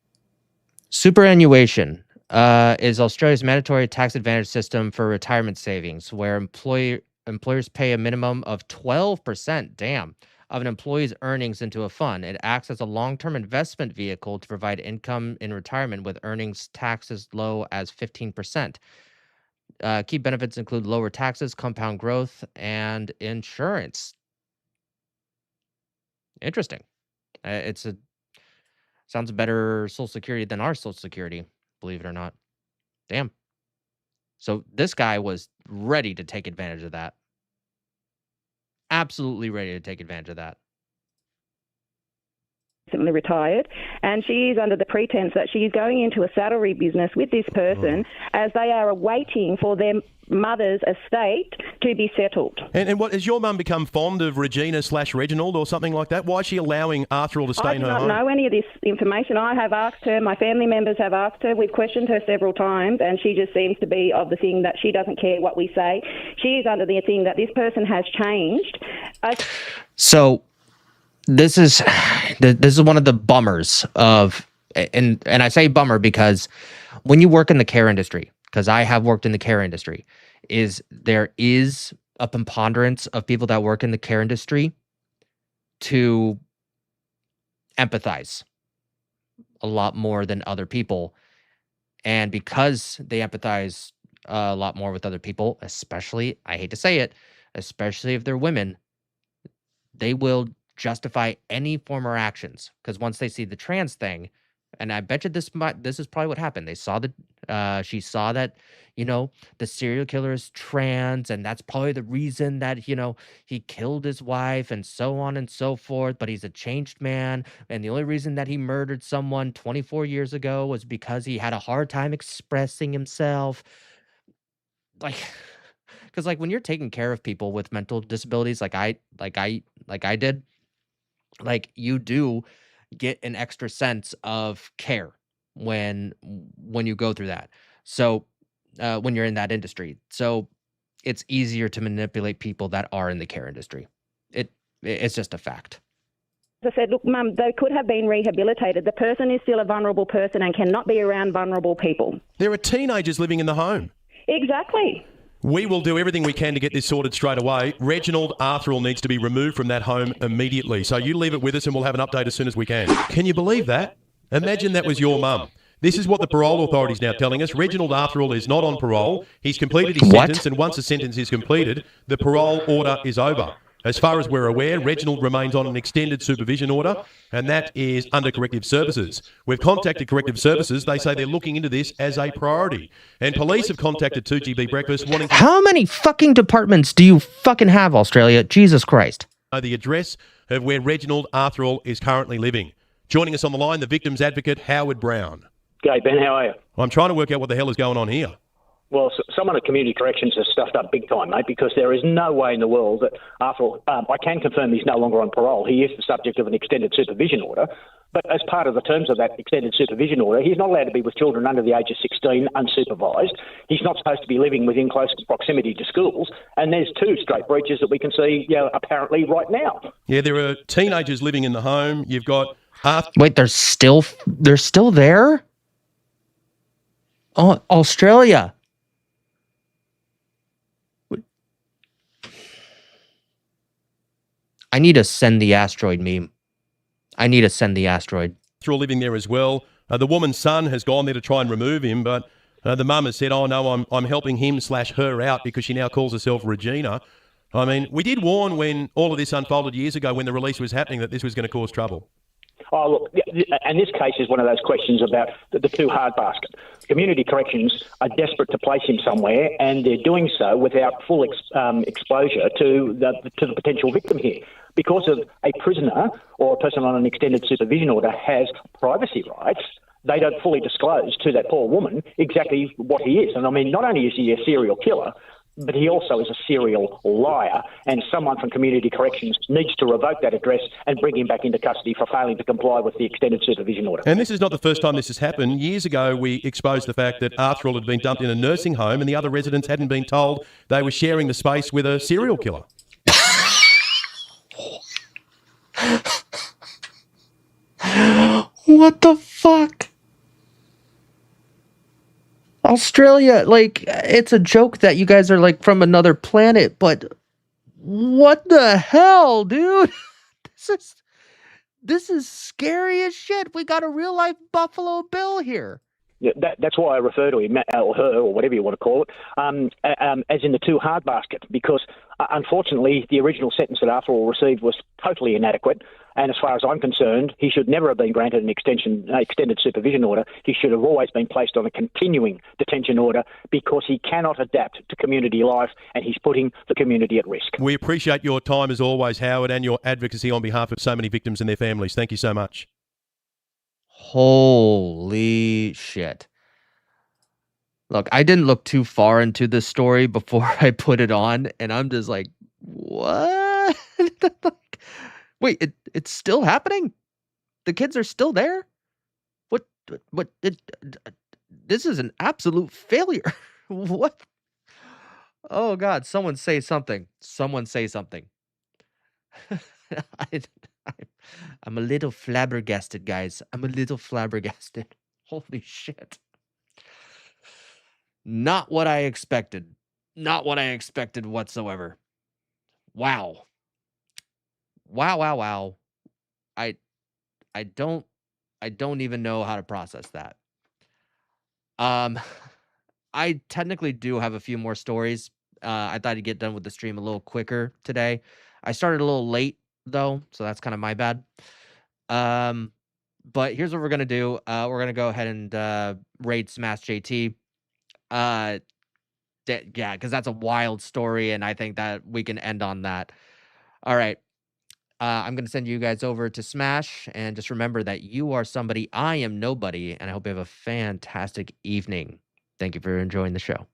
Speaker 5: Superannuation is Australia's mandatory tax advantage system for retirement savings, where employers pay a minimum of 12%, of an employee's earnings into a fund. It acts as a long-term investment vehicle to provide income in retirement with earnings tax as low as 15%. Key benefits include lower taxes, compound growth, and insurance. Interesting. Sounds better Social Security than our Social Security, believe it or not. Damn. So this guy was ready to take advantage of that. Absolutely ready to take advantage of that.
Speaker 12: recently retired, and she is under the pretense that she is going into a saddlery business with this person as they are awaiting for their mother's estate to be settled.
Speaker 4: And what, has your mum become fond of Regina/Reginald or something like that? Why is she allowing Arthur to stay in her home?
Speaker 12: I do not know any of this information. I have asked her, my family members have asked her, we've questioned her several times, and she just seems to be of the thing that she doesn't care what we say. She is under the thing that this person has changed.
Speaker 5: So this is one of the bummers of, and I say bummer because when you work in the care industry, because I have worked in the care industry, there is a preponderance of people that work in the care industry to empathize a lot more than other people. And because they empathize a lot more with other people, especially, I hate to say it, especially if they're women, they will justify any form or actions. Because once they see the trans thing, and I bet you this is probably what happened. They saw she saw that, the serial killer is trans, and that's probably the reason that, he killed his wife and so on and so forth, but he's a changed man. And the only reason that he murdered someone 24 years ago was because he had a hard time expressing himself. Because when you're taking care of people with mental disabilities, like I did, you do get an extra sense of care when you go through that. So when you're in that industry, so it's easier to manipulate people that are in the care industry. It's just a fact.
Speaker 12: As I said, look, Mum, they could have been rehabilitated. The person is still a vulnerable person and cannot be around vulnerable people.
Speaker 4: There are teenagers living in the home.
Speaker 12: Exactly.
Speaker 4: We will do everything we can to get this sorted straight away. Reginald Arthurall needs to be removed from that home immediately. So you leave it with us and we'll have an update as soon as we can. Can you believe that? Imagine that was your mum. This is what the parole authority is now telling us. Reginald Arthurall is not on parole. He's completed his sentence, and once the sentence is completed, the parole order is over. As far as we're aware, Reginald remains on an extended supervision order, and that is under corrective services. We've contacted corrective services. They say they're looking into this as a priority. And police have contacted 2GB Breakfast wanting to...
Speaker 5: How many fucking departments do you fucking have, Australia? Jesus Christ.
Speaker 4: ...the address of where Reginald Arthurall is currently living. Joining us on the line, the victim's advocate, Howard Brown.
Speaker 2: G'day, Ben. How are you?
Speaker 4: I'm trying to work out what the hell is going on here.
Speaker 2: Well, someone at Community Corrections has stuffed up big time, mate, because there is no way in the world that Arthurall, I can confirm he's no longer on parole. He is the subject of an extended supervision order. But as part of the terms of that extended supervision order, he's not allowed to be with children under the age of 16 unsupervised. He's not supposed to be living within close proximity to schools. And there's two straight breaches that we can see, apparently right now.
Speaker 4: Yeah, there are teenagers living in the home. You've got...
Speaker 5: Wait, they're still there? Oh, Australia. I need to send the asteroid meme. I need to send the asteroid.
Speaker 4: They're all living there as well. The woman's son has gone there to try and remove him, but the mum has said, oh, no, I'm helping him/her out because she now calls herself Regina. I mean, we did warn when all of this unfolded years ago when the release was happening that this was going to cause trouble.
Speaker 2: Oh, look, and this case is one of those questions about the too hard basket. Community Corrections are desperate to place him somewhere, and they're doing so without full exposure to the potential victim here. Because of a prisoner or a person on an extended supervision order has privacy rights, they don't fully disclose to that poor woman exactly what he is. And I mean, not only is he a serial killer, but he also is a serial liar, and someone from Community Corrections needs to revoke that address and bring him back into custody for failing to comply with the extended supervision order.
Speaker 4: And this is not the first time this has happened. Years ago, we exposed the fact that Arthurall had been dumped in a nursing home and the other residents hadn't been told they were sharing the space with a serial killer.
Speaker 5: What the fuck? Australia, it's a joke that you guys are from another planet, but what the hell, dude? This is scary as shit. We got a real life Buffalo Bill here.
Speaker 2: That's why I refer to him, or her, or whatever you want to call it, as in the too hard basket, because unfortunately the original sentence that Arthur received was totally inadequate. And as far as I'm concerned, he should never have been granted an extended supervision order. He should have always been placed on a continuing detention order because he cannot adapt to community life and he's putting the community at risk.
Speaker 4: We appreciate your time as always, Howard, and your advocacy on behalf of so many victims and their families. Thank you so much.
Speaker 5: Holy shit. Look, I didn't look too far into this story before I put it on, and I'm just like, what? Wait, it's still happening? The kids are still there? This is an absolute failure. What? Oh, God, someone say something. Someone say something. I'm a little flabbergasted, guys. I'm a little flabbergasted. Holy shit. Not what I expected. Not what I expected whatsoever. Wow. Wow. I don't even know how to process that. I technically do have a few more stories. I thought I'd get done with the stream a little quicker today. I started a little late though, so that's kind of my bad. But here's what we're gonna do. We're gonna go ahead and raid Smash JT. Yeah, because that's a wild story, and I think that we can end on that. All right. I'm going to send you guys over to Smash, and just remember that you are somebody, I am nobody, and I hope you have a fantastic evening. Thank you for enjoying the show.